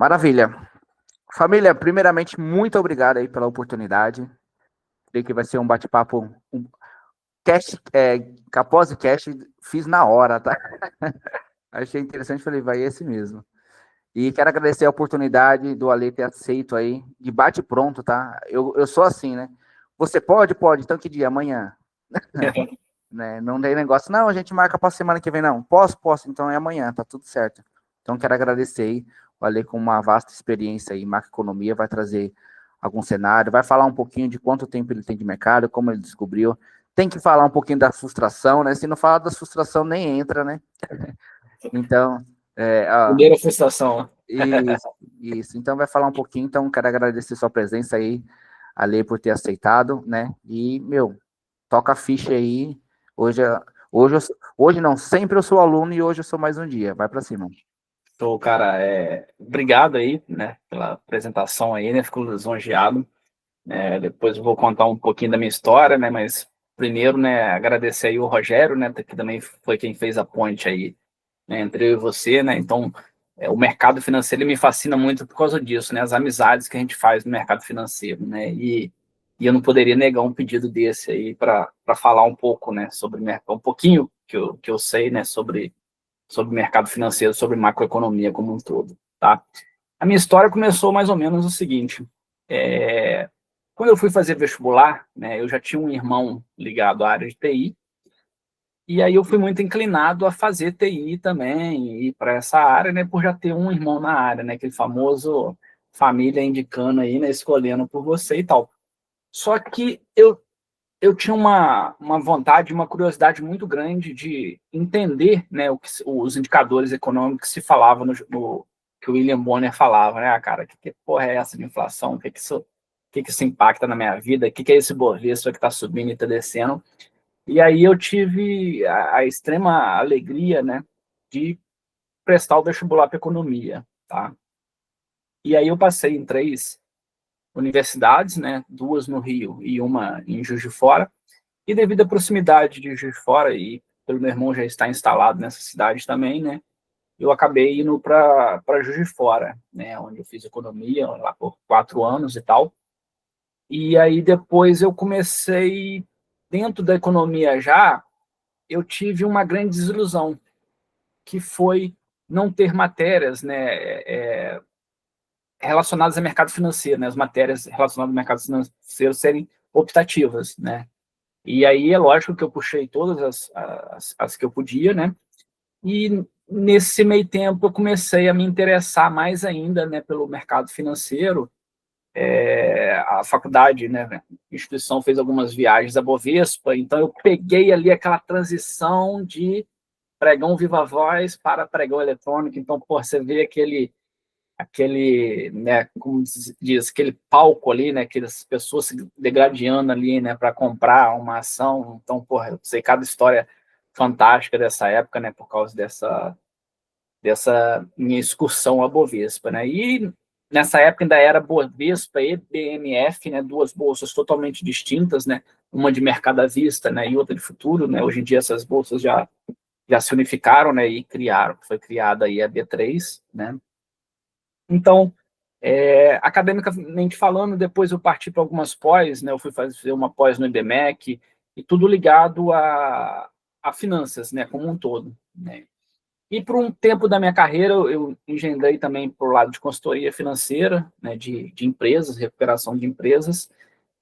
Maravilha. Família, primeiramente, muito obrigado aí pela oportunidade. Creio que vai ser um bate-papo, cast, após o cast, fiz na hora, tá? Achei interessante, falei, vai esse mesmo. E quero agradecer a oportunidade do Ale ter aceito aí, de bate pronto, tá? Eu sou assim, né? Você pode? Pode. Então que dia? Amanhã. Né? Não tem negócio, não, a gente marca para semana que vem, não. Posso, então é amanhã, tá tudo certo. Então quero agradecer aí, o Ale com uma vasta experiência em macroeconomia, vai trazer algum cenário, vai falar um pouquinho de quanto tempo ele tem de mercado, como ele descobriu. Tem que falar um pouquinho da frustração, né? Se não falar da frustração, nem entra, né? Então, Primeira frustração. isso. Então vai falar um pouquinho, então quero agradecer sua presença aí, Ale, por ter aceitado, né? E, toca a ficha aí. Hoje, hoje não, sempre eu sou aluno e hoje eu sou mais um dia. Vai para cima. Então, cara, obrigado aí, né, pela apresentação aí, né? Fico lisonjeado. Depois eu vou contar um pouquinho da minha história, né? Mas primeiro, né, agradecer aí o Rogério, né, que também foi quem fez a ponte aí, né, entre eu e você, né? Então, o mercado financeiro ele me fascina muito por causa disso, né? As amizades que a gente faz no mercado financeiro, né? E eu não poderia negar um pedido desse aí para falar um pouco, né, sobre um pouquinho que eu sei, né, sobre mercado financeiro, sobre macroeconomia como um todo, tá? A minha história começou mais ou menos o seguinte: quando eu fui fazer vestibular, né, eu já tinha um irmão ligado à área de TI, e aí eu fui muito inclinado a fazer TI também, ir para essa área, né, por já ter um irmão na área, né, aquele famoso família indicando aí, né, escolhendo por você e tal. Só que eu tinha uma vontade, uma curiosidade muito grande de entender, né, os indicadores econômicos que se falava que o William Bonner falava, né, cara, que porra é essa de inflação? O que isso impacta na minha vida? O que é esse Bovespa que está subindo e está descendo? E aí eu tive a extrema alegria, né, de prestar o vestibular para economia, tá? E aí eu passei em 3 universidades, né, 2 no Rio e uma em Juiz de Fora. E devido à proximidade de Juiz de Fora e pelo meu irmão já estar instalado nessa cidade também, né, eu acabei indo para Juiz de Fora, né, onde eu fiz economia lá por 4 anos e tal. E aí depois eu comecei, dentro da economia já, eu tive uma grande desilusão, que foi não ter matérias, né, relacionadas ao mercado financeiro, né, as matérias relacionadas ao mercado financeiro serem optativas, né. E aí é lógico que eu puxei todas as que eu podia, né? E nesse meio tempo eu comecei a me interessar mais ainda, né, pelo mercado financeiro. A faculdade, né, a instituição fez algumas viagens a Bovespa, então eu peguei ali aquela transição de pregão viva voz para pregão eletrônico. Então, pô, você vê aquele, né, como diz, aquele palco ali, né, aquelas pessoas se degradando ali, né, para comprar uma ação. Então, porra, eu sei cada história fantástica dessa época, né, por causa dessa minha excursão a Bovespa, né? E nessa época ainda era Bovespa e BMF, né, 2 bolsas totalmente distintas, né, uma de mercado à vista, né, e outra de futuro, né? Hoje em dia essas bolsas já se unificaram, né, e foi criada aí a B3, né? Então, academicamente falando, depois eu parti para algumas pós, né? Eu fui fazer uma pós no IBMEC, e tudo ligado a finanças, né, como um todo, né? E por um tempo da minha carreira, eu engendrei também por lado de consultoria financeira, né, de empresas, recuperação de empresas,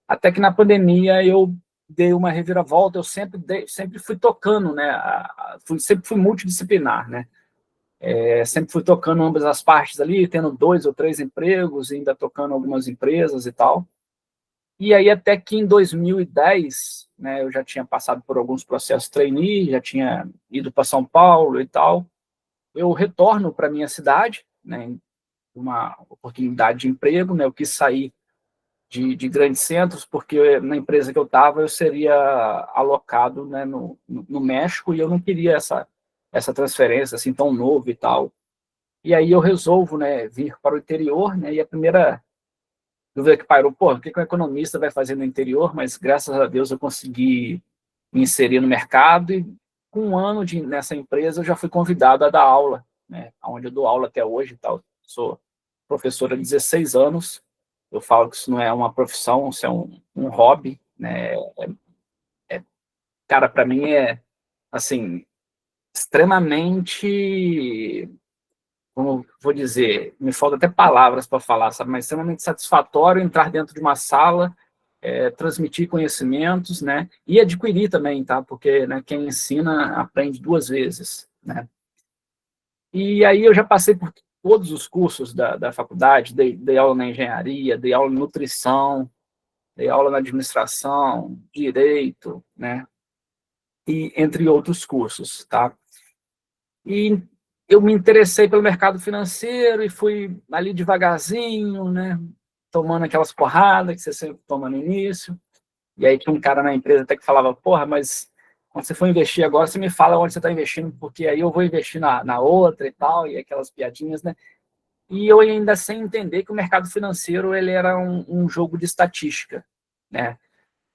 até que na pandemia eu dei uma reviravolta. Eu sempre fui tocando, né, sempre fui multidisciplinar, né? Sempre fui tocando ambas as partes ali, tendo 2 ou 3 empregos, ainda tocando algumas empresas e tal. E aí até que em 2010, né, eu já tinha passado por alguns processos trainee, já tinha ido para São Paulo e tal. Eu retorno para minha cidade, né, uma oportunidade de emprego, né, eu quis sair de grandes centros, porque na empresa que eu estava eu seria alocado, né, no México, e eu não queria essa transferência assim tão novo e tal. E aí eu resolvo, né, vir para o interior, né, e a primeira dúvida que pairou, pô, o que um economista vai fazer no interior? Mas graças a Deus eu consegui me inserir no mercado, e com um ano nessa empresa eu já fui convidado a dar aula, né, onde eu dou aula até hoje, tal. Sou professor há 16 anos. Eu falo que isso não é uma profissão, isso é um hobby, né? Cara, para mim é, assim, extremamente, como vou dizer, me falta até palavras para falar, sabe? Mas extremamente satisfatório entrar dentro de uma sala, transmitir conhecimentos, né? E adquirir também, tá? Porque, né, quem ensina aprende duas vezes, né? E aí eu já passei por todos os cursos da faculdade, dei aula na engenharia, dei aula em nutrição, dei aula na administração, direito, né? E entre outros cursos, tá? E eu me interessei pelo mercado financeiro e fui ali devagarzinho, né? Tomando aquelas porradas que você sempre toma no início. E aí tinha um cara na empresa até que falava, porra, mas quando você for investir agora, você me fala onde você está investindo, porque aí eu vou investir na outra e tal, e aquelas piadinhas, né? E eu ainda sem entender que o mercado financeiro ele era um jogo de estatística, né?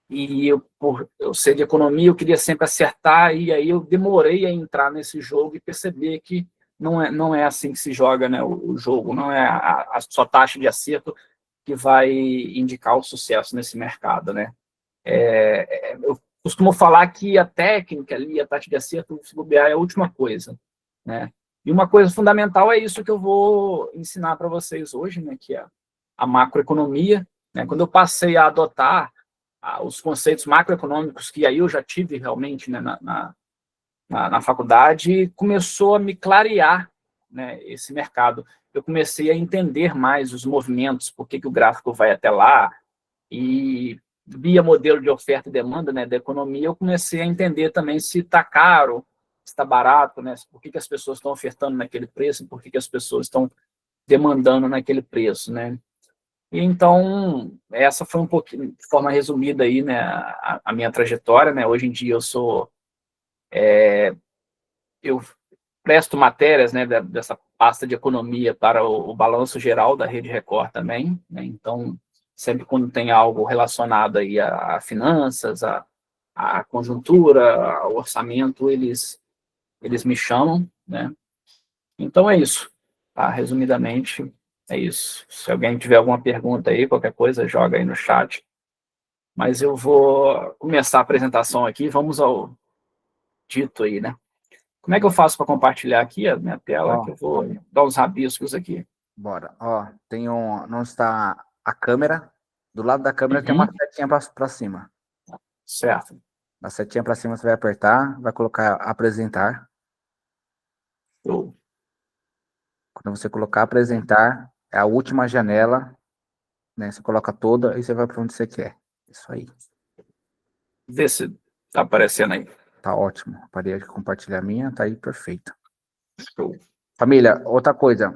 E eu, por eu ser de economia, eu queria sempre acertar, e aí eu demorei a entrar nesse jogo e perceber que não é assim que se joga, né, o jogo, não é a sua taxa de acerto que vai indicar o sucesso nesse mercado, né? Eu costumo falar que a técnica ali, a taxa de acerto, se bobear, é a última coisa, né? E uma coisa fundamental é isso que eu vou ensinar para vocês hoje, né, que é a macroeconomia, né? Quando eu passei a adotar os conceitos macroeconômicos, que aí eu já tive realmente, né, na faculdade, começou a me clarear, né, esse mercado. Eu comecei a entender mais os movimentos, por que o gráfico vai até lá, e via modelo de oferta e demanda, né, da economia, eu comecei a entender também se está caro, se está barato, né, por que as pessoas estão ofertando naquele preço, por que as pessoas estão demandando naquele preço, né. E então, essa foi um pouquinho, de forma resumida aí, né, a minha trajetória, né. Hoje em dia eu presto matérias, né, dessa pasta de economia para o Balanço Geral da Rede Record também, né. Então, sempre quando tem algo relacionado aí a finanças, a conjuntura, ao orçamento, eles me chamam, né. Então é isso, tá? Resumidamente, é isso. Se alguém tiver alguma pergunta aí, qualquer coisa, joga aí no chat. Mas eu vou começar a apresentação aqui, vamos ao dito aí, né? Como é que eu faço para compartilhar aqui a minha tela? Que eu vou dar uns rabiscos aqui. Bora. Ó, tem não está a câmera. Do lado da câmera tem uma setinha para cima. Certo. Na setinha para cima você vai apertar, vai colocar apresentar. Eu... Quando você colocar apresentar, é a última janela, né? Você coloca toda e você vai para onde você quer. Isso aí. Vê se tá aparecendo aí. Tá ótimo. Parei de compartilhar a minha, tá aí perfeito. Show. Família, outra coisa.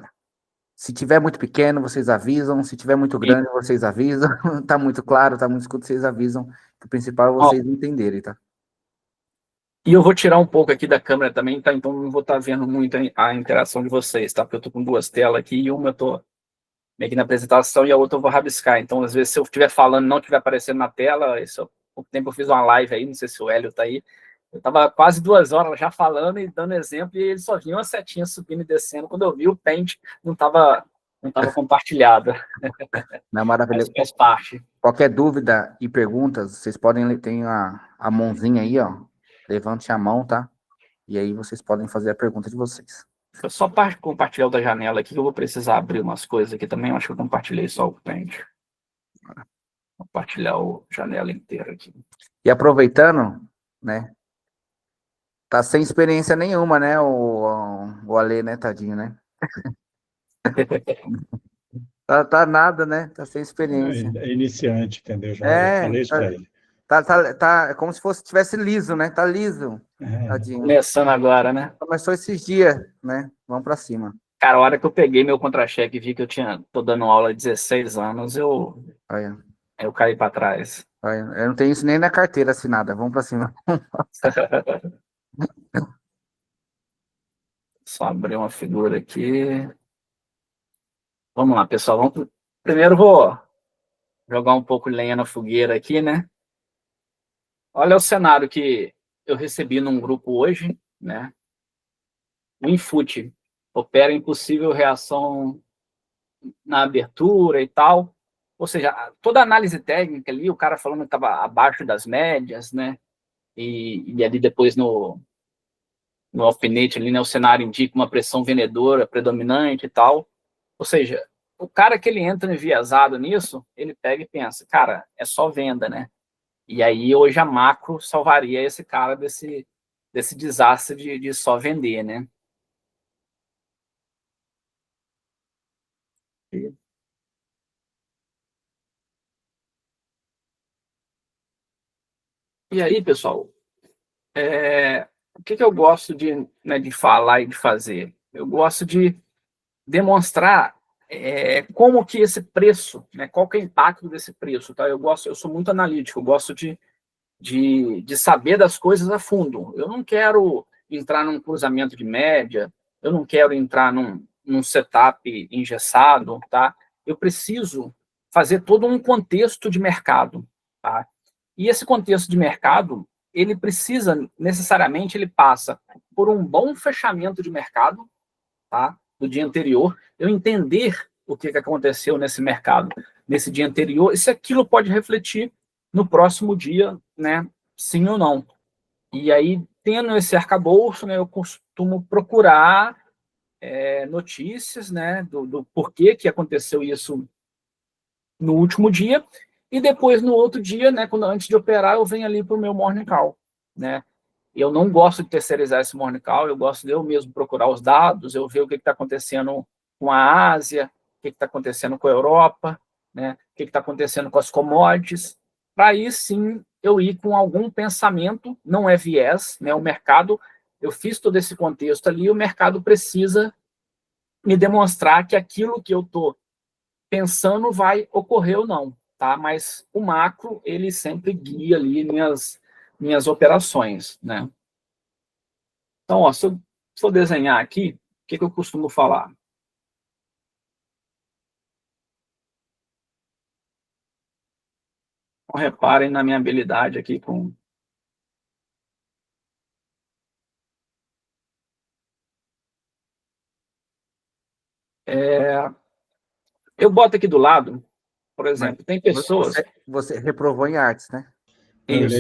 Se tiver muito pequeno, vocês avisam. Se tiver muito grande, vocês avisam. Tá muito claro, tá muito escuro, vocês avisam. O principal é vocês entenderem, tá? E eu vou tirar um pouco aqui da câmera também, tá? Então não vou estar vendo muito a interação de vocês, tá? Porque eu tô com duas telas aqui e uma eu tô meio que na apresentação e a outra eu vou rabiscar. Então, às vezes, se eu estiver falando e não estiver aparecendo na tela, há pouco tempo eu fiz uma live aí, não sei se o Hélio tá aí. Eu tava quase 2 horas já falando e dando exemplo, e ele só vinha uma setinha subindo e descendo. Quando eu vi, o Paint não tava compartilhado. Não é maravilha. Mas faz parte. Qualquer dúvida e perguntas, vocês podem, tem a mãozinha aí, ó. Levante a mão, tá? E aí vocês podem fazer a pergunta de vocês. Só para compartilhar o da janela aqui, que eu vou precisar abrir umas coisas aqui também. Eu acho que eu compartilhei só o Paint. Compartilhar a janela inteira aqui. E aproveitando, né? Tá sem experiência nenhuma, né? O Ale, né, tadinho, né? Tá nada, né? Tá sem experiência. É iniciante, entendeu? Já falei isso para ele. É como se tivesse liso, né? Tá liso. Tadinho. Começando agora, né? Começou esses dias, né? Vamos pra cima. Cara, a hora que eu peguei meu contra-cheque e vi que tô dando aula há 16 anos, eu caí para trás. Eu não tenho isso nem na carteira assinada. Vamos pra cima. Só abrir uma figura aqui. Vamos lá, pessoal. Primeiro vou jogar um pouco de lenha na fogueira aqui, né? Olha o cenário que eu recebi num grupo hoje, né? O Infute opera em possível reação na abertura e tal. Ou seja, toda a análise técnica ali, o cara falando que estava abaixo das médias, né? E ali depois no alfinete ali, né, o cenário indica uma pressão vendedora predominante e tal. Ou seja, o cara que ele entra enviesado nisso, ele pega e pensa, cara, é só venda, né? E aí hoje a macro salvaria esse cara desse desastre de só vender, né? E aí, pessoal, o que eu gosto de falar e de fazer? Eu gosto de demonstrar como que esse preço, né, qual que é o impacto desse preço, tá? Eu sou muito analítico, eu gosto de saber das coisas a fundo. Eu não quero entrar num cruzamento de média, eu não quero entrar num setup engessado, tá? Eu preciso fazer todo um contexto de mercado, tá? E esse contexto de mercado, ele precisa, necessariamente, ele passa por um bom fechamento de mercado, tá? Do dia anterior, eu entender o que aconteceu nesse mercado nesse dia anterior, e se aquilo pode refletir no próximo dia, né? Sim ou não. E aí, tendo esse arcabouço, né, eu costumo procurar notícias, né, do porquê que aconteceu isso no último dia, e depois no outro dia, né, antes de operar, eu venho ali para o meu morning call, né? Eu não gosto de terceirizar esse morning call, eu gosto de eu mesmo procurar os dados, eu ver o que está acontecendo com a Ásia, o que está acontecendo com a Europa, né? O que está acontecendo com as commodities, para aí sim eu ir com algum pensamento, não é viés, né? O mercado, eu fiz todo esse contexto ali, o mercado precisa me demonstrar que aquilo que eu estou pensando vai ocorrer ou não, tá? Mas o macro, ele sempre guia ali minhas operações, né? Então, ó, se eu for desenhar aqui, o que eu costumo falar? Então, reparem na minha habilidade aqui com... Eu boto aqui do lado, por Mas exemplo, tem pessoas... você reprovou em artes, né? Não, ele é Isso.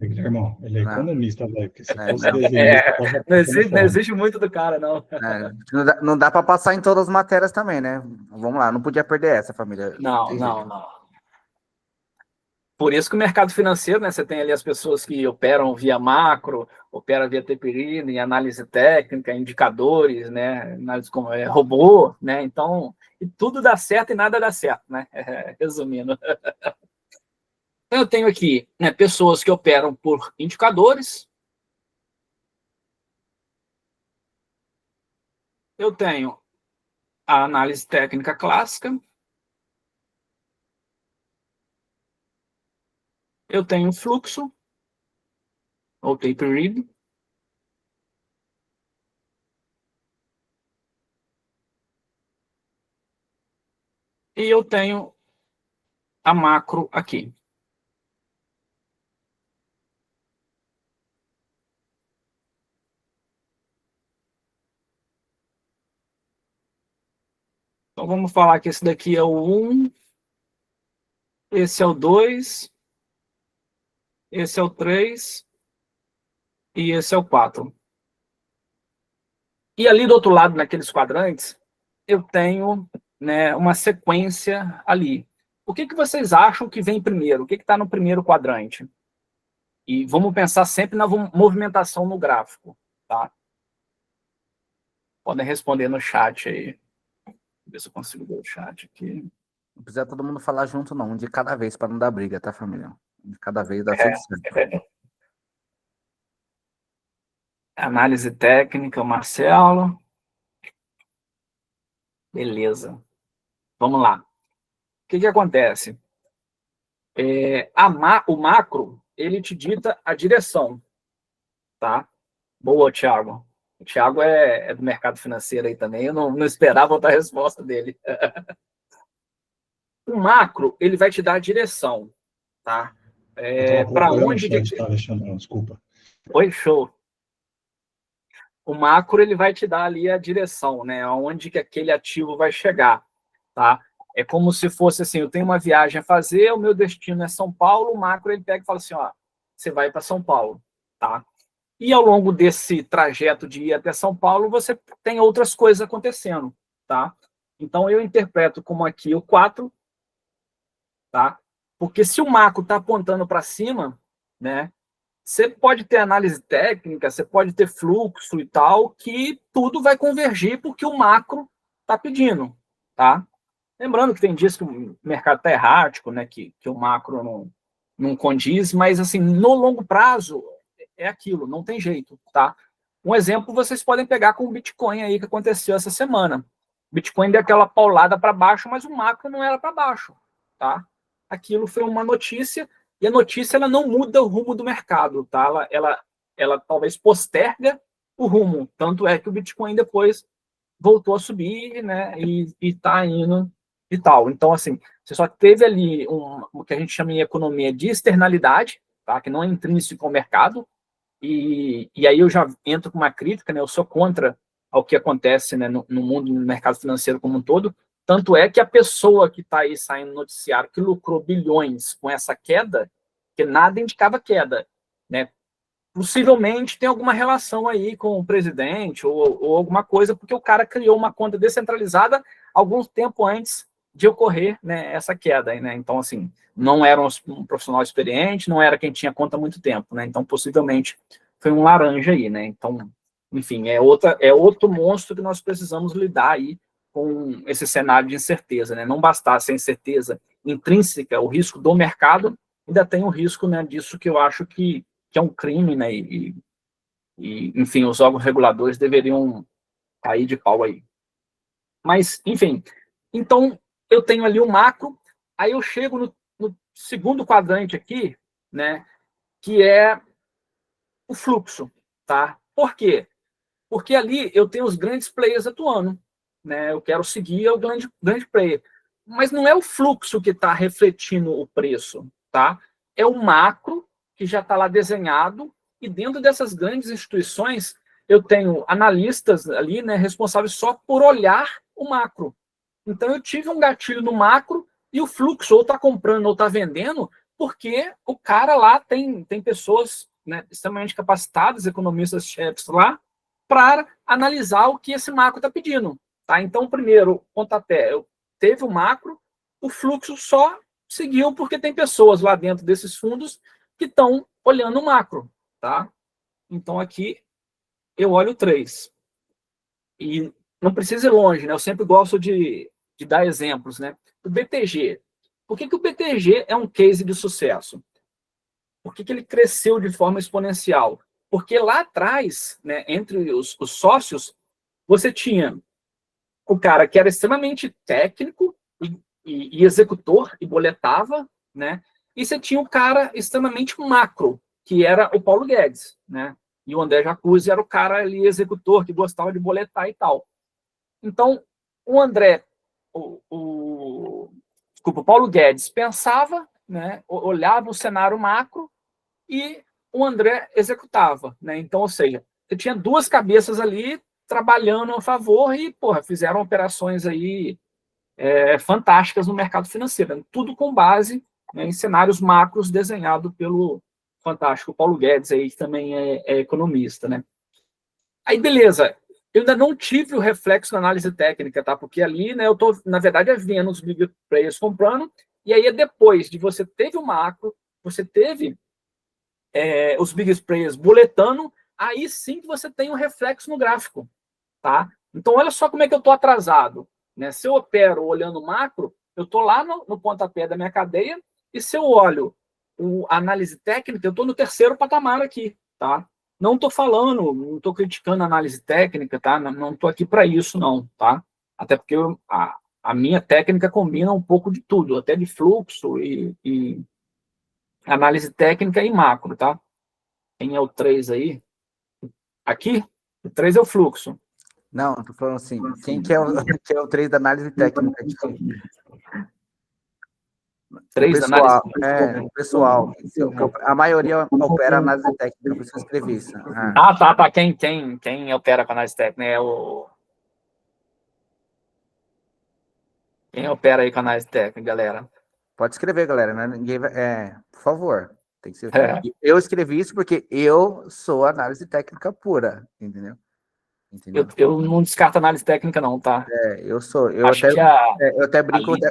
irmão, ele é Não, economista, velho, porque se fosse não. desenhista, tava Não passando existe, não fome. existe muito do cara, não. Não dá para passar em todas as matérias também, né? Vamos lá, não podia perder essa, família. Não, Tem jeito. não, não. Por isso que o mercado financeiro, né, você tem ali as pessoas que operam via macro, operam via tapered, análise técnica, indicadores, né, análise como robô, né, então, e tudo dá certo e nada dá certo, né, resumindo. Então, eu tenho aqui, né, pessoas que operam por indicadores, eu tenho a análise técnica clássica, eu tenho o fluxo, ou tapered, e eu tenho a macro aqui. Então, vamos falar que esse daqui é o 1, esse é o 2, esse é o 3 e esse é o 4. E ali do outro lado, naqueles quadrantes, eu tenho, né, uma sequência ali. O que vocês acham que vem primeiro? O que está no primeiro quadrante? E vamos pensar sempre na movimentação no gráfico, tá? Podem responder no chat aí. Ver se eu consigo ver o chat aqui. Não precisa todo mundo falar junto, não. Um de cada vez, para não dar briga, tá, família? Um de cada vez dá tudo certo. Análise técnica, Marcelo. Beleza. Vamos lá. O que acontece? O macro, ele te dita a direção, tá? Boa, Thiago. O Thiago é do mercado financeiro aí também. Eu não esperava outra resposta dele. O macro, ele vai te dar a direção, tá? Eu tava Para procurando o onde chat, tá, Alexandre? Desculpa. Oi, show. O macro, ele vai te dar ali a direção, né? Aonde que aquele ativo vai chegar. tá? É como se fosse assim, eu tenho uma viagem a fazer, o meu destino é São Paulo, o macro ele pega e fala assim, ó, você vai para São Paulo, tá? E ao longo desse trajeto de ir até São Paulo, você tem outras coisas acontecendo, tá? Então eu interpreto como aqui o 4, tá? Porque se o macro está apontando para cima, né? Você pode ter análise técnica, você pode ter fluxo e tal, que tudo vai convergir porque o macro está pedindo, tá? Lembrando que tem dias que o mercado está errático, né? Que o macro não condiz, mas assim, no longo prazo é aquilo, não tem jeito, tá? Um exemplo vocês podem pegar com o Bitcoin aí que aconteceu essa semana. O Bitcoin deu aquela paulada para baixo, mas o macro não era para baixo, tá? Aquilo foi uma notícia e a notícia ela não muda o rumo do mercado, tá? Ela talvez posterga o rumo. Tanto é que o Bitcoin depois voltou a subir, né? E está indo e tal. Então, assim, você só teve ali o que a gente chama em economia de externalidade, tá? Que não é intrínseco ao mercado. E aí eu já entro com uma crítica, né? Eu sou contra ao que acontece, né, no mundo, no mercado financeiro como um todo. Tanto é que a pessoa que está aí saindo no noticiário, que lucrou bilhões com essa queda, que nada indicava queda, né? Possivelmente tem alguma relação aí com o presidente ou alguma coisa, porque o cara criou uma conta descentralizada algum tempo antes de ocorrer, né, essa queda, né? Então, assim, não era um profissional experiente, não era quem tinha conta há muito tempo, né? Então, possivelmente foi um laranja aí, né? Então, enfim, é outro monstro que nós precisamos lidar aí com esse cenário de incerteza, né? Não bastasse a incerteza intrínseca, o risco do mercado, ainda tem o risco, né, disso que eu acho que é um crime, né? Enfim, os órgãos reguladores deveriam cair de pau aí. Mas, enfim, então eu tenho ali o macro, aí eu chego no segundo quadrante aqui, né? Que é o fluxo, tá? Por quê? Porque ali eu tenho os grandes players atuando, né? Eu quero seguir o grande player. Mas não é o fluxo que está refletindo o preço, tá? É o macro que já está lá desenhado e dentro dessas grandes instituições eu tenho analistas ali, né, responsáveis só por olhar o macro. Então eu tive um gatilho no macro e o fluxo ou está comprando ou está vendendo porque o cara lá tem pessoas, né, extremamente capacitadas, economistas-chefes lá, para analisar o que esse macro está pedindo. Tá? Então, primeiro, pontapé, teve o macro, o fluxo só seguiu porque tem pessoas lá dentro desses fundos que estão olhando o macro. Tá? Então, aqui eu olho 3. E não precisa ir longe, né? Eu sempre gosto de dar exemplos. Né? O BTG. Por que o BTG é um case de sucesso? Por que ele cresceu de forma exponencial? Porque lá atrás, né, entre os sócios, você tinha o cara que era extremamente técnico e executor e boletava, né? E você tinha o cara extremamente macro, que era o Paulo Guedes, né? E o André Jacuzzi era o cara ali executor que gostava de boletar e tal. Então, o André, desculpa, o Paulo Guedes pensava, né? Olhava o cenário macro e o André executava, né? Então, ou seja, você tinha duas cabeças ali trabalhando a favor e, porra, fizeram operações aí fantásticas no mercado financeiro, né? Tudo com base, né, em cenários macros desenhado pelo fantástico Paulo Guedes, aí, que também é economista, né? Aí, beleza, eu ainda não tive o reflexo na análise técnica, tá? Porque ali, né, eu tô, na verdade, vendo os big players comprando, e aí depois de você teve o macro, você teve os big players boletando, aí sim que você tem um reflexo no gráfico, tá? Então, olha só como é que eu estou atrasado, né? Se eu opero olhando macro, eu estou lá no pontapé da minha cadeia, e se eu olho a análise técnica, eu estou no terceiro patamar aqui, tá? Não estou falando, não estou criticando a análise técnica, tá? Não estou aqui para isso, não, tá? Até porque a minha técnica combina um pouco de tudo, até de fluxo e análise técnica e macro, tá? Quem é o 3 aí? Aqui, o 3 é o fluxo. Não, tô falando assim, quem que é que é o 3 da análise técnica aqui? 3 da análise O pessoal. A maioria opera análise técnica, por isso que eu escrevi isso. Tá. Quem opera com análise técnica é o Quem opera aí com análise técnica, galera? Pode escrever, galera, né? Ninguém vai, por favor. Tem que ser. É. Eu escrevi isso porque eu sou análise técnica pura, entendeu? Eu não descarto análise técnica, não, tá? Eu sou. Acho que a, Eu até brinco, ali,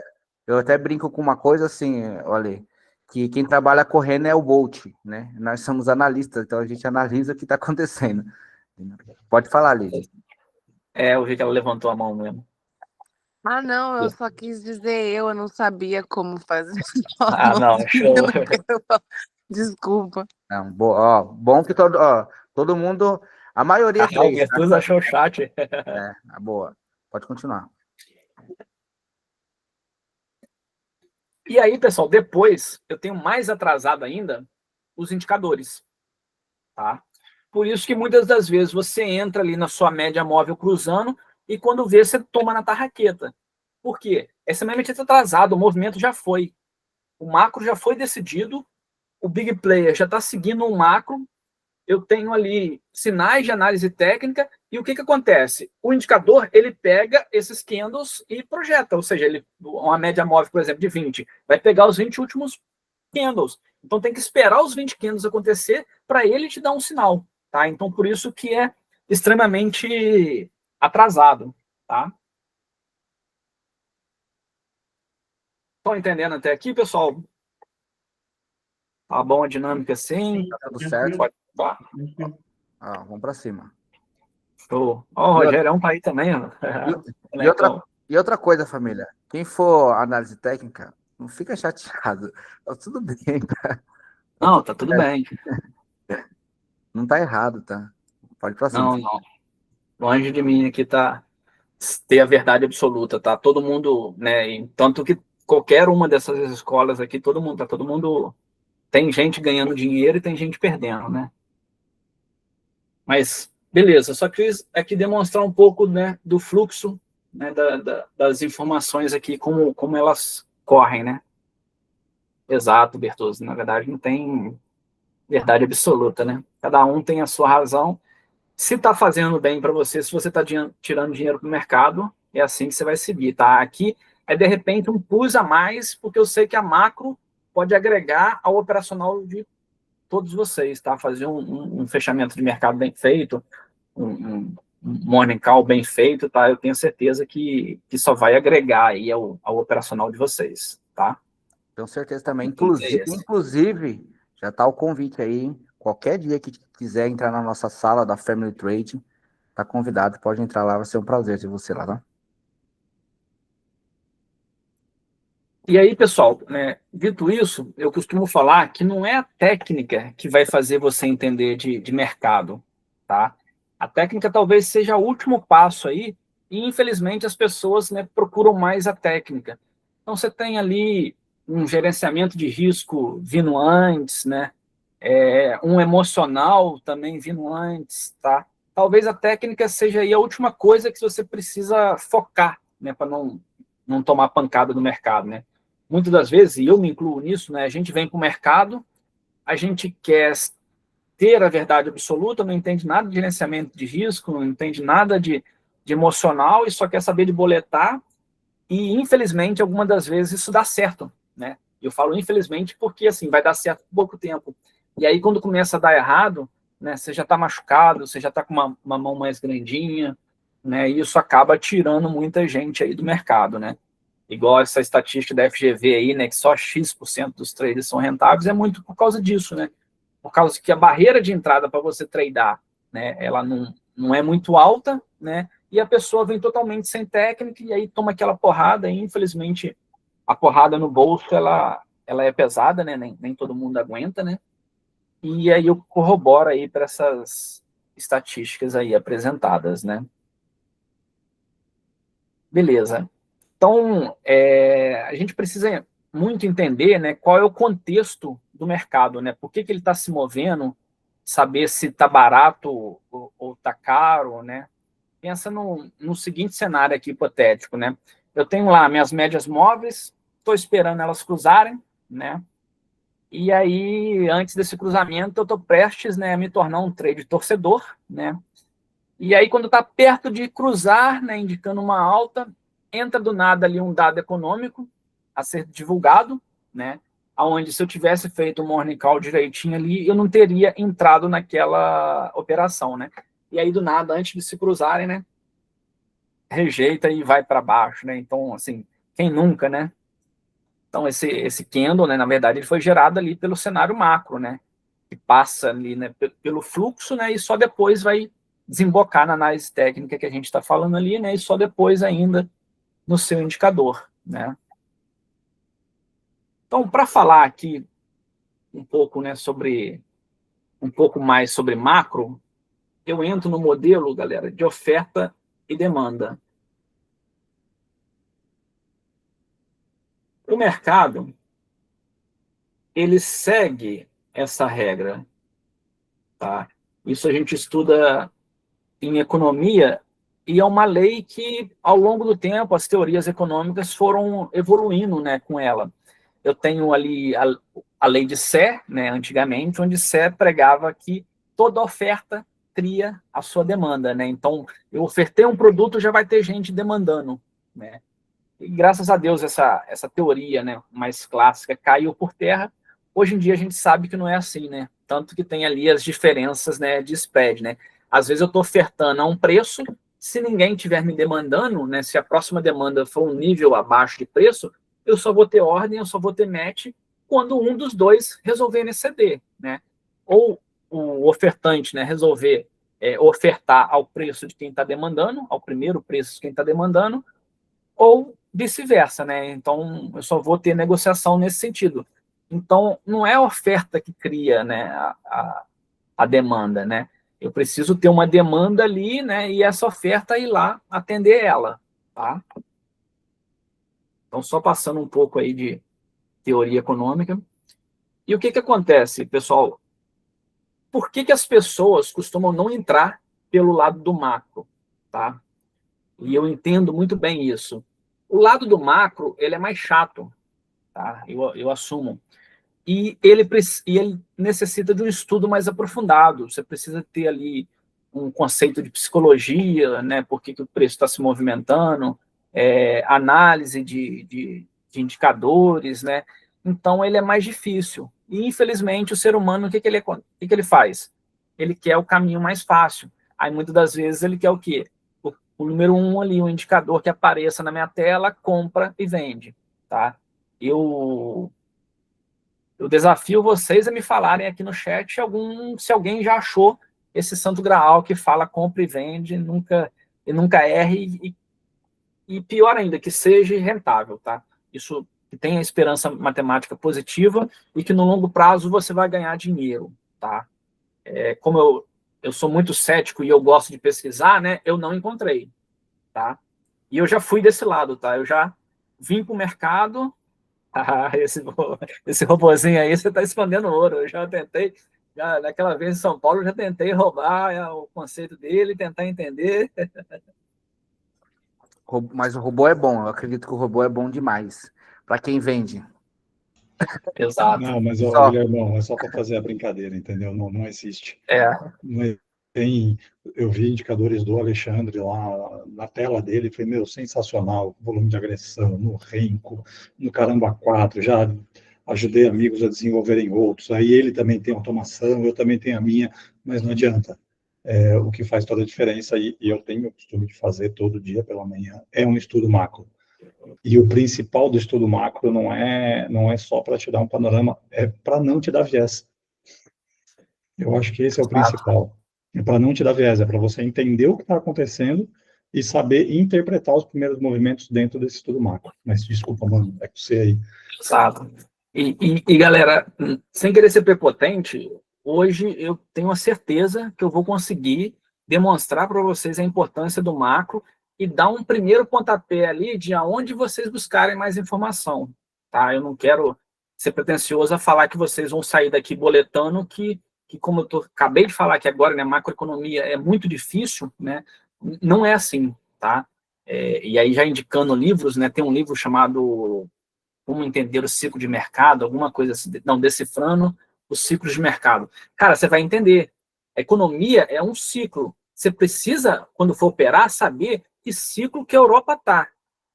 eu até brinco com uma coisa assim, olha, que quem trabalha correndo é o Bolt, né? Nós somos analistas, então a gente analisa o que está acontecendo. Pode falar, Liz. eu vi que ela levantou a mão mesmo. Ah, não, eu só quis dizer eu não sabia como fazer. Ah, não, show. Desculpa. Não, bom que todo mundo, a maioria A fez. Albertus achou o chat. Boa. Pode continuar. E aí, pessoal, depois eu tenho mais atrasado ainda os indicadores, tá? Por isso que muitas das vezes você entra ali na sua média móvel cruzando e quando vê, você toma na tarraqueta. Por quê? É extremamente atrasado, o movimento já foi. O macro já foi decidido, o big player já está seguindo um macro, eu tenho ali sinais de análise técnica, e o que acontece? O indicador, ele pega esses candles e projeta, ou seja, uma média móvel, por exemplo, de 20, vai pegar os 20 últimos candles. Então, tem que esperar os 20 candles acontecer para ele te dar um sinal, tá? Então, por isso que é extremamente atrasado, tá? Estão entendendo até aqui, pessoal? Tá bom a dinâmica assim? Tá tudo certo? Pode, tá. Vamos para cima. Show. Ó, o Rogério tá aí também, ó. E outra coisa, família. Quem for análise técnica, não fica chateado. Tá tudo bem, tá? Não, tá tudo bem. Não tá errado, tá? Pode ir pra cima. Não. Longe de mim aqui tá ter a verdade absoluta, tá? Todo mundo, né? Tanto que qualquer uma dessas escolas aqui, todo mundo tem gente ganhando dinheiro e tem gente perdendo, né? Mas beleza, só quis aqui demonstrar um pouco, né, do fluxo, né, das informações aqui, como elas correm, né? Exato, Bertozzi. Na verdade, não tem verdade absoluta, né? Cada um tem a sua razão. Se está fazendo bem para você, se você está tirando dinheiro para o mercado, é assim que você vai seguir, tá? Aqui é, de repente, um plus a mais, porque eu sei que a macro pode agregar ao operacional de todos vocês, tá? Fazer um fechamento de mercado bem feito, um morning call bem feito, tá? Eu tenho certeza que só vai agregar aí ao operacional de vocês, tá? Tenho certeza também. Inclusive, já está o convite aí. Qualquer dia que quiser entrar na nossa sala da Family Trade, tá convidado, pode entrar lá, vai ser um prazer ter você lá, tá? E aí, pessoal, né, dito isso, eu costumo falar que não é a técnica que vai fazer você entender de mercado, tá? A técnica talvez seja o último passo aí, e infelizmente as pessoas, né, procuram mais a técnica. Então você tem ali um gerenciamento de risco vindo antes, né? Um emocional também vindo antes, tá? Talvez a técnica seja aí a última coisa que você precisa focar, né, para não tomar pancada do mercado, né? Muitas das vezes, e eu me incluo nisso, né, a gente vem para o mercado, a gente quer ter a verdade absoluta, não entende nada de gerenciamento de risco, não entende nada de emocional e só quer saber de boletar, e infelizmente, algumas das vezes isso dá certo, né? Eu falo infelizmente porque, assim, vai dar certo por pouco tempo. E aí, quando começa a dar errado, né, você já está machucado, você já está com uma mão mais grandinha, né, e isso acaba tirando muita gente aí do mercado, né? Igual essa estatística da FGV aí, né, que só X% dos traders são rentáveis, é muito por causa disso, né? Por causa que a barreira de entrada para você tradar, né, ela não é muito alta, né? E a pessoa vem totalmente sem técnica e aí toma aquela porrada, e infelizmente a porrada no bolso, ela é pesada, né? Nem todo mundo aguenta, né? E aí eu corroboro aí para essas estatísticas aí apresentadas, né? Beleza. Então, a gente precisa muito entender, né, qual é o contexto do mercado, né? Por que ele está se movendo, saber se está barato ou está caro, né? Pensa no seguinte cenário aqui hipotético, né? Eu tenho lá minhas médias móveis, estou esperando elas cruzarem, né? E aí, antes desse cruzamento, eu estou prestes, né, a me tornar um trade torcedor, né? E aí, quando está perto de cruzar, né, indicando uma alta, entra do nada ali um dado econômico a ser divulgado, né? Onde se eu tivesse feito o morning call direitinho ali, eu não teria entrado naquela operação, né? E aí, do nada, antes de se cruzarem, né? Rejeita e vai para baixo, né? Então, assim, quem nunca, né? Então, esse candle, né, na verdade, ele foi gerado ali pelo cenário macro, né? Que passa ali, né, pelo fluxo, né? E só depois vai desembocar na análise técnica que a gente está falando ali, né? E só depois ainda no seu indicador, né? Então, para falar aqui um pouco, né, um pouco mais sobre macro, eu entro no modelo, galera, de oferta e demanda. O mercado, ele segue essa regra, tá? Isso a gente estuda em economia e é uma lei que, ao longo do tempo, as teorias econômicas foram evoluindo, né, com ela. Eu tenho ali a lei de Sé, né, antigamente, onde Sé pregava que toda oferta cria a sua demanda, né? Então, eu ofertei um produto, já vai ter gente demandando, né? E graças a Deus essa teoria, né, mais clássica caiu por terra. Hoje em dia a gente sabe que não é assim, né? Tanto que tem ali as diferenças, né, de spread, né? Às vezes eu estou ofertando a um preço, se ninguém estiver me demandando, né, se a próxima demanda for um nível abaixo de preço, eu só vou ter ordem, eu só vou ter match quando um dos dois resolver exceder, né? Ou o ofertante, né, resolver ofertar ao preço de quem está demandando, ao primeiro preço de quem está demandando, ou vice-versa, né? Então, eu só vou ter negociação nesse sentido. Então, não é a oferta que cria, né, a demanda, né? Eu preciso ter uma demanda ali, né, e essa oferta ir lá atender ela, tá? Então, só passando um pouco aí de teoria econômica. E o que acontece, pessoal? Por que as pessoas costumam não entrar pelo lado do macro, tá? E eu entendo muito bem isso. O lado do macro, ele é mais chato, tá? Eu assumo. E ele necessita de um estudo mais aprofundado. Você precisa ter ali um conceito de psicologia, né? Por que o preço está se movimentando, análise de indicadores, né? Então, ele é mais difícil. E, infelizmente, o ser humano, o que ele faz? Ele quer o caminho mais fácil. Aí, muitas das vezes, ele quer o quê? O número um ali, um indicador que apareça na minha tela, compra e vende, tá? Eu desafio vocês a me falarem aqui no chat se alguém já achou esse santo graal que fala compra e vende, nunca erre, e pior ainda, que seja rentável, tá? Isso que tenha esperança matemática positiva e que no longo prazo você vai ganhar dinheiro, tá? Como eu sou muito cético e eu gosto de pesquisar, né? Eu não encontrei, tá? E eu já fui desse lado, tá? Eu já vim para o mercado. Esse robozinho aí, você está escondendo ouro. Eu já tentei, naquela vez em São Paulo, eu já tentei roubar o conceito dele, tentar entender. Mas o robô é bom, eu acredito que o robô é bom demais. Para quem vende. Exato. Não, mas, ó, Só. Guilherme, é só para fazer a brincadeira, entendeu? Não, não existe. É, Não tem, eu vi indicadores do Alexandre lá na tela dele, foi, meu, sensacional, volume de agressão, no Renko, no Caramba 4, já ajudei amigos a desenvolverem outros, aí ele também tem automação, eu também tenho a minha, mas não adianta. O que faz toda a diferença, e eu tenho o costume de fazer todo dia pela manhã, é um estudo macro. E o principal do estudo macro não é só para te dar um panorama, é para não te dar viés. Eu acho que esse é o principal. É para não te dar viés, é para você entender o que está acontecendo e saber interpretar os primeiros movimentos dentro desse estudo macro. Mas desculpa, mano, é com você aí. exato. Galera, sem querer ser prepotente, hoje eu tenho a certeza que eu vou conseguir demonstrar para vocês a importância do macro e dar um primeiro pontapé ali de aonde vocês buscarem mais informação, tá? Eu não quero ser pretensioso a falar que vocês vão sair daqui boletando que como eu acabei de falar aqui agora, né, macroeconomia é muito difícil, né? Não é assim, tá? E aí já indicando livros, né? Tem um livro chamado Como Entender o Ciclo de Mercado, alguma coisa assim, não, Decifrando os Ciclos de Mercado. Cara, você vai entender. A economia é um ciclo. Você precisa, quando for operar, saber que ciclo que a Europa está.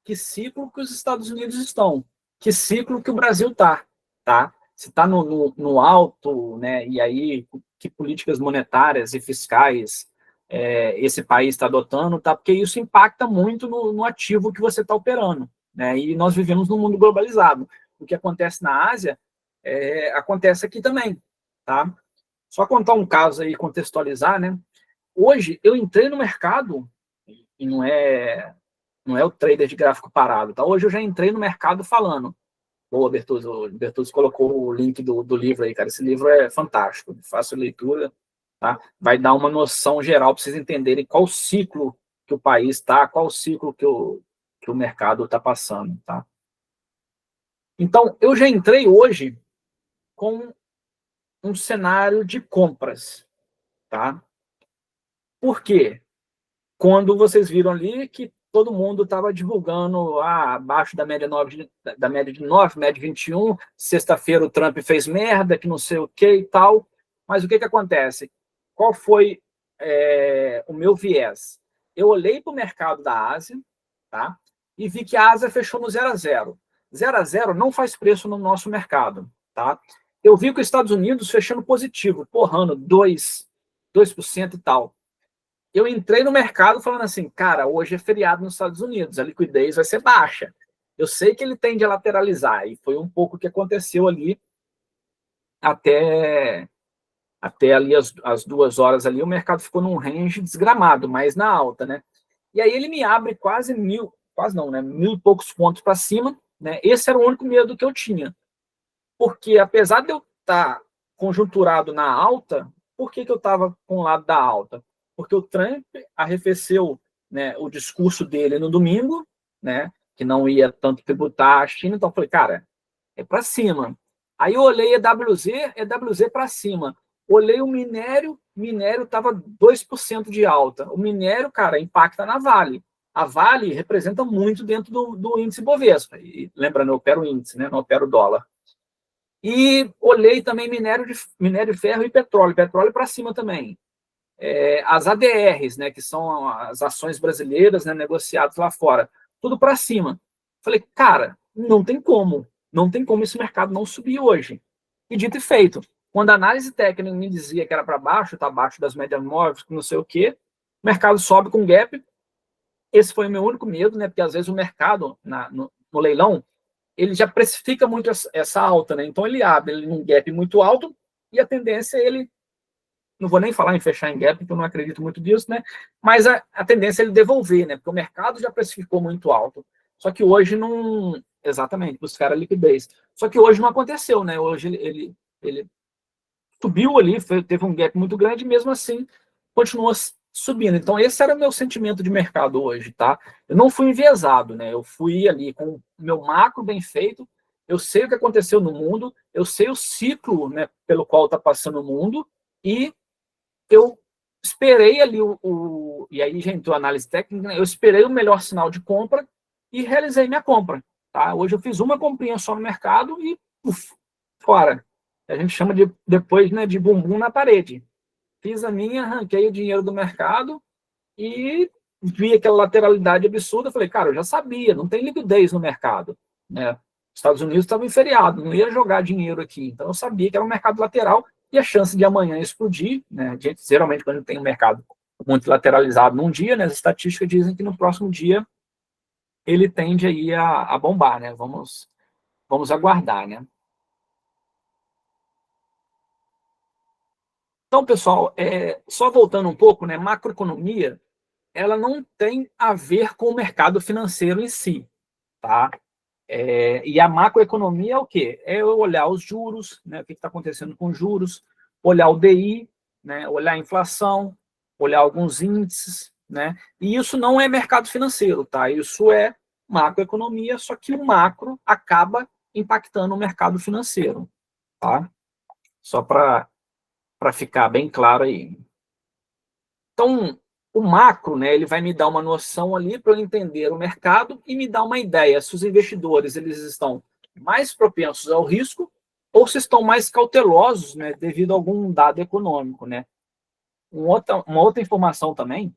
que ciclo que os Estados Unidos estão, que ciclo que o Brasil está, tá? Se está no alto, né? E aí, que políticas monetárias e fiscais esse país está adotando, tá? Porque isso impacta muito no ativo que você está operando, né? E nós vivemos num mundo globalizado. O que acontece na Ásia acontece aqui também, tá? Só contar um caso aí, contextualizar, né? Hoje, eu entrei no mercado, e não é o trader de gráfico parado, tá? Hoje eu já entrei no mercado falando. Boa, Bertuzzi, o Bertuzzi colocou o link do livro aí, cara. Esse livro é fantástico, de fácil leitura, tá? Vai dar uma noção geral para vocês entenderem qual ciclo que o país está, qual ciclo que o mercado está passando, tá? Então, eu já entrei hoje com um cenário de compras, tá? Por quê? Quando vocês viram ali que todo mundo estava divulgando abaixo da média 9, da média de 9, média de 21, sexta-feira o Trump fez merda, que não sei o que e tal, mas o que acontece? Qual foi o meu viés? Eu olhei para o mercado da Ásia, tá? E vi que a Ásia fechou no 0 a 0. 0 a 0 não faz preço no nosso mercado, tá? Eu vi que os Estados Unidos fechando positivo, porrando 2% e tal. Eu entrei no mercado falando assim, cara, hoje é feriado nos Estados Unidos, a liquidez vai ser baixa. Eu sei que ele tende a lateralizar, e foi um pouco o que aconteceu ali até ali as 2 horas ali, o mercado ficou num range desgramado, mas na alta, né? E aí ele me abre quase não, né? 1.000 e poucos pontos para cima, né? Esse era o único medo que eu tinha. Porque apesar de eu estar conjunturado na alta, por que eu estava com o lado da alta? Porque o Trump arrefeceu, né, o discurso dele no domingo, né, que não ia tanto tributar a China, então eu falei, cara, é para cima. Aí eu olhei EWZ para cima. Olhei o minério estava 2% de alta. O minério, cara, impacta na Vale. A Vale representa muito dentro do índice Bovespa. E, lembrando, eu opero o índice, né, não opero o dólar. E olhei também minério de ferro e petróleo para cima também. As ADRs, né, que são as ações brasileiras, né, negociadas lá fora, tudo para cima. Falei, cara, não tem como esse mercado não subir hoje. E dito e feito, quando a análise técnica me dizia que era para baixo, está abaixo das médias móveis, não sei o quê, o mercado sobe com gap. Esse foi o meu único medo, né, porque às vezes o mercado, no leilão, ele já precifica muito essa alta, né? Então ele abre ele num gap muito alto e a tendência é ele, não vou nem falar em fechar em gap, porque eu não acredito muito nisso, né? Mas a tendência é ele devolver, né? Porque o mercado já precificou muito alto. Só que hoje não, exatamente, buscar a liquidez. Só que hoje não aconteceu, né? Hoje ele subiu ali, teve um gap muito grande, e mesmo assim continua subindo. Então, esse era o meu sentimento de mercado hoje, tá? Eu não fui enviesado, né? Eu fui ali com o meu macro bem feito, eu sei o que aconteceu no mundo, eu sei o ciclo, né, pelo qual está passando o mundo, e eu esperei ali e aí já entrou a análise técnica, né? Eu esperei o melhor sinal de compra e realizei minha compra, tá? Hoje eu fiz uma comprinha só no mercado e fora. A gente chama depois, né, de bumbum na parede. Fiz a minha, arranquei o dinheiro do mercado e vi aquela lateralidade absurda. Falei, cara, eu já sabia, não tem liquidez no mercado, né? Os Estados Unidos estavam em feriado, não ia jogar dinheiro aqui. Então eu sabia que era um mercado lateral e a chance de amanhã explodir, né? Geralmente, quando tem um mercado muito lateralizado num dia, né, as estatísticas dizem que no próximo dia ele tende aí a bombar, né? Vamos aguardar, né? Então, pessoal, só voltando um pouco, né, macroeconomia, ela não tem a ver com o mercado financeiro em si, tá? E a macroeconomia é o quê? É olhar os juros, né, o que está acontecendo com os juros, olhar o DI, né, olhar a inflação, olhar alguns índices, né? E isso não é mercado financeiro, tá? Isso é macroeconomia, só que o macro acaba impactando o mercado financeiro, tá? Só para ficar bem claro aí. Então, o macro, né, ele vai me dar uma noção ali para eu entender o mercado e me dar uma ideia se os investidores eles estão mais propensos ao risco ou se estão mais cautelosos, né, devido a algum dado econômico, né. Uma outra informação também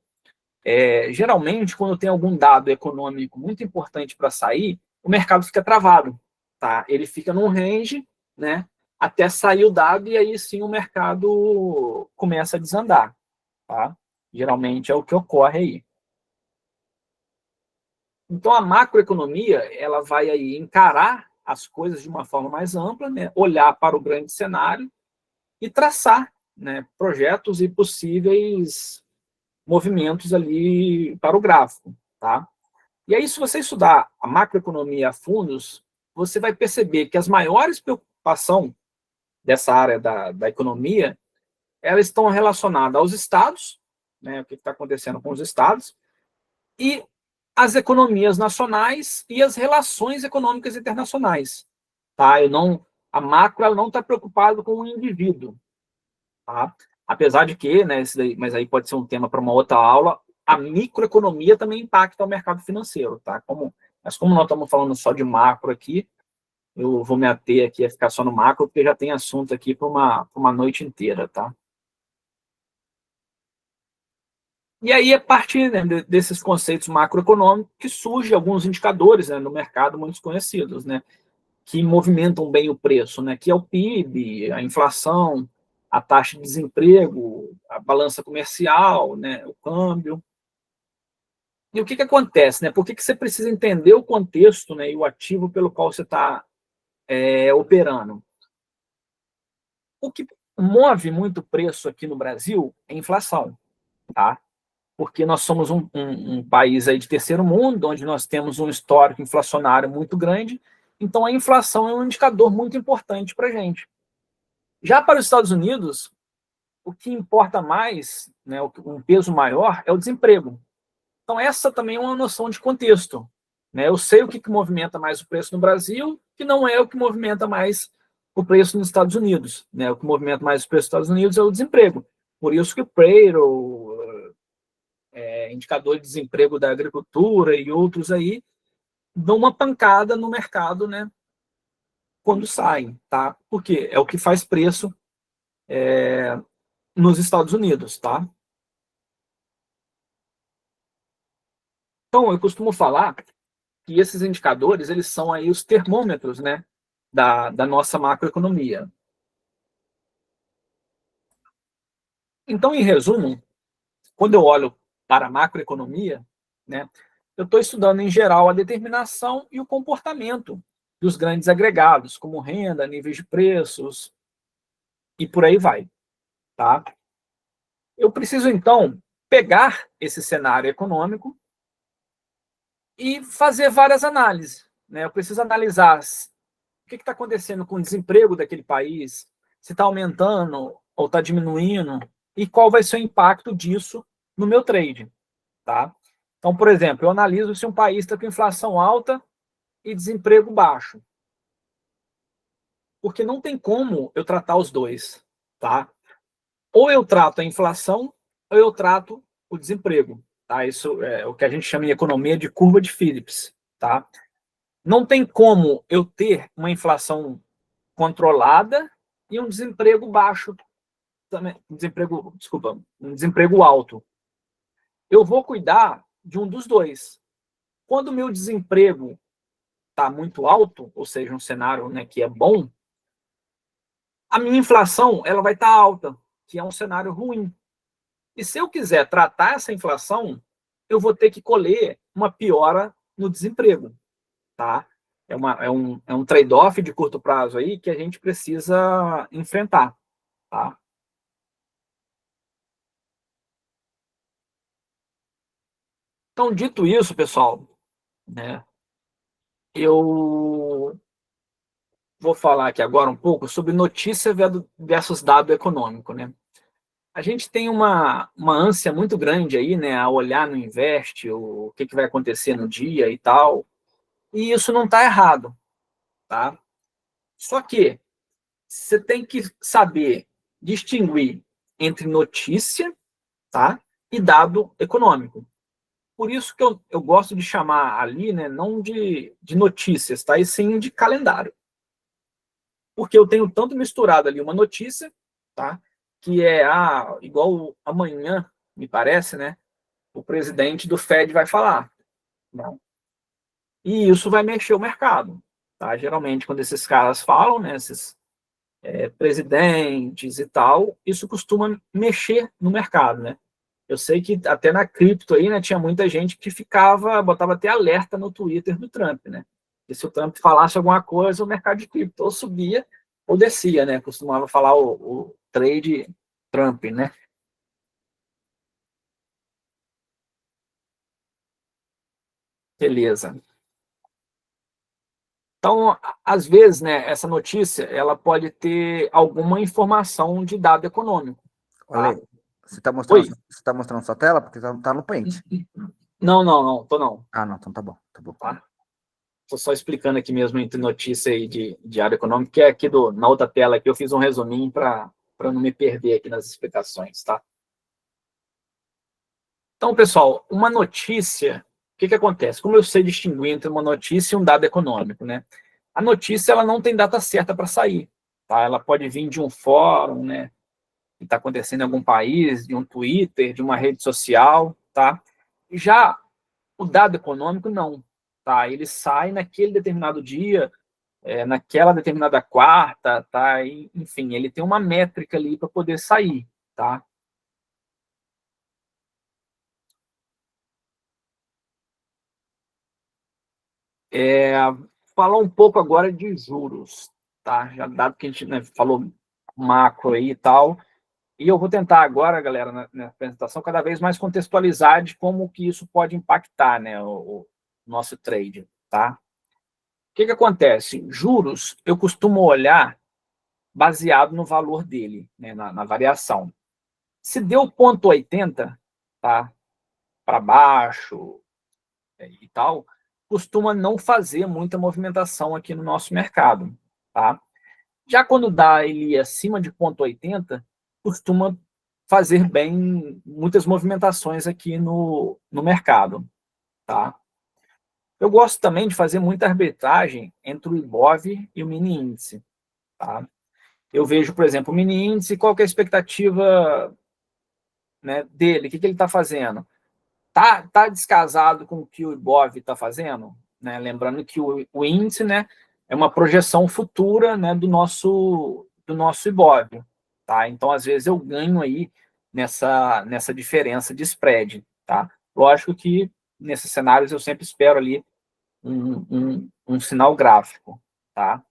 geralmente, quando tem algum dado econômico muito importante para sair, o mercado fica travado, tá? Ele fica num range, né, até sair o dado e aí sim o mercado começa a desandar, tá? Geralmente é o que ocorre aí. Então, a macroeconomia, ela vai aí encarar as coisas de uma forma mais ampla, né, olhar para o grande cenário e traçar, né, projetos e possíveis movimentos ali para o gráfico, tá? E aí, se você estudar a macroeconomia a fundos, você vai perceber que as maiores preocupações dessa área da economia, elas estão relacionadas aos estados, né, o que está acontecendo com os estados, e as economias nacionais e as relações econômicas internacionais. Tá? A macro ela não está preocupada com o indivíduo. Tá? Apesar de que, né, mas aí pode ser um tema para uma outra aula, a microeconomia também impacta o mercado financeiro. Tá? Mas como nós estamos falando só de macro aqui, eu vou me ater aqui a ficar só no macro, porque já tem assunto aqui para uma noite inteira. Tá? E aí, a partir, né, desses conceitos macroeconômicos, que surgem alguns indicadores, né, no mercado muito conhecidos, né, que movimentam bem o preço, né, que é o PIB, a inflação, a taxa de desemprego, a balança comercial, né, o câmbio. E o que acontece? Né? Por que você precisa entender o contexto, né, e o ativo pelo qual você está operando? O que move muito o preço aqui no Brasil é a inflação. Tá? Porque nós somos um país aí de terceiro mundo, onde nós temos um histórico inflacionário muito grande, então a inflação é um indicador muito importante para a gente. Já para os Estados Unidos, o que importa mais, né, um peso maior, é o desemprego. Então essa também é uma noção de contexto. Né? Eu sei o que movimenta mais o preço no Brasil, que não é o que movimenta mais o preço nos Estados Unidos. Né? O que movimenta mais o preço nos Estados Unidos é o desemprego. Por isso que o payroll, indicador de desemprego da agricultura e outros aí, dão uma pancada no mercado, né, quando saem, tá? Porque é o que faz preço nos Estados Unidos, tá? Então, eu costumo falar que esses indicadores, eles são aí os termômetros, né, da nossa macroeconomia. Então, em resumo, quando eu olho para a macroeconomia, né, eu estou estudando, em geral, a determinação e o comportamento dos grandes agregados, como renda, níveis de preços, e por aí vai. Tá? Eu preciso, então, pegar esse cenário econômico e fazer várias análises. Né? Eu preciso analisar o que está acontecendo com o desemprego daquele país, se está aumentando ou está diminuindo, e qual vai ser o impacto disso no meu trade. Tá? Então, por exemplo, eu analiso se um país está com inflação alta e desemprego baixo. Porque não tem como eu tratar os dois. Tá? Ou eu trato a inflação, ou eu trato o desemprego. Tá? Isso é o que a gente chama em economia de curva de Phillips. Tá? Não tem como eu ter uma inflação controlada e um desemprego baixo, também, um desemprego alto. Eu vou cuidar de um dos dois. Quando o meu desemprego está muito alto, ou seja, um cenário, né, que é bom, a minha inflação ela vai estar alta, que é um cenário ruim. E se eu quiser tratar essa inflação, eu vou ter que colher uma piora no desemprego. Tá? É um trade-off de curto prazo aí que a gente precisa enfrentar. Tá? Então, dito isso, pessoal, né, eu vou falar aqui agora um pouco sobre notícia versus dado econômico. Né? A gente tem uma ânsia muito grande aí, né, a olhar no Invest, o que vai acontecer no dia e tal, e isso não está errado. Tá? Só que você tem que saber distinguir entre notícia, tá, e dado econômico. Por isso que eu gosto de chamar ali, né, não de notícias, tá, e sim de calendário. Porque eu tenho tanto misturado ali uma notícia, tá, que é igual amanhã, me parece, né, o presidente do Fed vai falar. Né? E isso vai mexer o mercado. Tá? Geralmente, quando esses caras falam, né, esses presidentes e tal, isso costuma mexer no mercado, né? Eu sei que até na cripto aí, né, tinha muita gente que botava até alerta no Twitter do Trump, né? E se o Trump falasse alguma coisa, o mercado de cripto ou subia ou descia, né? Costumava falar o trade Trump, né? Beleza. Então, às vezes, né, essa notícia, ela pode ter alguma informação de dado econômico. Tá? Olha, você Oi? tá mostrando sua tela? Porque tá no Paint. Não, tô não. Ah, não, então tá bom. Tá? Estou só explicando aqui mesmo entre notícia aí de área econômica, que é aqui na outra tela aqui eu fiz um resuminho para não me perder aqui nas explicações, tá? Então, pessoal, uma notícia, o que acontece? Como eu sei distinguir entre uma notícia e um dado econômico, né? A notícia, ela não tem data certa para sair, tá? Ela pode vir de um fórum, né? Que está acontecendo em algum país, de um Twitter, de uma rede social, tá? Já o dado econômico, não, tá? Ele sai naquele determinado dia, naquela determinada quarta, tá? E, enfim, ele tem uma métrica ali para poder sair, tá? Falar um pouco agora de juros, tá? Já dado que a gente, né, falou macro aí e tal, e eu vou tentar agora, galera, na apresentação, cada vez mais contextualizar de como que isso pode impactar, né, o nosso trade, tá? O que acontece? Juros, eu costumo olhar baseado no valor dele, né, na variação. Se deu 0,80, tá, para baixo e tal, costuma não fazer muita movimentação aqui no nosso mercado, tá? Já quando dá ele acima de 0,80, costuma fazer bem muitas movimentações aqui no mercado, tá? Eu gosto também de fazer muita arbitragem entre o Ibov e o mini índice, tá? Eu vejo, por exemplo, o mini índice, qual que é a expectativa, né, dele, o que ele está fazendo? Tá descasado com o que o Ibov está fazendo? Né? Lembrando que o índice, né, é uma projeção futura, né, do nosso Ibov. Tá? Então, às vezes, eu ganho aí nessa diferença de spread. Tá? Lógico que, nesses cenários, eu sempre espero ali um sinal gráfico. Tá?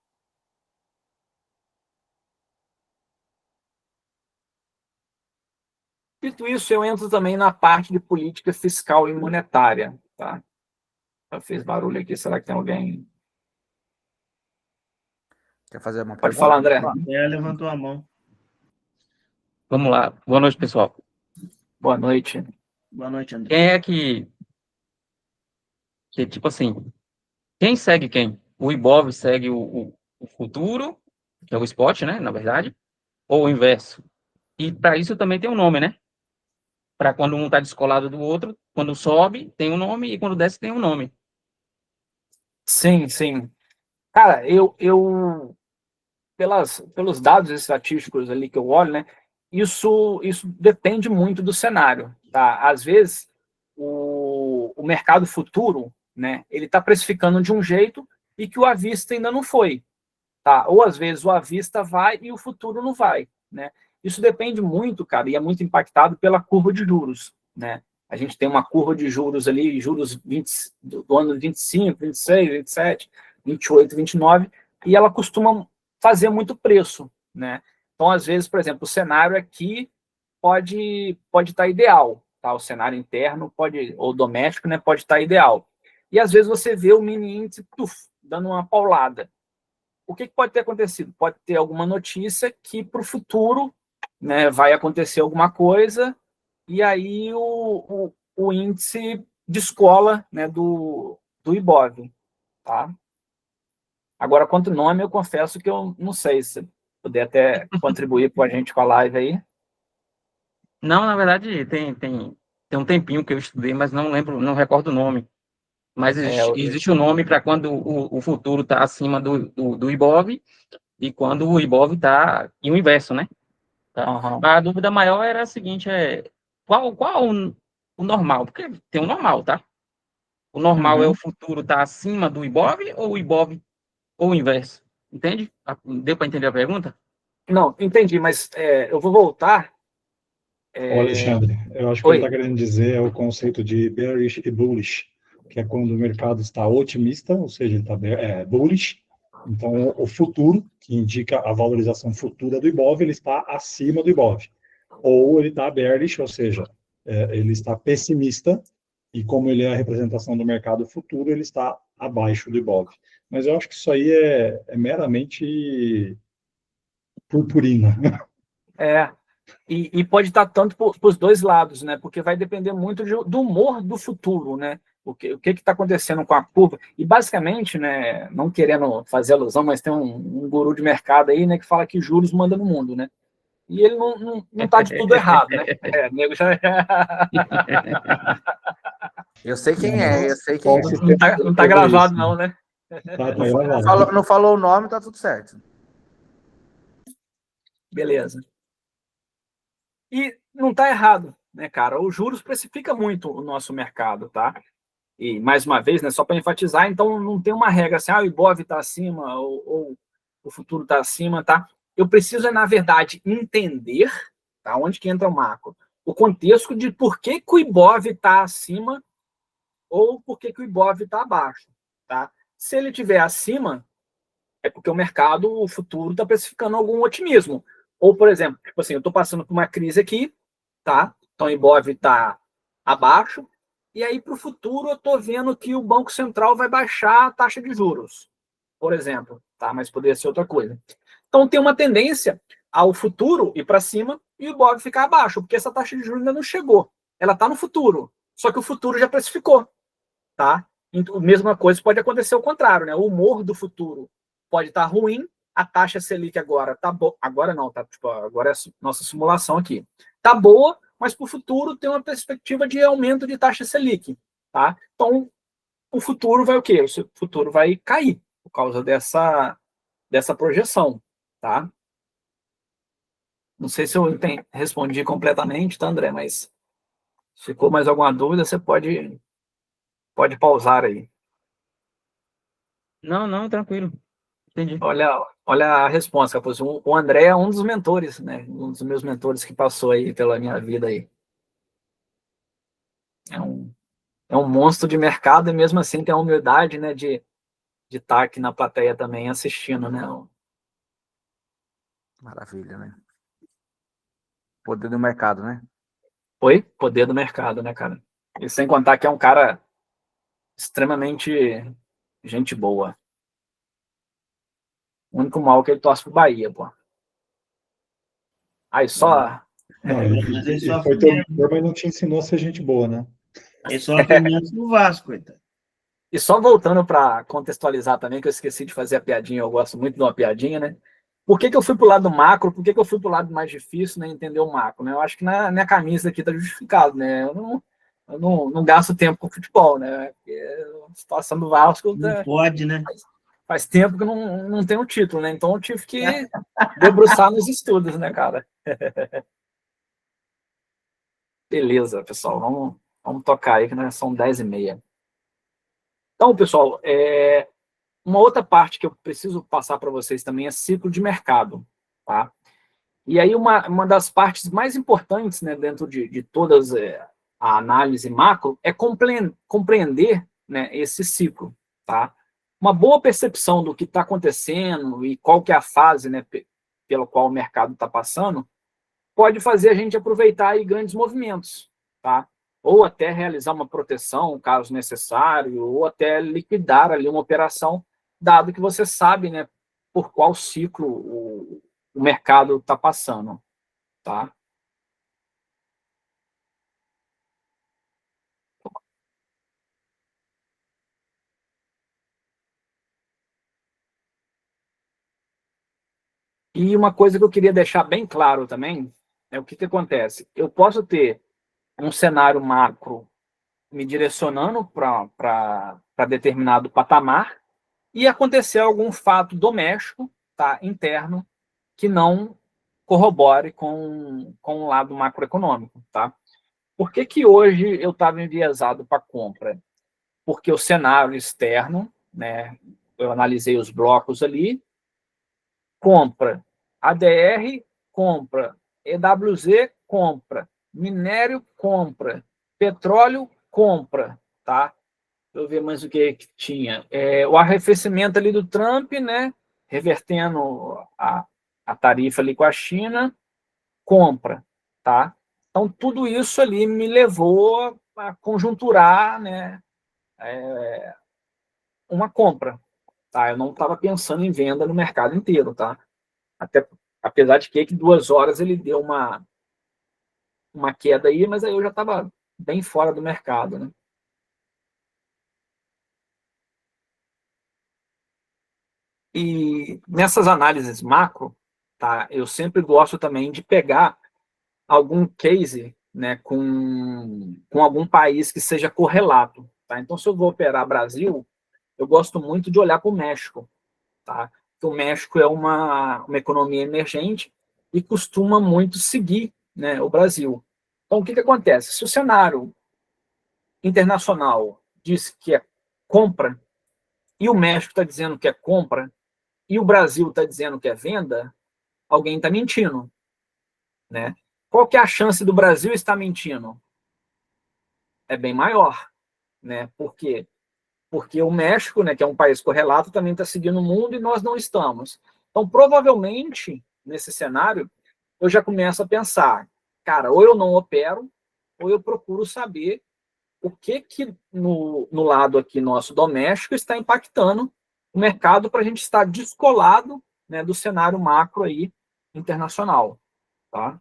Dito isso, eu entro também na parte de política fiscal e monetária. Tá? Já fez barulho aqui, será que tem alguém? Quer fazer uma Pode pergunta? falar, André. Levantou a mão. Vamos lá. Boa noite, pessoal. Boa noite. Boa noite, André. Quem é tipo assim, quem segue quem? O Ibov segue o futuro, que é o spot, né, na verdade, ou o inverso? E para isso também tem um nome, né? Para quando um está descolado do outro, quando sobe, tem um nome, e quando desce, tem um nome. Sim. Cara, eu pelos dados estatísticos ali que eu olho, né, isso depende muito do cenário, tá? Às vezes, o mercado futuro, né, ele está precificando de um jeito e que o à vista ainda não foi, tá? Ou às vezes o à vista vai e o futuro não vai, né? Isso depende muito, cara, e é muito impactado pela curva de juros, né? A gente tem uma curva de juros ali, juros 20, do ano 25, 26, 27, 28, 29, e ela costuma fazer muito preço, né? Então, às vezes, por exemplo, o cenário aqui pode estar ideal, tá? O cenário interno pode, ou doméstico, né, pode estar ideal. E às vezes você vê o mini índice dando uma paulada. O que pode ter acontecido? Pode ter alguma notícia que para o futuro, né, vai acontecer alguma coisa e aí o índice descola, né, do Ibov, tá? Agora, quanto nome, eu confesso que eu não sei, se puder até contribuir com a gente com a live aí. Não, na verdade, tem um tempinho que eu estudei, mas não lembro, não recordo o nome. Mas existe um nome para quando o futuro está acima do Ibov e quando o Ibov está em o inverso, né? Tá? Uhum. A dúvida maior era a seguinte, qual o normal, porque tem o normal, tá? O normal é Uhum. o futuro tá acima do Ibov ou o Ibov ou o inverso? Entende? Deu para entender a pergunta? Não, entendi, mas eu vou voltar. Ô, Alexandre, eu acho que ele está Oi. querendo dizer é o conceito de bearish e bullish, que é quando o mercado está otimista, ou seja, ele está bullish. Então, o futuro, que indica a valorização futura do Ibov, ele está acima do Ibov. Ou ele está bearish, ou seja, ele está pessimista, e como ele é a representação do mercado futuro, ele está abaixo do Ibov. Mas eu acho que isso aí é meramente purpurina. E pode estar tanto para os dois lados, né? Porque vai depender muito do humor do futuro, né? O que está acontecendo com a curva. E basicamente, né, não querendo fazer alusão, mas tem um guru de mercado aí, né, que fala que juros manda no mundo, né? E ele não tá de tudo errado, né? Nego já Eu sei quem Não, é, mas eu sei quem qual é. o sistema não tá de gravado, isso? não, né? Tá Não gravado. não falou o nome, tá tudo certo. Beleza. E não tá errado, né, cara? Os juros precifica muito o nosso mercado, tá? E, mais uma vez, né, só para enfatizar, então não tem uma regra assim, o Ibov está acima ou o futuro está acima, tá? Eu preciso, na verdade, entender, tá? Onde que entra o macro? O contexto de por que o Ibov está acima ou por que o Ibov está abaixo, tá? Se ele estiver acima, é porque o mercado, o futuro, está precificando algum otimismo. Ou, por exemplo, tipo assim, eu estou passando por uma crise aqui, tá? Então o Ibov está abaixo, e aí para o futuro eu estou vendo que o Banco Central vai baixar a taxa de juros, por exemplo, tá? Mas poderia ser outra coisa. Então tem uma tendência ao futuro ir para cima e o Ibov ficar abaixo, porque essa taxa de juros ainda não chegou. Ela está no futuro, só que o futuro já precificou, tá? Então, a mesma coisa pode acontecer ao contrário, né? O humor do futuro pode estar ruim, a taxa Selic agora tá boa, agora não, tá? Tipo, agora é a nossa simulação aqui. Tá boa, mas para o futuro tem uma perspectiva de aumento de taxa Selic, tá? Então, o futuro vai o quê? O futuro vai cair por causa dessa projeção, tá? Não sei se eu respondi completamente, tá, André? Mas se ficou mais alguma dúvida, você pode pausar aí. Não, tranquilo. Entendi. Olha a resposta, Capuz. O André é um dos mentores, né? Um dos meus mentores que passou aí pela minha vida aí. É um, é um monstro de mercado e mesmo assim tem a humildade, né, de estar aqui na plateia também assistindo, né? Maravilha, né? Poder do mercado, né? Oi? Poder do mercado, né, cara? E sem contar que é um cara extremamente gente boa. O único mal é que ele torce pro Bahia, pô. Aí só. Não, Mas ele e sofre foi teu menos. mentor, mas não te ensinou a ser gente boa, né? Ele sofre menos no Vasco, coitado. E só voltando para contextualizar também, que eu esqueci de fazer a piadinha, eu gosto muito de uma piadinha, né? Por que eu fui para o lado macro? Por que eu fui para o lado mais difícil, né? Entender o macro, né? Eu acho que na minha camisa aqui está justificado, né? Eu não gasto tempo com futebol, né? Porque a situação do Vasco Não pode, né? faz tempo que não tem um título, né? Então eu tive que debruçar nos estudos, né, cara? Beleza, pessoal, vamos tocar aí, que né? São 10h30. Então, pessoal, uma outra parte que eu preciso passar para vocês também é ciclo de mercado, tá? E aí uma das partes mais importantes, né, dentro de todas a análise macro é compreender, né, esse ciclo, tá? Uma boa percepção do que está acontecendo e qual que é a fase, né, pela qual o mercado está passando, pode fazer a gente aproveitar aí grandes movimentos, tá? Ou até realizar uma proteção, caso necessário, ou até liquidar ali uma operação, dado que você sabe, né, por qual ciclo o mercado está passando, tá? E uma coisa que eu queria deixar bem claro também é o que acontece. Eu posso ter um cenário macro me direcionando para determinado patamar e acontecer algum fato doméstico, tá, interno, que não corrobore com o lado macroeconômico, tá? Por que que hoje eu estava enviesado para compra? Porque o cenário externo, né, eu analisei os blocos ali, compra, ADR, compra, EWZ, compra, minério, compra, petróleo, compra, tá? Deixa eu ver mais o que tinha. O arrefecimento ali do Trump, né, revertendo a tarifa ali com a China, compra, tá? Então, tudo isso ali me levou a conjunturar, né, uma compra, tá? Eu não estava pensando em venda no mercado inteiro, tá? Até, apesar de que 2 horas ele deu uma queda aí, mas aí eu já estava bem fora do mercado, né? E nessas análises macro, tá? Eu sempre gosto também de pegar algum case, né, com algum país que seja correlato, tá? Então, se eu vou operar Brasil, eu gosto muito de olhar para o México, tá? Porque o México é uma economia emergente e costuma muito seguir, né, o Brasil. Então, o que acontece? Se o cenário internacional diz que é compra, e o México está dizendo que é compra, e o Brasil está dizendo que é venda, alguém está mentindo, né? Qual que é a chance do Brasil estar mentindo? É bem maior, né? Por quê? Porque o México, né, que é um país correlato, também está seguindo o mundo e nós não estamos. Então, provavelmente, nesse cenário, eu já começo a pensar, cara, ou eu não opero, ou eu procuro saber o que no lado aqui nosso doméstico está impactando o mercado para a gente estar descolado, né, do cenário macro aí internacional, tá?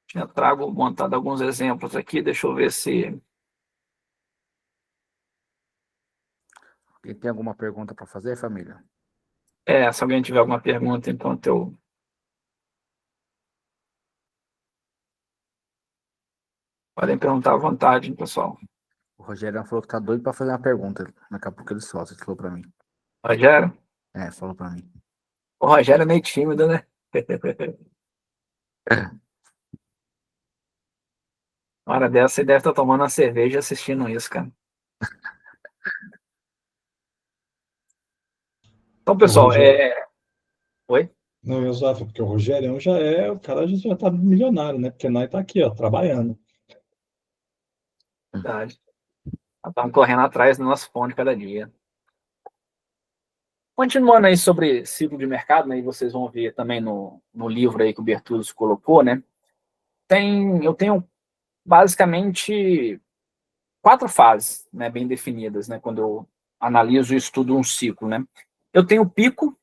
Tinha montado alguns exemplos aqui, deixa eu ver se... E tem alguma pergunta para fazer, família? Se alguém tiver alguma pergunta, enquanto eu... Podem perguntar à vontade, pessoal. O Rogério falou que tá doido para fazer uma pergunta. Daqui a pouco ele solta, ele falou para mim. Rogério? Falou para mim. O Rogério é meio tímido, né? Uma hora dessa, você deve estar tomando uma cerveja e assistindo isso, cara. Então, pessoal, Oi? Não, exato, porque o Rogério já o cara já tá milionário, né? Porque nós tá aqui, ó, trabalhando. Verdade. Estamos correndo atrás do nosso pão de cada dia. Continuando aí sobre ciclo de mercado, né, e vocês vão ver também no livro aí que o Bertuzzi colocou, né? Eu tenho basicamente 4 fases, né, bem definidas, né, quando eu analiso e estudo um ciclo, né? Eu tenho o pico,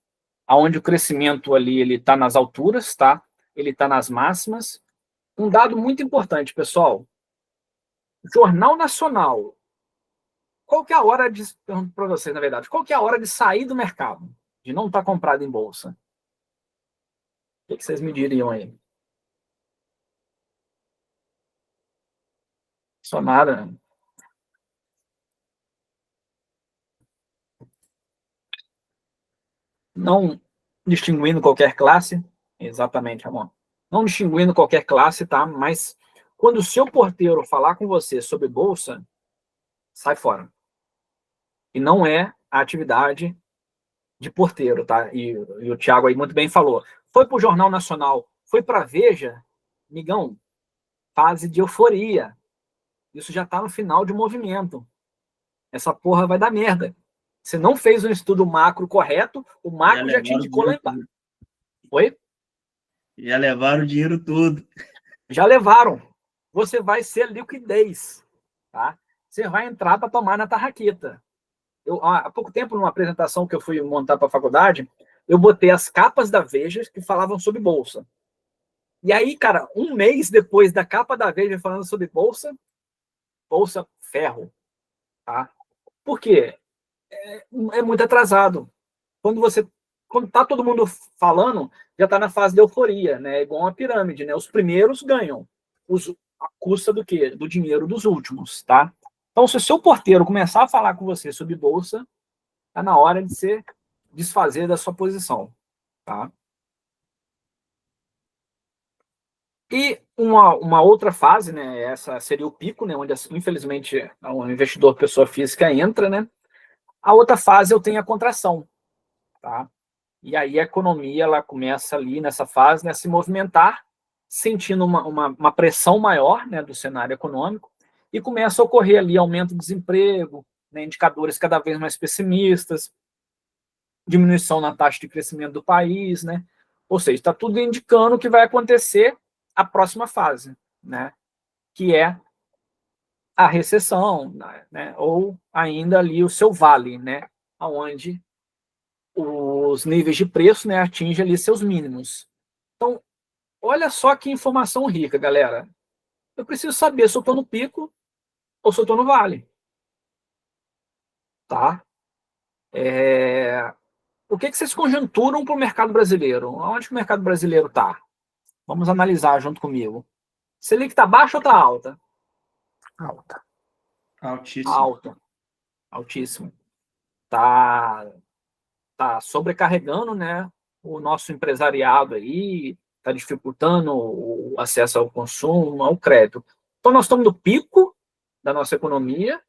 onde o crescimento ali ele está nas alturas, tá? Ele está nas máximas. Um dado muito importante, pessoal. Jornal Nacional. Qual que é a hora de, pergunto para vocês, na verdade, qual que é a hora de sair do mercado? De não estar comprado em bolsa? O que vocês me diriam aí? Só nada. Não distinguindo qualquer classe. Exatamente, Ramon. Não distinguindo qualquer classe, tá? Mas quando o seu porteiro falar com você sobre bolsa, sai fora. E não é a atividade de porteiro, tá? E o Thiago aí muito bem falou. Foi para o Jornal Nacional, foi para a Veja, migão, fase de euforia. Isso já está no final de movimento. Essa porra vai dar merda. Você não fez um estudo macro correto, o macro já te indicou lá embaixo. Oi? Já levaram o dinheiro todo. Já levaram. Você vai ser liquidez, tá? Você vai entrar para tomar na tarraqueta. Há pouco tempo, numa apresentação que eu fui montar para a faculdade, eu botei as capas da Veja que falavam sobre bolsa. E aí, cara, um mês depois da capa da Veja falando sobre bolsa ferro, tá? Por quê? É muito atrasado. Quando tá todo mundo falando, já está na fase de euforia, né? É igual uma pirâmide, né? Os primeiros ganham. A custa do quê? Do dinheiro dos últimos, tá? Então, se o seu porteiro começar a falar com você sobre bolsa, tá na hora de você desfazer da sua posição, tá? E uma outra fase, né, essa seria o pico, né, onde, infelizmente, o investidor pessoa física entra, né? A outra fase eu tenho a contração, tá? E aí a economia ela começa ali nessa fase, né, a se movimentar, sentindo uma pressão maior, né, do cenário econômico, e começa a ocorrer ali aumento do desemprego, né, indicadores cada vez mais pessimistas, diminuição na taxa de crescimento do país, né? Ou seja, está tudo indicando que vai acontecer a próxima fase, né? Que é a recessão, né? Ou ainda ali o seu vale, né? Onde os níveis de preço, né, atingem ali seus mínimos. Então, olha só que informação rica, galera. Eu preciso saber se eu estou no pico ou se eu estou no vale, tá? O que vocês conjecturam para o mercado brasileiro? Onde que o mercado brasileiro está? Vamos analisar junto comigo. Selic está baixa ou está alta? Alta. Altíssimo. Alta. Altíssimo. Tá sobrecarregando, né, o nosso empresariado aí, está dificultando o acesso ao consumo, ao crédito. Então, nós estamos no pico da nossa economia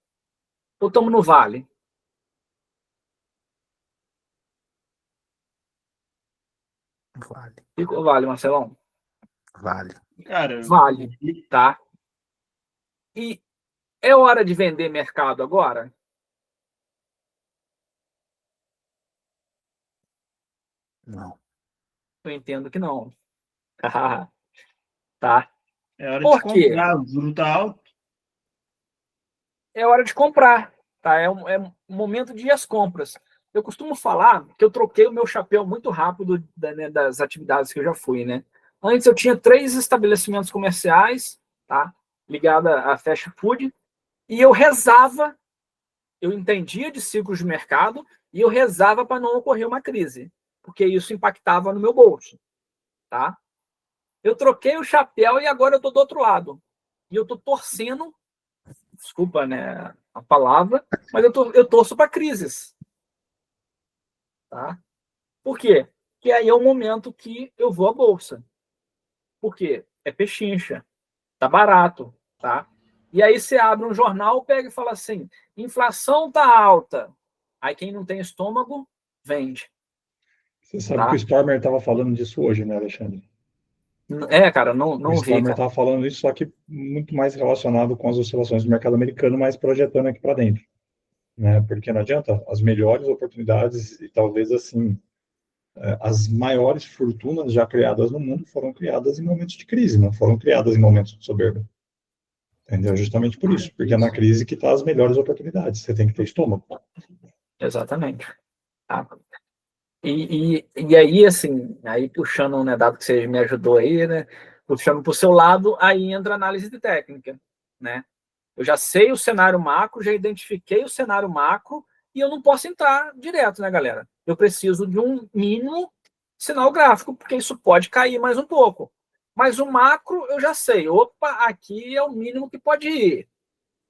ou estamos no vale? Vale. Pico ou vale, Marcelão? Vale. Cara, Vale, tá? E é hora de vender mercado agora? Não. Eu entendo que não. Tá? é hora de Por quê? comprar, o juro tá alto. É hora de comprar, tá? É um momento de ir às compras. Eu costumo falar que eu troquei o meu chapéu muito rápido né, das atividades que eu já fui, né? Antes eu tinha 3 estabelecimentos comerciais, tá? Ligada a fast food, e eu rezava, eu entendia de ciclos de mercado e eu rezava para não ocorrer uma crise, porque isso impactava no meu bolso, tá? Eu troquei o chapéu e agora eu estou do outro lado. E eu estou torcendo, desculpa, né, a palavra, mas eu torço para crises, tá? Por quê? Porque aí é o momento que eu vou à bolsa. Por quê? É pechincha, tá barato, tá? E aí você abre um jornal, pega e fala assim, inflação tá alta. Aí quem não tem estômago, vende, Você sabe que o tá? Stormer estava falando disso hoje, né, Alexandre? Cara, não, O não vi, Stormer cara. estava falando isso, só que muito mais relacionado com as oscilações do mercado americano, mas projetando aqui para dentro, né? Porque não adianta, as melhores oportunidades e talvez assim as maiores fortunas já criadas no mundo foram criadas em momentos de crise, não foram criadas em momentos de soberba. Entendeu? Justamente por isso, porque é na crise que estão as melhores oportunidades. Você tem que ter estômago. Exatamente. Tá? E aí, assim, aí puxando, né, dado que você me ajudou aí, né, puxando para o seu lado, aí entra a análise de técnica, né? Eu já sei o cenário macro, já identifiquei o cenário macro e eu não posso entrar direto, né, galera? Eu preciso de um mínimo sinal gráfico, porque isso pode cair mais um pouco. Mas o macro eu já sei. Opa, aqui é o mínimo que pode ir.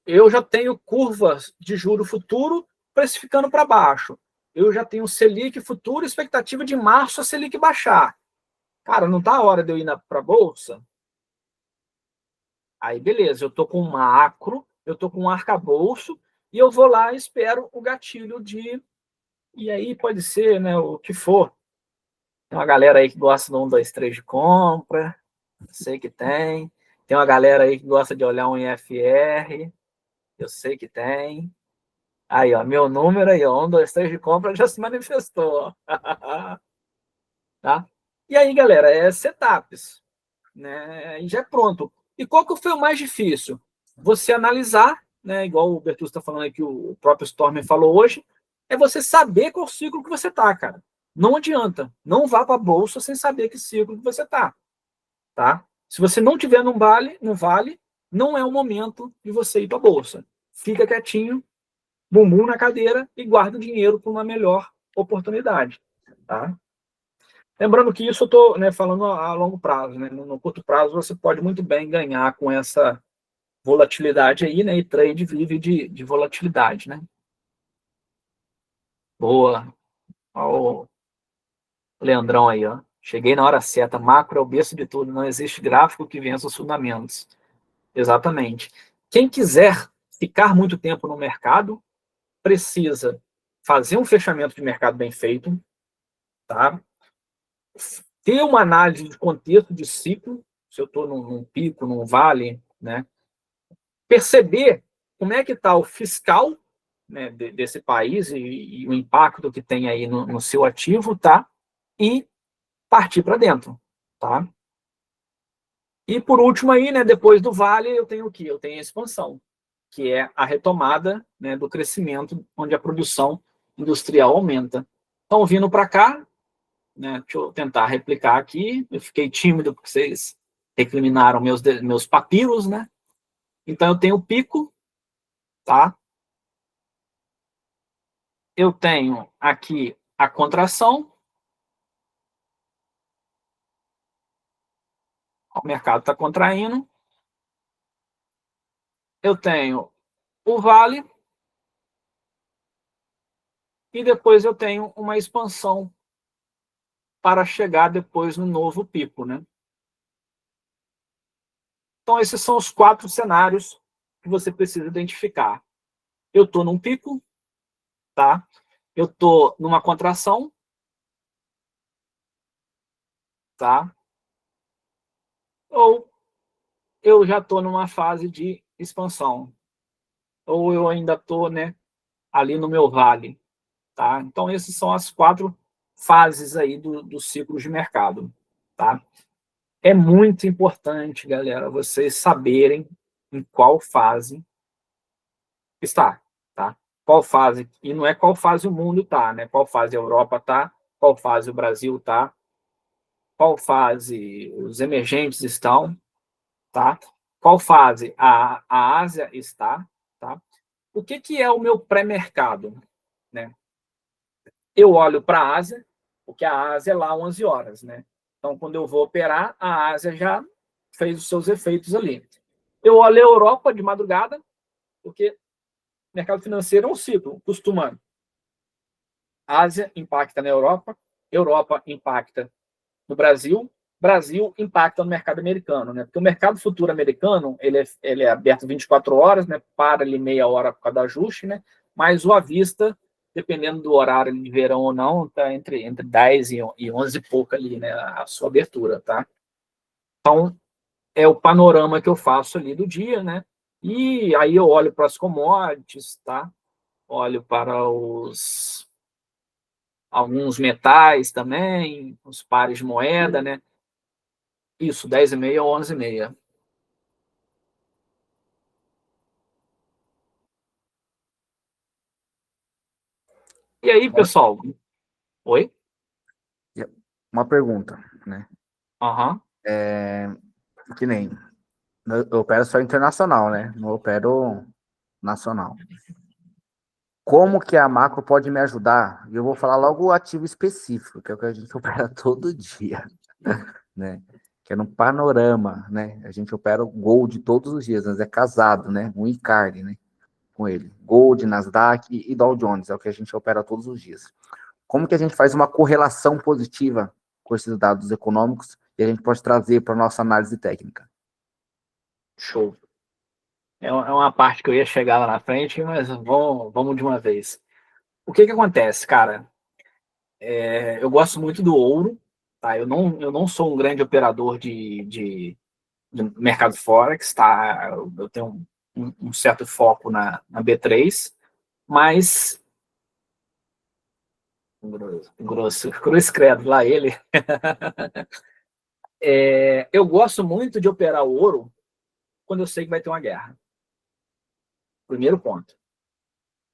Eu já tenho curvas de juro futuro precificando para baixo. Eu já tenho Selic futuro, expectativa de março a Selic baixar. Cara, não está a hora de eu ir para a bolsa? Aí, beleza, eu estou com um macro, eu estou com um arcabouço, e eu vou lá e espero o gatilho de. E aí pode ser, né, o que for. Tem uma galera aí que gosta do 1, 2, 3 de compra, sei que tem. Tem uma galera aí que gosta de olhar um IFR, eu sei que tem. Aí, ó, meu número aí, ó, 1, 2, 3 de compra já se manifestou. Tá? E aí, galera, setups, né? E já é pronto. E qual que foi o mais difícil? Você analisar, né? Igual o Bertus está falando aqui, o próprio Stormer falou hoje, é você saber qual ciclo que você tá, cara. Não adianta. Não vá para a bolsa sem saber que ciclo que você tá? Se você não tiver no vale, não é o momento de você ir para a bolsa. Fica quietinho, bumbum na cadeira e guarda o dinheiro para uma melhor oportunidade, tá? Lembrando que isso eu estou, né, falando a longo prazo, né? No curto prazo você pode muito bem ganhar com essa volatilidade aí, né? E trade vive de volatilidade, né? Boa. Olha o Leandrão aí, ó. Cheguei na hora certa, macro é o berço de tudo, não existe gráfico que vença os fundamentos. Exatamente. Quem quiser ficar muito tempo no mercado, precisa fazer um fechamento de mercado bem feito, tá? Ter uma análise de contexto de ciclo, se eu estou num pico, num vale, né? Perceber como é que está o fiscal, né, desse país e o impacto que tem aí no seu ativo, tá? E partir para dentro, tá? E por último aí, né, depois do vale, eu tenho o quê? Eu tenho a expansão, que é a retomada, né, do crescimento, onde a produção industrial aumenta. Então, vindo para cá, né, deixa eu tentar replicar aqui, eu fiquei tímido porque vocês recriminaram meus papiros, né? Então, eu tenho o pico, tá? Eu tenho aqui a contração, o mercado está contraindo. Eu tenho o vale e depois eu tenho uma expansão para chegar depois no novo pico, né? Então, esses são os 4 cenários que você precisa identificar. Eu estou num pico, tá? Eu estou numa contração, tá? Ou eu já estou numa fase de expansão. Ou eu ainda estou, né, ali no meu vale, tá? Então, essas são as 4 fases aí do ciclo de mercado, tá? É muito importante, galera, vocês saberem em qual fase está, tá? Qual fase, e não é qual fase o mundo está, né? Qual fase a Europa está, qual fase o Brasil está, qual fase os emergentes estão, tá? Qual fase a Ásia está, tá? O que é o meu pré-mercado, né? Eu olho para a Ásia, porque a Ásia é lá 11 horas, né? Então, quando eu vou operar, a Ásia já fez os seus efeitos ali. Eu olho a Europa de madrugada, porque mercado financeiro é um ciclo, costuma. Ásia impacta na Europa, Europa impacta no Brasil, Brasil impacta no mercado americano, né? Porque o mercado futuro americano, ele é aberto 24 horas, né? Para ali meia hora por causa do ajuste, né? Mas o à vista, dependendo do horário de verão ou não, tá entre 10 e 11 e pouco ali, né? A sua abertura, tá? Então, é o panorama que eu faço ali do dia, né? E aí eu olho para as commodities, tá? Olho para alguns metais também, os pares de moeda, né? Isso, 10h30 ou 11h30. E aí, pessoal? Oi? Uma pergunta, né? Aham. Que nem, eu opero só internacional, né? Não opero nacional. Como que a macro pode me ajudar? E eu vou falar logo o ativo específico, que é o que a gente opera todo dia, né? Que é no panorama, né? A gente opera o Gold todos os dias, mas é casado, né? Um ICARD, né? Com ele. Gold, Nasdaq e Dow Jones, é o que a gente opera todos os dias. Como que a gente faz uma correlação positiva com esses dados econômicos e a gente pode trazer para a nossa análise técnica? Show. É uma parte que eu ia chegar lá na frente, mas vamos de uma vez. O que acontece, cara? Eu gosto muito do ouro, tá? Eu não sou um grande operador de mercado Forex, tá? Eu tenho um certo foco na B3, mas cruz credo, lá ele. Eu gosto muito de operar o ouro quando eu sei que vai ter uma guerra. Primeiro ponto,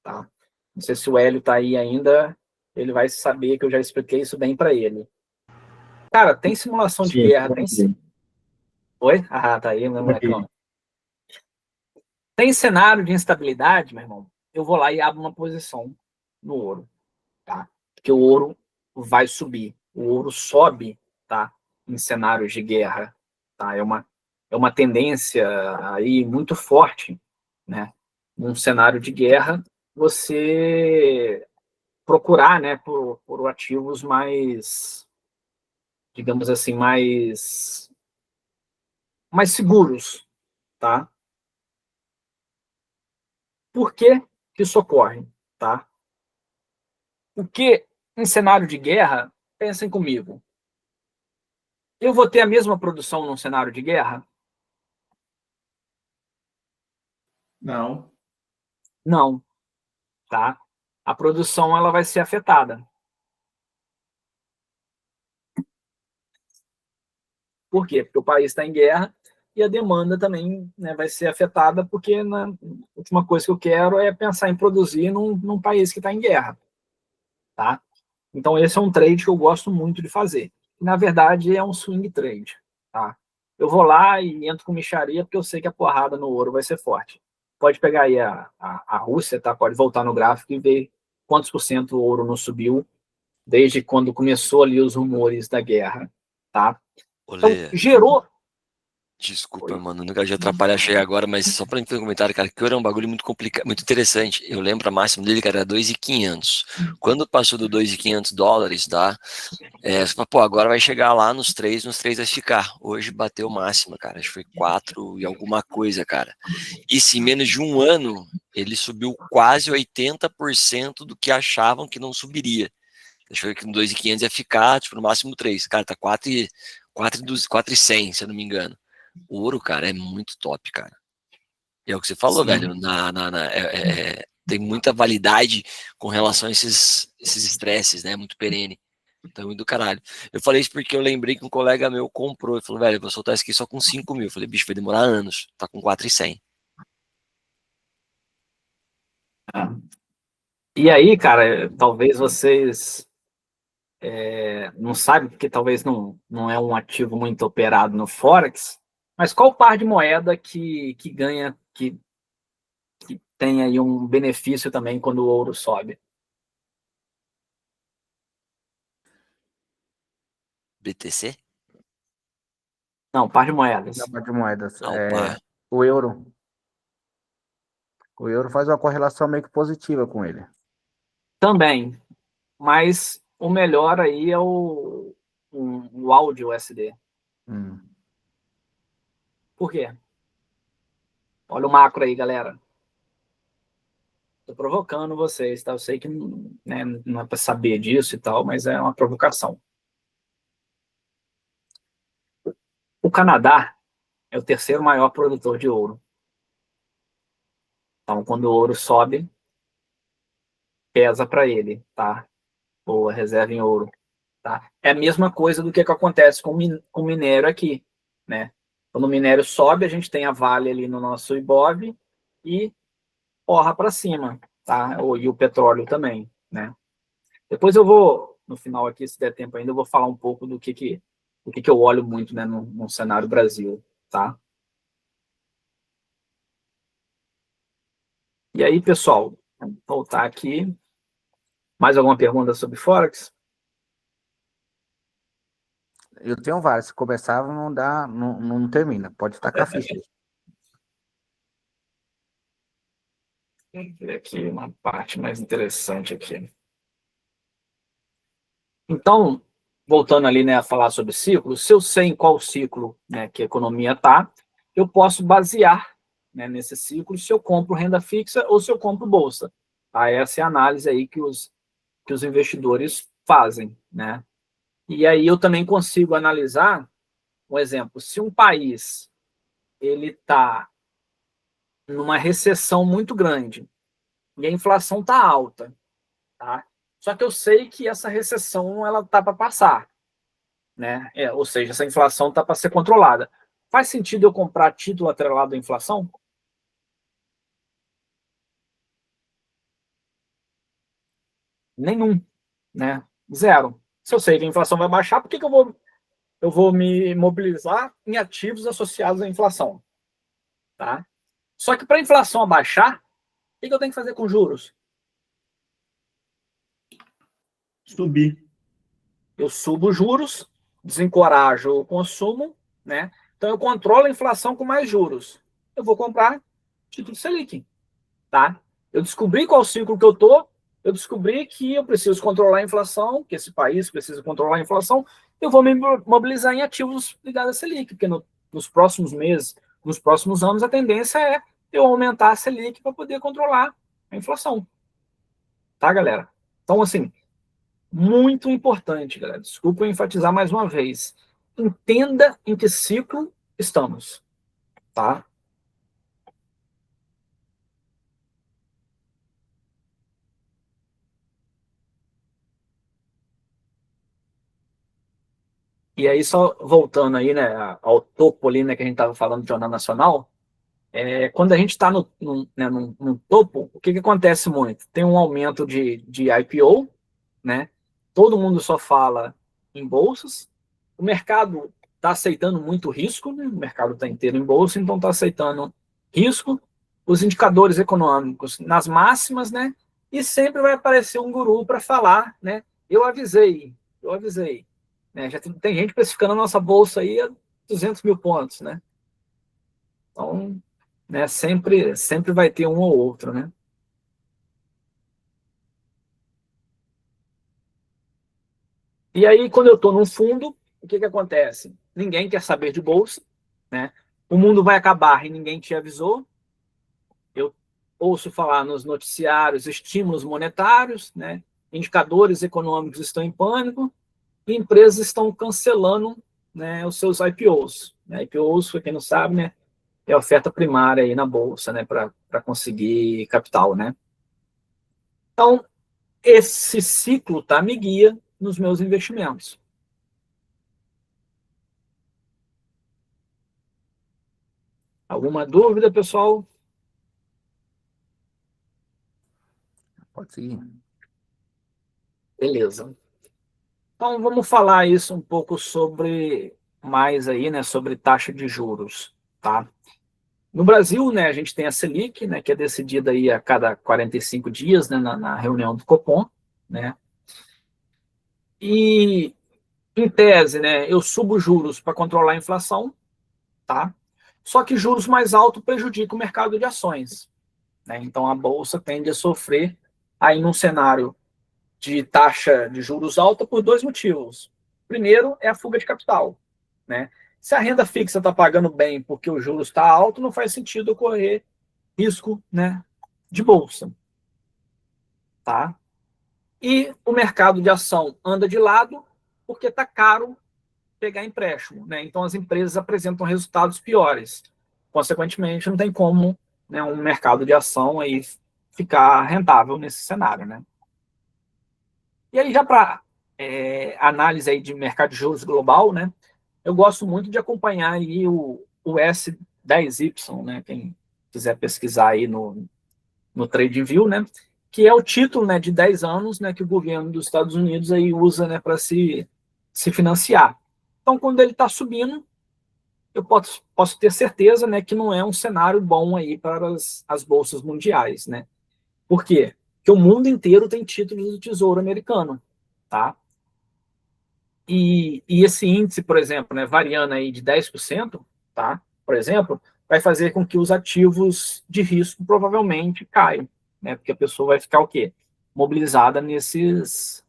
tá? Não sei se o Hélio tá aí ainda, ele vai saber que eu já expliquei isso bem para ele. Cara, tem simulação de guerra, tem... Oi? Ah, tá aí, meu molecão. Tem cenário de instabilidade, meu irmão, eu vou lá e abro uma posição no ouro, tá? Porque o ouro vai subir. O ouro sobe, tá? Em cenários de guerra, tá? É uma tendência aí muito forte, né? Num cenário de guerra, você procurar, né, por ativos mais digamos assim, mais seguros, tá? Por que que isso ocorre, tá? Porque em cenário de guerra, pensem comigo, eu vou ter a mesma produção num cenário de guerra? Não. Não, tá? A produção ela vai ser afetada. Por quê? Porque o país está em guerra e a demanda também, né, vai ser afetada, porque a última coisa que eu quero é pensar em produzir num país que está em guerra, tá? Então esse é um trade que eu gosto muito de fazer. Na verdade é um swing trade, tá? Eu vou lá e entro com mixaria porque eu sei que a porrada no ouro vai ser forte. Pode pegar aí a Rússia, tá? Pode voltar no gráfico e ver quantos por cento o ouro não subiu desde quando começou ali os rumores da guerra, tá? Então, Olê, gerou... desculpa, Oi. mano, não quero te atrapalhar cheio agora, mas só pra fazer um comentário, cara, que ouro é um bagulho muito complicado, muito interessante. Eu lembro a máxima dele, cara, era 2.500. Quando passou do 2.500 dólares, tá? Você fala, pô, agora vai chegar lá nos 3 vai ficar. Hoje bateu máxima, cara, acho que foi 4 e alguma coisa, cara. E se em menos de um ano, ele subiu quase 80% do que achavam que não subiria. Achou que no 2.500 ia ficar, tipo, no máximo 3. Cara, tá 4.100, se eu não me engano. O ouro, cara, é muito top, cara. E é o que você falou, Sim. velho. Tem muita validade com relação a esses estresses, né? Muito perene. Então, é muito do caralho. Eu falei isso porque eu lembrei que um colega meu comprou. Ele falou, velho, eu vou soltar isso aqui só com 5 mil. Eu falei, bicho, vai demorar anos. Tá com 4.100. E aí, cara, talvez vocês não saibam, porque talvez não é um ativo muito operado no Forex, mas qual par de moeda que ganha, que tem aí um benefício também quando o ouro sobe? BTC? Não, par de moedas. Não, de moedas. Não, pá. O euro. O euro faz uma correlação meio que positiva com ele. Também, mas o melhor aí é o áudio USD. Hum. Por quê? Olha o macro aí, galera. Tô provocando vocês, tá? Eu sei que, né, não é para saber disso e tal, mas é uma provocação. O Canadá é o terceiro maior produtor de ouro. Então, quando o ouro sobe, pesa para ele, tá? Ou a reserva em ouro, tá? É a mesma coisa do que acontece com o minério aqui, né? Quando o minério sobe, a gente tem a Vale ali no nosso Ibov e porra para cima, tá? E o petróleo também, né? Depois eu vou, no final aqui, se der tempo ainda, eu vou falar um pouco do que eu olho muito, né, no cenário Brasil, tá? E aí, pessoal, vamos voltar aqui. Mais alguma pergunta sobre Forex? Eu tenho vários. Se começar, não dá, não termina. Pode tacar a ficha aí. Vamos ver aqui uma parte mais interessante aqui. Então, voltando ali, né, a falar sobre ciclos, se eu sei em qual ciclo, né, que a economia está, eu posso basear, né, nesse ciclo se eu compro renda fixa ou se eu compro bolsa. Tá? Essa é a análise aí que os investidores fazem, né? E aí eu também consigo analisar, um exemplo, se um país ele está numa recessão muito grande e a inflação está alta, tá? Só que eu sei que essa recessão ela tá para passar, né? Ou seja, essa inflação tá para ser controlada. Faz sentido eu comprar título atrelado à inflação? Nenhum, né? Zero. Se eu sei que a inflação vai baixar, por que eu vou me mobilizar em ativos associados à inflação? Tá? Só que para a inflação abaixar, o que eu tenho que fazer com juros? Subir. Eu subo os juros, desencorajo o consumo, né? Então eu controlo a inflação com mais juros. Eu vou comprar título Selic, tá? Eu descobri qual ciclo que eu descobri que eu preciso controlar a inflação, que esse país precisa controlar a inflação, eu vou me mobilizar em ativos ligados à Selic, porque nos próximos meses, nos próximos anos, a tendência é eu aumentar a Selic para poder controlar a inflação. Tá, galera? Então, assim, muito importante, galera. Desculpa eu enfatizar mais uma vez. Entenda em que ciclo estamos, tá? E aí, só voltando aí, né, ao topo ali, né, que a gente estava falando de jornal nacional, quando a gente está no topo, o que acontece muito? Tem um aumento de IPO, né? Todo mundo só fala em bolsas, o mercado está aceitando muito risco, né? O mercado está inteiro em bolsa, então está aceitando risco, os indicadores econômicos nas máximas, né? E sempre vai aparecer um guru para falar, né? Eu avisei, né? Já tem gente precificando a nossa bolsa aí a 200 mil pontos, né? Então, né, sempre vai ter um ou outro, né? E aí, quando eu estou num fundo, o que acontece? Ninguém quer saber de bolsa, né? O mundo vai acabar e ninguém te avisou. Eu ouço falar nos noticiários estímulos monetários, né? Indicadores econômicos estão em pânico e empresas estão cancelando, né, os seus IPOs. IPOs, para quem não sabe, né, é a oferta primária aí na bolsa, né, para conseguir capital, né? Então, esse ciclo, tá, me guia nos meus investimentos. Alguma dúvida, pessoal? Pode seguir. Beleza. Então, vamos falar isso um pouco sobre mais aí, né, sobre taxa de juros, tá? No Brasil, né, a gente tem a Selic, né, que é decidida aí a cada 45 dias, né, na reunião do Copom, né? E, em tese, né, eu subo juros para controlar a inflação, tá? Só que juros mais altos prejudicam o mercado de ações, né? Então, a Bolsa tende a sofrer aí num cenário de taxa de juros alta por dois motivos. Primeiro é a fuga de capital, né? Se a renda fixa está pagando bem porque o juros está alto, não faz sentido correr risco, né, de bolsa, tá? E o mercado de ação anda de lado porque está caro pegar empréstimo, né? Então as empresas apresentam resultados piores. Consequentemente, não tem como, né, um mercado de ação aí ficar rentável nesse cenário, né? E aí, já para análise aí de mercado de juros global, né, eu gosto muito de acompanhar aí o S10Y, né, quem quiser pesquisar aí no TradingView, né, que é o título, né, de 10 anos, né, que o governo dos Estados Unidos aí usa, né, para se financiar. Então, quando ele está subindo, eu posso ter certeza, né, que não é um cenário bom aí para as bolsas mundiais, né? Por quê? Porque o mundo inteiro tem títulos do Tesouro Americano, tá? E esse índice, por exemplo, né, variando aí de 10%, tá? Por exemplo, vai fazer com que os ativos de risco provavelmente caiam, né? Porque a pessoa vai ficar o quê? Mobilizada nesses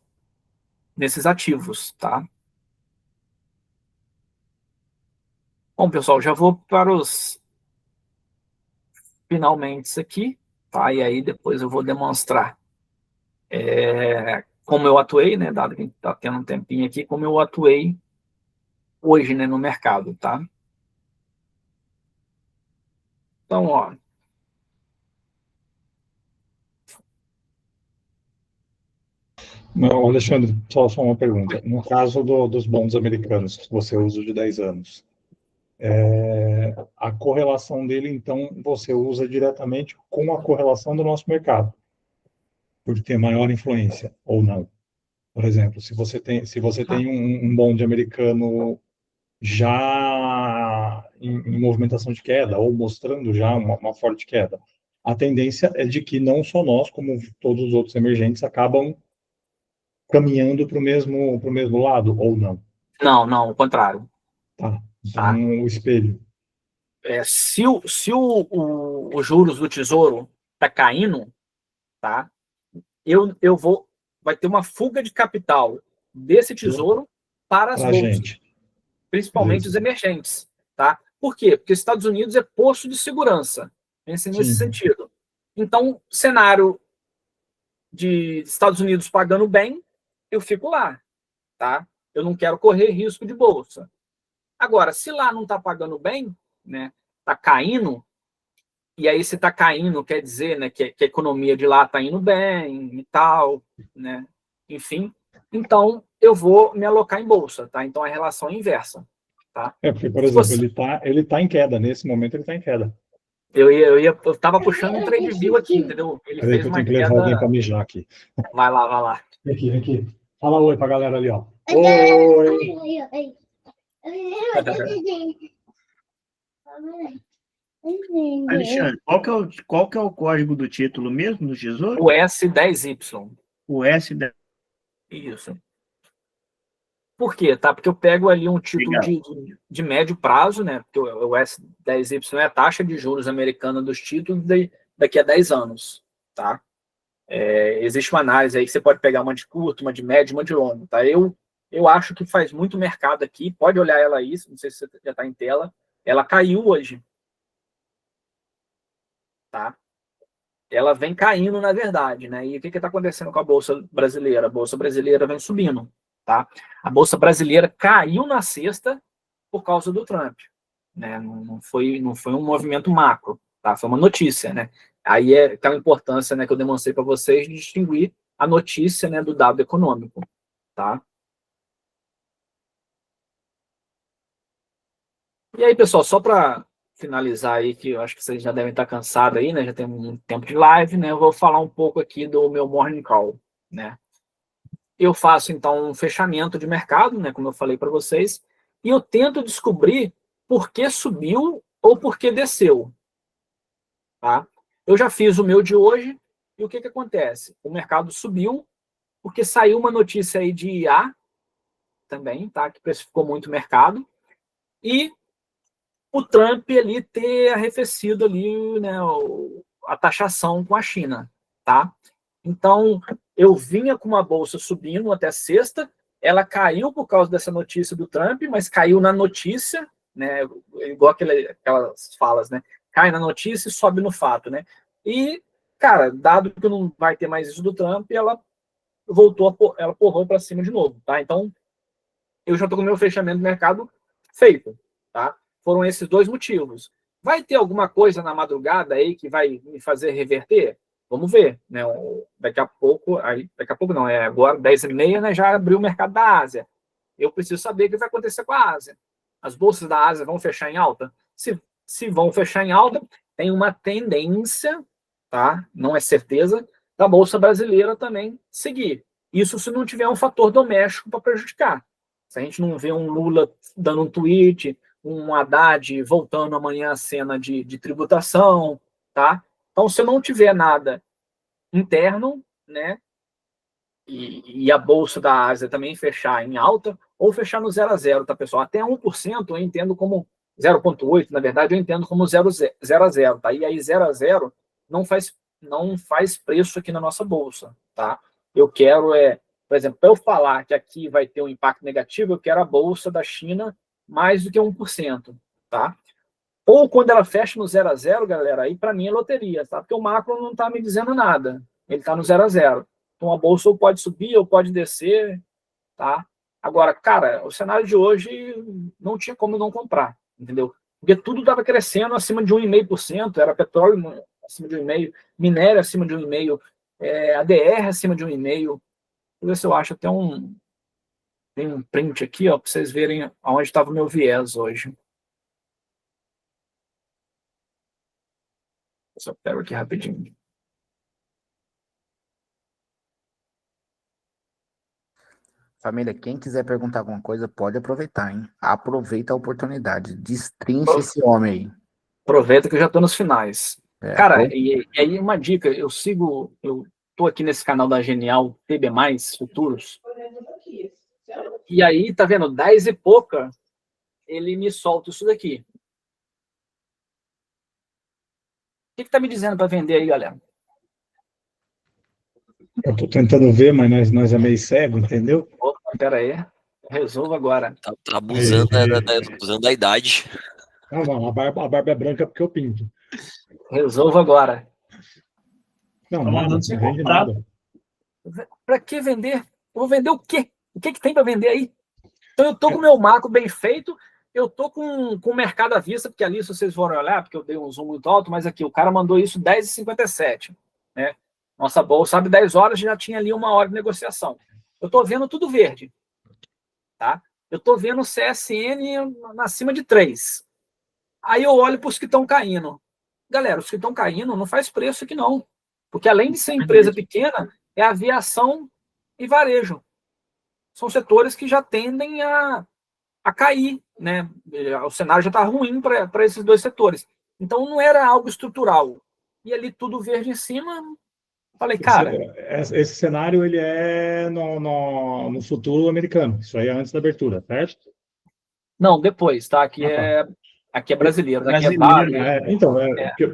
ativos, tá? Bom, pessoal, já vou para os finalmente aqui, tá? E aí depois eu vou demonstrar como eu atuei, né? Dado que a gente está tendo um tempinho aqui, como eu atuei hoje, né, no mercado, tá? Então, ó, Não, Alexandre, só uma pergunta. No caso dos bons americanos, que você usa de 10 anos, a correlação dele, então, você usa diretamente com a correlação do nosso mercado, por ter maior influência, ou não? Por exemplo, se você tem um bonde americano já em movimentação de queda, ou mostrando já uma forte queda, a tendência é de que não só nós, como todos os outros emergentes, acabam caminhando para o mesmo lado, ou não? não, o contrário, Tá. tá? Então, o espelho. Se os juros do Tesouro tá caindo, tá? Vai ter uma fuga de capital desse Tesouro para as Pra bolsas, gente. principalmente Isso. os emergentes, tá? Por quê? Porque os Estados Unidos é posto de segurança, pense nesse Sim. sentido. Então, cenário de Estados Unidos pagando bem, eu fico lá, tá? Eu não quero correr risco de bolsa. Agora, se lá não está pagando bem, né? Está caindo, e aí se está caindo, quer dizer, né, que a economia de lá está indo bem e tal, né? Enfim, então eu vou me alocar em bolsa, tá? Então a relação é inversa, tá? Porque, por Se exemplo, você, ele tá em queda, nesse momento ele está em queda. eu tava puxando um trade view aqui, entendeu? Ele Peraí fez que eu uma tenho que levar alguém queda. para mijar aqui. Vai lá, vai lá. Aqui, aqui. Fala oi pra galera ali, ó. Oi! Alexandre, qual que é o código do título mesmo do Tesouro? O S10Y. O S10. Isso. Por quê? Tá? Porque eu pego ali um título Legal. de médio prazo, né? Porque o S10Y é a taxa de juros americana dos títulos daqui a 10 anos, tá? Existe uma análise aí que você pode pegar uma de curto, uma de médio, uma de longo, tá? Eu acho que faz muito mercado aqui, pode olhar ela aí, não sei se você já está em tela, ela caiu hoje, tá? Ela vem caindo, na verdade, né? E o que está acontecendo com a Bolsa Brasileira? A Bolsa Brasileira vem subindo, tá? A Bolsa Brasileira caiu na sexta por causa do Trump, né? Não foi um movimento macro, tá? Foi uma notícia, né? Aí é aquela importância, né, que eu demonstrei para vocês de distinguir a notícia, né, do dado econômico, tá? E aí, pessoal, só para finalizar aí, que eu acho que vocês já devem estar cansados aí, né? Já tem um tempo de live, né? Eu vou falar um pouco aqui do meu morning call, né? Eu faço, então, um fechamento de mercado, né? Como eu falei para vocês, e eu tento descobrir por que subiu ou por que desceu, tá? Eu já fiz o meu de hoje, e o que acontece? O mercado subiu porque saiu uma notícia aí de IA também, tá? Que precificou muito o mercado, e o Trump ali ter arrefecido ali, né, a taxação com a China, tá? Então, eu vinha com uma bolsa subindo até sexta, ela caiu por causa dessa notícia do Trump, mas caiu na notícia, né, igual aquelas falas, né? Cai na notícia e sobe no fato, né? E, cara, dado que não vai ter mais isso do Trump, ela voltou, ela porrou para cima de novo, tá? Então, eu já estou com o meu fechamento do mercado feito, tá? Foram esses dois motivos. Vai ter alguma coisa na madrugada aí que vai me fazer reverter? Vamos ver, né? Daqui a pouco não, é agora 10h30, né? Já abriu o mercado da Ásia. Eu preciso saber o que vai acontecer com a Ásia. As bolsas da Ásia vão fechar em alta? Se vão fechar em alta, tem uma tendência, tá? Não é certeza, da bolsa brasileira também seguir. Isso se não tiver um fator doméstico para prejudicar. Se a gente não vê um Lula dando um tweet, um Haddad voltando amanhã à cena de tributação, tá? Então, se eu não tiver nada interno, né, e a bolsa da Ásia também fechar em alta, ou fechar no 0 a 0, tá, pessoal? Até 1% eu entendo como 0,8, na verdade, eu entendo como 0 a 0, tá? E aí 0 a 0 não faz preço aqui na nossa bolsa, tá? Eu quero, por exemplo, para eu falar que aqui vai ter um impacto negativo, eu quero a bolsa da China mais do que 1%, tá? Ou quando ela fecha no 0 a 0, galera, aí para mim é loteria, tá? Porque o macro não está me dizendo nada, ele está no 0 a 0. Então a bolsa ou pode subir ou pode descer, tá? Agora, cara, o cenário de hoje não tinha como não comprar, entendeu? Porque tudo estava crescendo acima de 1,5%, era petróleo acima de 1,5%, minério acima de 1,5%, ADR acima de 1,5%. Vou ver se eu acho até tem um print aqui, ó, para vocês verem aonde estava o meu viés hoje. Só pego aqui rapidinho. Família, quem quiser perguntar alguma coisa, pode aproveitar, hein? Aproveita a oportunidade. Destrinche esse homem aí. Aproveita que eu já estou nos finais. Cara, pronto. e aí uma dica, eu tô aqui nesse canal da Genial TB+, Futuros, e aí, tá vendo, 10 e pouca, ele me solta isso daqui. O que tá me dizendo para vender aí, galera? Eu estou tentando ver, mas nós é meio cego, entendeu? Opa, pera aí. Resolva agora. Tá abusando da idade. Não, mano, a barba é branca porque eu pinto. Resolva agora. Não, Tá nada, mandando não você vende comprar. nada. Para que vender? Eu vou vender o quê? O que tem para vender aí? Então eu tô com o meu macro bem feito, eu tô com o mercado à vista, porque ali, se vocês forem olhar, porque eu dei um zoom muito alto, mas aqui, o cara mandou isso 10h57, né? Nossa bolsa abre 10 horas, já tinha ali 1 hora de negociação. Eu tô vendo tudo verde, tá? Eu tô vendo o CSN acima de 3. Aí eu olho para os que estão caindo. Galera, os que estão caindo não faz preço aqui não. Porque além de ser empresa pequena, é aviação e varejo. São setores que já tendem a cair, né? O cenário já está ruim para esses dois setores. Então não era algo estrutural. E ali tudo verde em cima, falei, cara... Esse cenário, ele é no futuro americano. Isso aí é antes da abertura, certo? Não, depois, tá? Aqui é brasileiro, aqui é Vale. Então,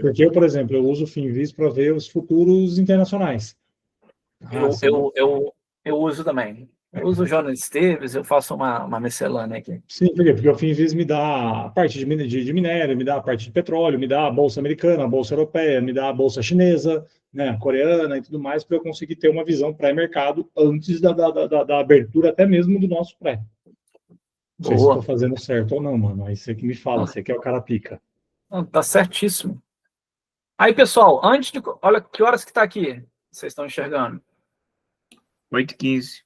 porque eu, por exemplo, eu uso o Finviz para ver os futuros internacionais. Eu uso também. Eu uso o Jonas Esteves, eu faço uma miscelânea aqui. Sim, por quê? Porque o Finviz me dá a parte de minério, me dá a parte de petróleo, me dá a bolsa americana, a bolsa europeia, me dá a bolsa chinesa, né, coreana e tudo mais, para eu conseguir ter uma visão pré-mercado antes da abertura até mesmo do nosso pré. Não sei se estou fazendo certo ou não, mano. Aí você que me fala, você que é o cara pica. Não, tá certíssimo. Aí, pessoal, olha que horas que tá aqui. Vocês estão enxergando? 8h15.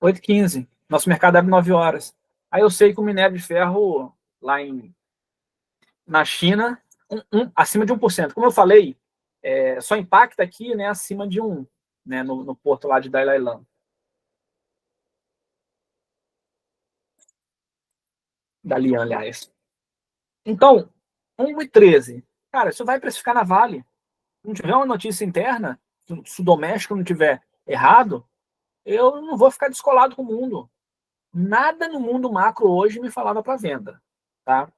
8h15. Nosso mercado abre 9 horas. Aí eu sei que o minério de ferro lá na China, acima de 1%. Como eu falei, só impacta aqui, né, acima de 1, né, no porto lá de Dalian. Dalian, aliás. Então, 1,13. Cara, isso vai precificar na Vale. Se não tiver uma notícia interna, se o doméstico não tiver errado, eu não vou ficar descolado com o mundo. Nada no mundo macro hoje me falava para venda, tá?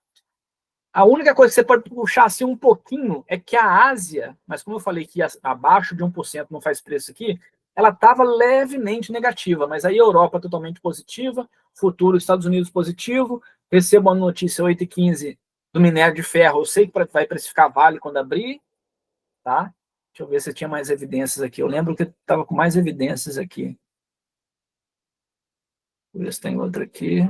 A única coisa que você pode puxar assim um pouquinho é que a Ásia, mas como eu falei que abaixo de 1% não faz preço aqui, ela estava levemente negativa, mas aí a Europa totalmente positiva, futuro Estados Unidos positivo, recebo a notícia 8h15 do minério de ferro, eu sei que vai precificar Vale quando abrir, tá? Deixa eu ver se tinha mais evidências aqui. Eu lembro que estava com mais evidências aqui. Vou ver se tem outra aqui.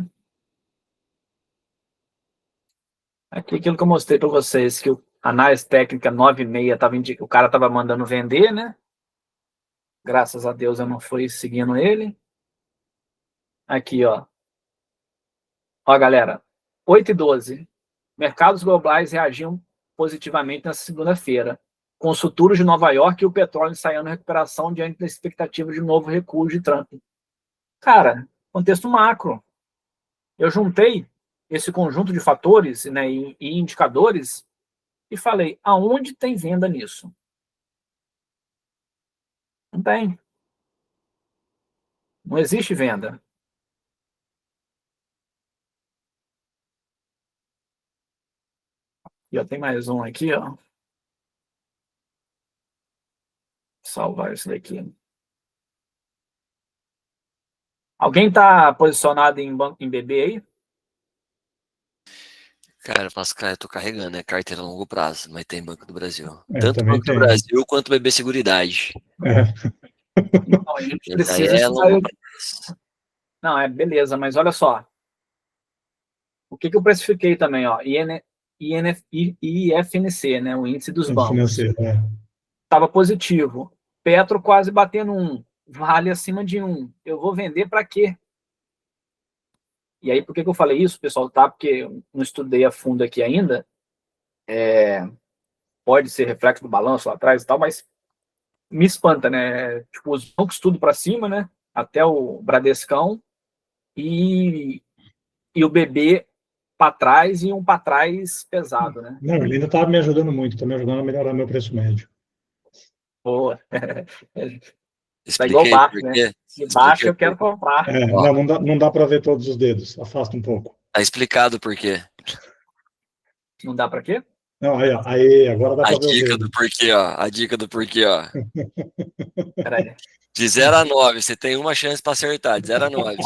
Aqui aquilo que eu mostrei para vocês, que a análise técnica 9,6 o cara estava mandando vender, né? Graças a Deus eu não fui seguindo ele. Aqui, ó. Ó, galera. 8h12. Mercados globais reagiam positivamente nessa segunda-feira, com os futuros de Nova York e o petróleo ensaiando recuperação diante da expectativa de novo recuo de Trump. Cara, contexto macro. Eu juntei esse conjunto de fatores, né, e indicadores e falei, aonde tem venda nisso? Não tem. Não existe venda. Já tem mais um aqui, ó. Salvar isso daqui. Alguém está posicionado em BB aí? Cara, eu tô carregando, né? Carteira a longo prazo, mas tem Banco do Brasil. É, Tanto também Banco do tem. Brasil quanto BB Seguridade. Então, a gente Esse aí precisa... é longo prazo. Não, beleza, mas olha só. O que eu precifiquei também, ó? IFNC, né? O índice dos bancos. Estava positivo. Petro quase batendo 1. Vale acima de 1. Eu vou vender para quê? E aí, por que eu falei isso, pessoal? Tá? Porque eu não estudei a fundo aqui ainda. Pode ser reflexo do balanço lá atrás e tal, mas me espanta, né? Tipo, os bancos tudo para cima, né? Até o Bradescão e o BB para trás e um para trás pesado, né? Não, ele ainda está me ajudando muito, está me ajudando a melhorar meu preço médio. Boa. Tá Expliquei igual baixo, por né? quê. De baixo eu quero comprar. Não dá para ver todos os dedos, afasta um pouco. Tá explicado por quê. Não dá para quê? Não, aí, agora dá A para ver o dica dedo. do porquê, ó. A dica do porquê, ó. Peraí. De 0 a 9, você tem uma chance para acertar, de 0 a 9.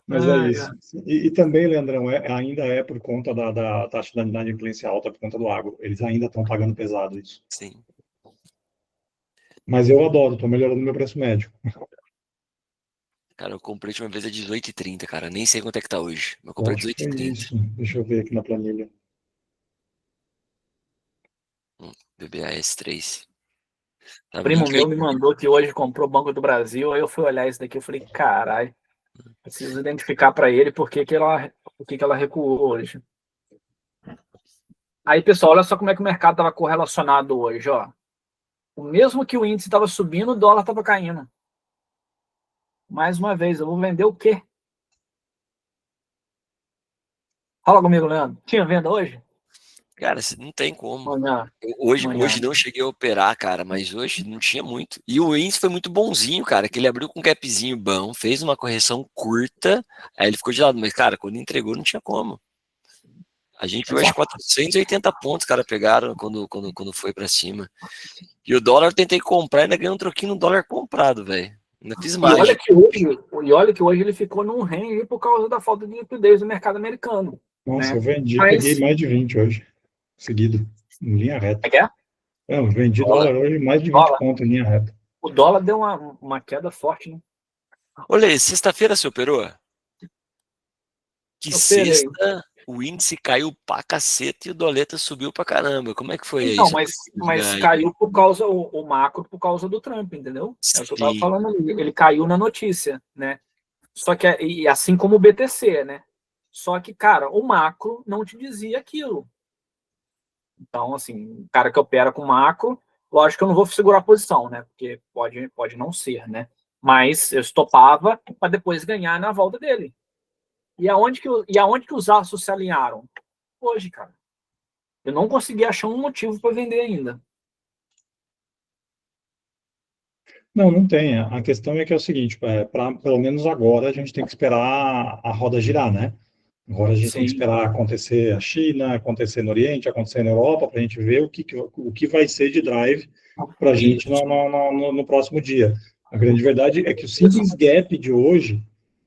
Mas é isso. E também, Leandrão, ainda é por conta da taxa de inadimplência alta, por conta do agro. Eles ainda estão pagando pesado isso. Sim. Mas eu adoro, estou melhorando meu preço médio. Cara, eu comprei de uma vez a 18,30, cara. Nem sei quanto é que tá hoje. Mas eu comprei Acho que foi 18,30. isso. Deixa eu ver aqui na planilha. BBAS3. Tá Primo meu 28. me mandou que hoje comprou o Banco do Brasil, aí eu fui olhar isso daqui, eu falei, caralho, preciso identificar para ele por que ela recuou hoje. Aí, pessoal, olha só como é que o mercado estava correlacionado hoje, ó. O mesmo que o índice estava subindo, o dólar estava caindo. Mais uma vez, eu vou vender o quê? Fala comigo, Leandro. Tinha venda hoje? Cara, não tem como. Amanhã. Hoje Amanhã. não cheguei a operar, cara, mas hoje não tinha muito. E o índice foi muito bonzinho, cara, que ele abriu com um gapzinho bom, fez uma correção curta, aí ele ficou de lado. Mas, cara, quando entregou, não tinha como. A gente viu, acho que 480 pontos, cara, pegaram quando foi pra cima. E o dólar eu tentei comprar, ainda ganhei um troquinho no dólar comprado, velho. Ainda fiz E mais. olha que hoje ele ficou num range por causa da falta de liquidez do mercado americano. Nossa, Né? eu vendi, Mas- peguei mais de 20 hoje, seguido, em linha reta. É que é? Eu vendi dólar hoje, mais de 20 Dólar. pontos em linha reta. O dólar deu uma queda forte, né? Olha, sexta-feira você operou? Que Operei. sexta, o índice caiu pra caceta e o doleta subiu pra caramba. Como é que foi Então, isso? mas caiu por causa, o macro por causa do Trump, entendeu? É o que eu tava Sim. falando ali. Ele caiu na notícia, né? Só que, e assim como o BTC, né? Só que, cara, o macro não te dizia aquilo. Então, assim, o cara que opera com macro, lógico que eu não vou segurar a posição, né? Porque pode não ser, né? Mas eu estopava para depois ganhar na volta dele. E aonde que os aços se alinharam? Hoje, cara. Eu não consegui achar um motivo para vender ainda. Não tem. A questão é que é o seguinte, pelo menos agora a gente tem que esperar a roda girar, né? Agora a gente tem que Sim. esperar acontecer a China, acontecer no Oriente, acontecer na Europa, para a gente ver o que vai ser de drive para a gente no próximo dia. A grande verdade é que o simples gap de hoje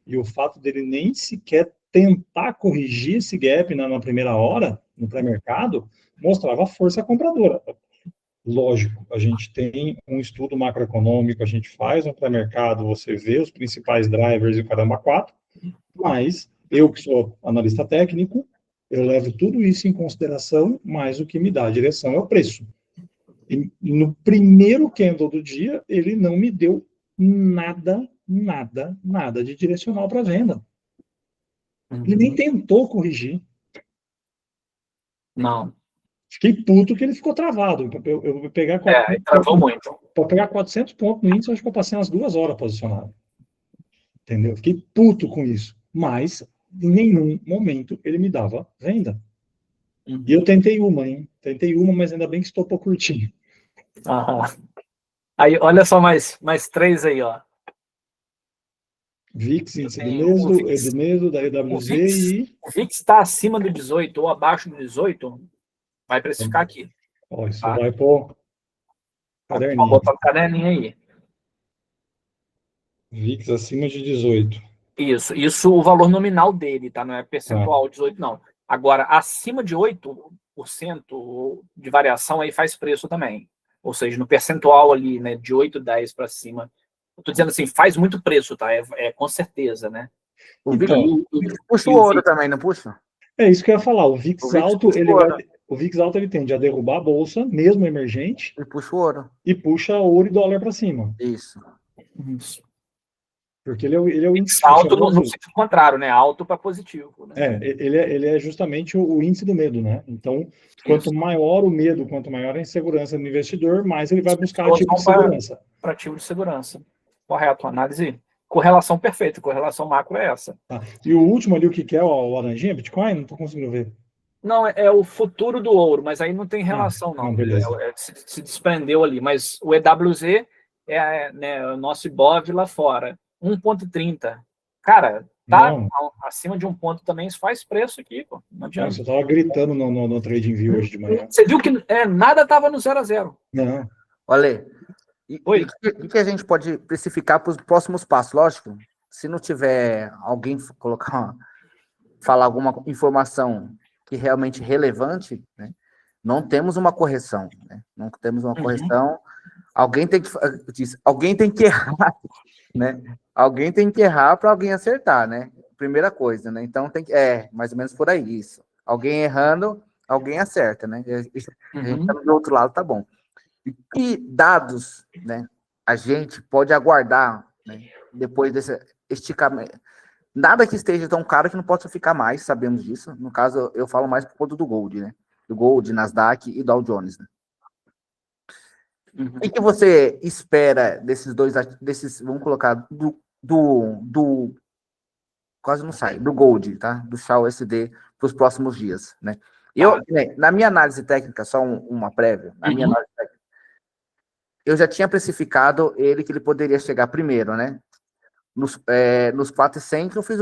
e o fato dele nem sequer tentar corrigir esse gap na primeira hora, no pré-mercado, mostrava a força compradora. Lógico, a gente tem um estudo macroeconômico, a gente faz um pré-mercado, você vê os principais drivers e o caramba 4, mas eu que sou analista técnico, eu levo tudo isso em consideração, mas o que me dá a direção é o preço. E no primeiro candle do dia, ele não me deu nada de direcional para venda. Ele nem tentou corrigir. Não. Fiquei puto que ele ficou travado. Eu vou pegar Travou muito. para pegar 400 pontos no índice, eu acho que eu passei umas 2 horas posicionado. Entendeu? Fiquei puto com isso. Mas, em nenhum momento, ele me dava venda. E eu tentei uma, hein? Tentei uma, mas ainda bem que estou por curtinho. Aí, olha só mais 3 aí, ó. VIX, índice Tem do mês, da EWZ e... O VIX está acima do 18 ou abaixo do 18, vai precificar aqui. Ó, isso Tá? vai pro Vou caderninho. botar o caderninho aí. VIX acima de 18. Isso o valor nominal dele, tá? Não é percentual 18, não. Agora, acima de 8% de variação aí faz preço também. Ou seja, no percentual ali, né, de 8, 10 para cima. Eu tô dizendo assim, faz muito preço, tá? Com certeza, né? Então, Puxa o ouro também, não puxa? é isso que eu ia falar. O VIX O VIX alto, puxa o ouro. o VIX alto ele tende a derrubar a bolsa, mesmo emergente, E puxa o ouro. e puxa ouro e dólar para cima. Isso. Porque ele é o índice Alto no sentido contrário, né? Alto para positivo. Né? Ele é justamente o índice do medo, né? Então, quanto maior o medo, quanto maior a insegurança do investidor, mais ele vai buscar ativo de segurança. Para ativo de segurança. Correto, análise. Correlação perfeita, correlação macro é essa. Tá. E o último ali, o que é o laranjinha, Bitcoin? Não estou conseguindo ver. Não, é o futuro do ouro, mas aí não tem relação, não. Beleza. Se desprendeu ali. Mas o EWZ é, né, o nosso IBOV lá fora. 1,30. Cara, tá Não. acima de um ponto também, isso faz preço aqui, pô. Não adianta. Você estava gritando no TradingView hoje de manhã. Você viu que nada estava no 0 a 0. Não. Olha, e Oi. o que a gente pode precificar para os próximos passos? Lógico, se não tiver alguém falar alguma informação que realmente relevante, né, não temos uma correção, né? Não temos uma correção. Alguém tem que errar, né? Alguém tem que errar para alguém acertar, né? Primeira coisa, né? Então mais ou menos por aí isso. Alguém errando, alguém acerta, né? A gente tá do outro lado, tá bom. E que dados, né, a gente pode aguardar, né, depois desse esticamento? Nada que esteja tão caro que não possa ficar mais, sabemos disso. No caso, eu falo mais por conta do Gold, né? Do Gold, Nasdaq e Dow Jones, né? O que você espera desses vamos colocar, quase não sai, do Gold, tá? Do XAUSD para os próximos dias, né? Na minha análise técnica, só uma prévia, na minha análise técnica, eu já tinha precificado que ele poderia chegar primeiro, né? Nos 400, eu fiz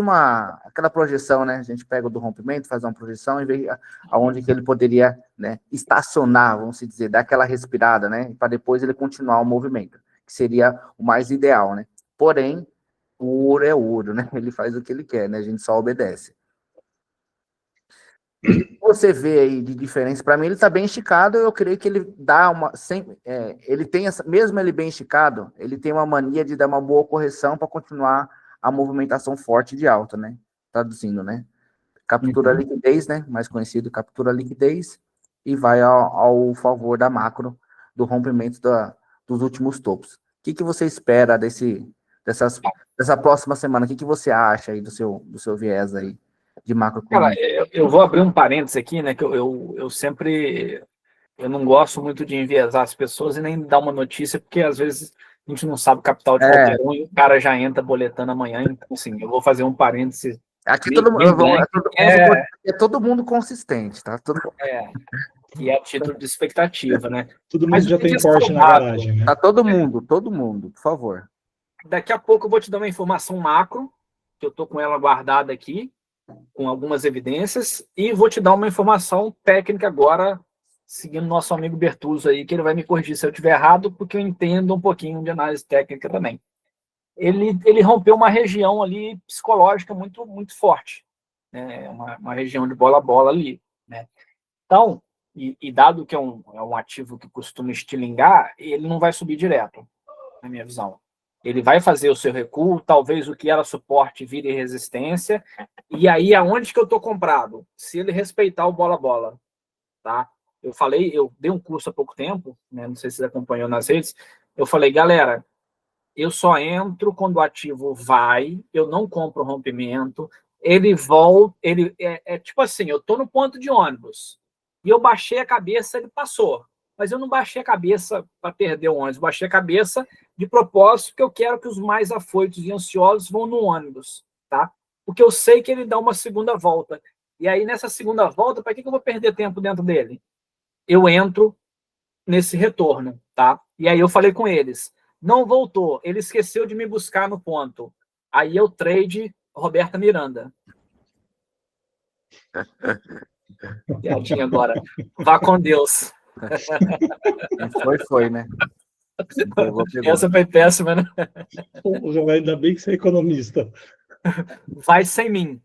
aquela projeção, né? A gente pega o do rompimento, faz uma projeção e vê aonde que ele poderia, né, estacionar, vamos dizer, dar aquela respirada, né? Para depois ele continuar o movimento, que seria o mais ideal, né? Porém, o ouro é ouro, né? Ele faz o que ele quer, né? A gente só obedece. O que você vê aí de diferença? Para mim, ele está bem esticado. Eu creio que ele dá ele tem mesmo ele bem esticado, ele tem uma mania de dar uma boa correção para continuar a movimentação forte de alta, né? Traduzindo, né? Captura a liquidez, né? Mais conhecido, captura a liquidez e vai ao favor da macro do rompimento dos últimos topos. O que você espera dessa próxima semana? O que você acha aí do seu viés aí? De macro. Cara, eu vou abrir um parênteses aqui, né? Que eu sempre não gosto muito de enviesar as pessoas e nem dar uma notícia, porque às vezes a gente não sabe o capital de qualquer um e o cara já entra boletando amanhã. Então, assim, eu vou fazer um parênteses. Aqui todo mundo consistente, tá? Que é a título de expectativa, né? Todo mundo já tem Porsche na garagem, né? Tá todo mundo, por favor. Daqui a pouco eu vou te dar uma informação macro, que eu tô com ela guardada aqui, com algumas evidências, e vou te dar uma informação técnica agora, seguindo nosso amigo Bertuzzo aí, que ele vai me corrigir se eu estiver errado, porque eu entendo um pouquinho de análise técnica também. Ele rompeu uma região ali psicológica muito, muito forte, né? Uma região de bola-bola ali, né? Então, e dado que é um ativo que costuma estilingar, ele não vai subir direto, na minha visão. Ele vai fazer o seu recuo, talvez o que era suporte vire resistência, e aí aonde que eu estou comprado? Se ele respeitar o bola-bola, tá? Eu dei um curso há pouco tempo, né? Não sei se você acompanhou nas redes, eu falei, galera, eu só entro quando o ativo vai, eu não compro rompimento, ele volta, tipo assim, eu estou no ponto de ônibus, e eu baixei a cabeça, ele passou. Mas eu não baixei a cabeça para perder o ônibus, baixei a cabeça de propósito, que eu quero que os mais afoitos e ansiosos vão no ônibus, tá? Porque eu sei que ele dá uma segunda volta. E aí, nessa segunda volta, para que eu vou perder tempo dentro dele? Eu entro nesse retorno, tá? E aí eu falei com eles, não voltou, ele esqueceu de me buscar no ponto. Aí eu trade Roberta Miranda. Piadinha agora. Vá com Deus. Foi, né? Pegou. Essa foi péssima, né? Ainda bem que você é economista. Vai sem mim.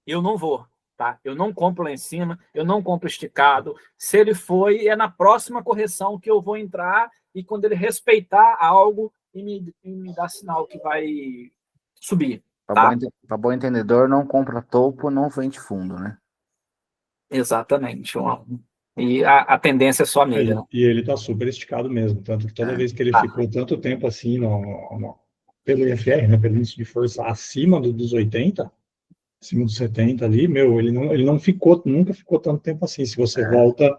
Eu não vou, tá? Eu não compro lá em cima, eu não compro esticado. Se ele foi, é na próxima correção que eu vou entrar e quando ele respeitar algo e me dar sinal que vai subir. Para bom entendedor, não compra topo, não vende fundo, né? Exatamente. E a tendência é só nele. Né? E ele está super esticado mesmo, tanto que toda vez que ele ficou tanto tempo assim pelo IFR, né, pelo índice de força acima dos 80, acima dos 70 ali, ele nunca ficou tanto tempo assim. Se você volta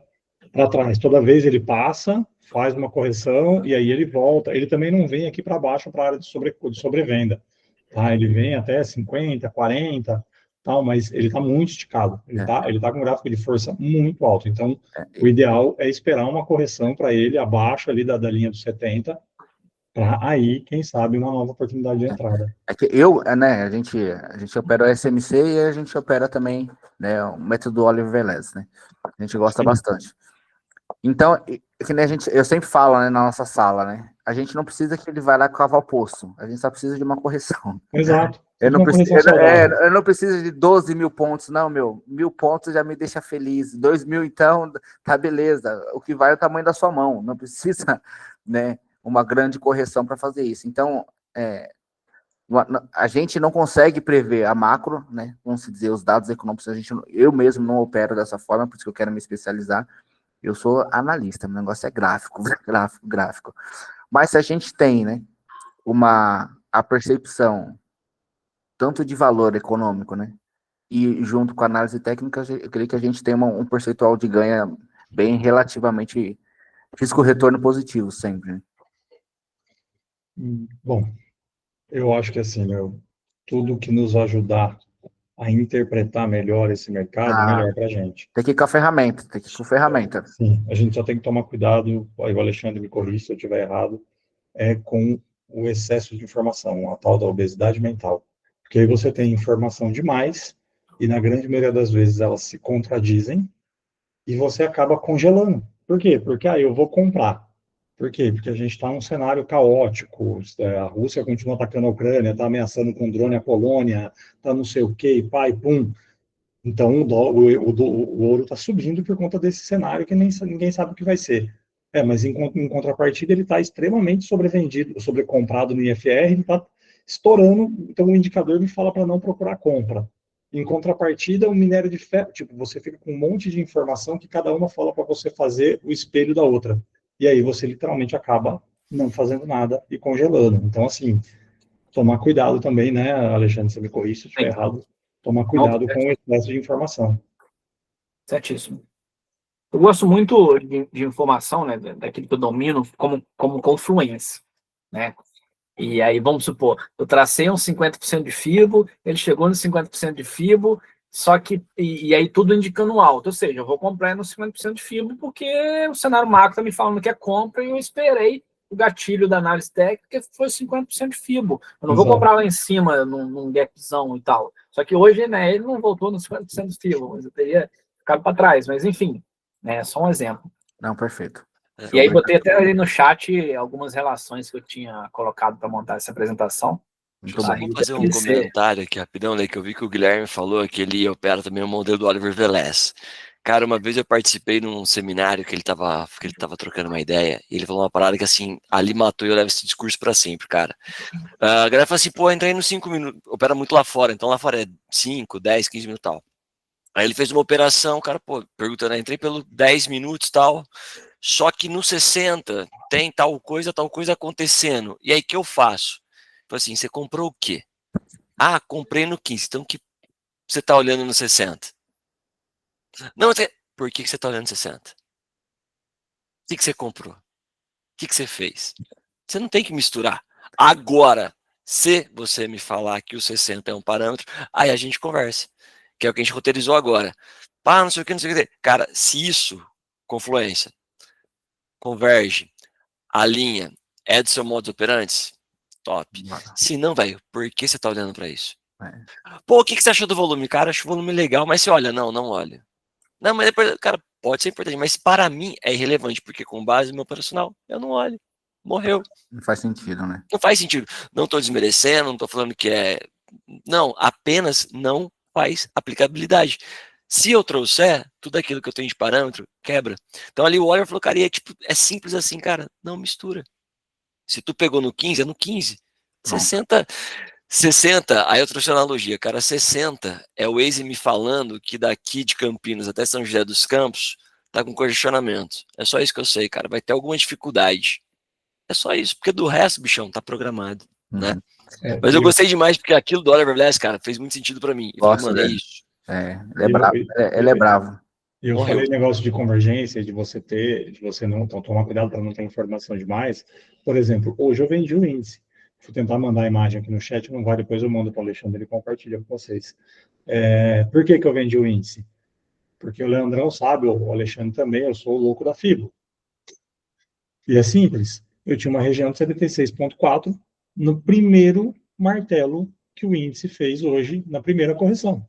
para trás, toda vez ele passa, faz uma correção e aí ele volta. Ele também não vem aqui para baixo para a área de sobrevenda, tá? Ele vem até 50, 40, tal, mas ele está muito esticado. Ele tá com um gráfico de força muito alto. Então, o ideal é esperar uma correção para ele abaixo ali da linha dos 70 para aí, quem sabe, uma nova oportunidade de entrada. É que né, a gente opera o SMC e a gente opera também, né, o método Oliver Velez, né? A gente gosta Sim. bastante. Então, que nem eu sempre falo, né, na nossa sala, né? A gente não precisa que ele vá lá cavar o poço, a gente só precisa de uma correção. Exato. Eu Fiz não uma preciso, correção saudável. eu não preciso de 12 mil pontos, não, meu. 1.000 pontos já me deixa feliz. 2.000, então, tá beleza. O que vai é o tamanho da sua mão. Não precisa, né, uma grande correção para fazer isso. Então, a gente não consegue prever a macro, né? Vamos dizer, os dados econômicos, eu mesmo não opero dessa forma, por isso que eu quero me especializar. Eu sou analista, meu negócio é gráfico, gráfico. Mas se a gente tem, né, a percepção tanto de valor econômico, né, e junto com a análise técnica, eu creio que a gente tem um percentual de ganho bem relativamente risco-retorno positivo sempre, né? Bom, eu acho que assim, tudo que nos ajudar a interpretar melhor esse mercado, Ah, melhor para a gente. tem que ir com a ferramenta, tem que ir com a ferramenta. Sim, a gente só tem que tomar cuidado, aí o Alexandre me corrija se eu estiver errado, com o excesso de informação, a tal da obesidade mental. Porque aí você tem informação demais, e na grande maioria das vezes elas se contradizem, e você acaba congelando. Por quê? Porque aí eu vou comprar. Por quê? Porque a gente está num cenário caótico, a Rússia continua atacando a Ucrânia, está ameaçando com drone a Polônia, está não sei o quê, e pá, e pum. Então, o ouro está subindo por conta desse cenário que ninguém sabe o que vai ser. Mas em contrapartida, ele está extremamente sobrevendido, sobrecomprado no IFR, ele está estourando, então o indicador me fala para não procurar compra. Em contrapartida, o minério de ferro, tipo, você fica com um monte de informação que cada uma fala para você fazer o espelho da outra. E aí você literalmente acaba não fazendo nada e congelando. Então, assim, tomar cuidado também, né, Alexandre, você me corrija se eu estiver Sim. errado, tomar Não, cuidado com o excesso de informação. certíssimo. Eu gosto muito de informação, né, daquilo que eu domino, como confluência, né? E aí, vamos supor, eu tracei um 50% de FIBO, ele chegou no 50% de FIBO, só que, e aí tudo indicando alto, ou seja, eu vou comprar no 50% de FIBO porque o cenário macro está me falando que é compra e eu esperei o gatilho da análise técnica que foi 50% de FIBO. Eu não vou Exato. comprar lá em cima, num gapzão e tal. Só que hoje, né, ele não voltou no 50% de FIBO, mas eu teria ficado para trás. Mas, enfim, é só um exemplo. Não, perfeito. E aí botei até ali no chat algumas relações que eu tinha colocado para montar essa apresentação. Muito Só bom. vou fazer um comentário aqui rapidão, né, que eu vi que o Guilherme falou que ele opera também o modelo do Oliver Velez. Cara, uma vez eu participei num seminário que ele tava trocando uma ideia, e ele falou uma parada que assim, ali matou e eu levo esse discurso pra sempre, cara. A galera fala assim, pô, entrei nos 5 minutos, opera muito lá fora, então lá fora é 5, 10, 15 minutos e tal. Aí ele fez uma operação, cara, pô, perguntando, entrei pelo 10 minutos e tal, só que no 60 tem tal coisa acontecendo. E aí, o que eu faço? Tipo assim, você comprou o quê? Ah, comprei no 15. Então, que você tá olhando no 60? Não, por que você tá olhando no 60? O que você comprou? O que você fez? Você não tem que misturar. Agora, se você me falar que o 60 é um parâmetro, aí a gente conversa. Que é o que a gente roteirizou agora. Ah, não sei o que, não sei o que. Cara, se isso, confluência, converge, alinha, é do seu modus operandi, top. Se não, velho, por que você tá olhando para isso? Pô, o que você achou do volume? Cara, acho o volume legal, mas você olha, não olha. Não, mas depois, cara, pode ser importante, mas para mim é irrelevante, porque com base no meu operacional, eu não olho. Morreu. Não faz sentido, né? Não faz sentido. Não tô desmerecendo, não tô falando que é. Não, apenas não faz aplicabilidade. Se eu trouxer tudo aquilo que eu tenho de parâmetro, quebra. Então ali o Oliver falou, cara, é simples assim, cara, não mistura. Se tu pegou no 15, é no 15. 60, aí eu trouxe a analogia, cara, 60 é o Waze me falando que daqui de Campinas até São José dos Campos tá com congestionamento. É só isso que eu sei, cara, vai ter alguma dificuldade. É só isso, porque do resto, bichão, tá programado, né? Mas eu gostei demais porque aquilo do Oliver Velez, cara, fez muito sentido pra mim. Eu falei, mano, é isso. Ele é bravo. Ele é bravo. Eu falei negócio de convergência, de você não tomar cuidado para não ter informação demais. Por exemplo, hoje eu vendi o índice. Vou tentar mandar a imagem aqui no chat, não vai, depois eu mando para o Alexandre, ele compartilha com vocês. Por que eu vendi o índice? Porque o Leandrão sabe, o Alexandre também, eu sou o louco da FIBO. E é simples. eu tinha uma região de 76,4 no primeiro martelo que o índice fez hoje, na primeira correção.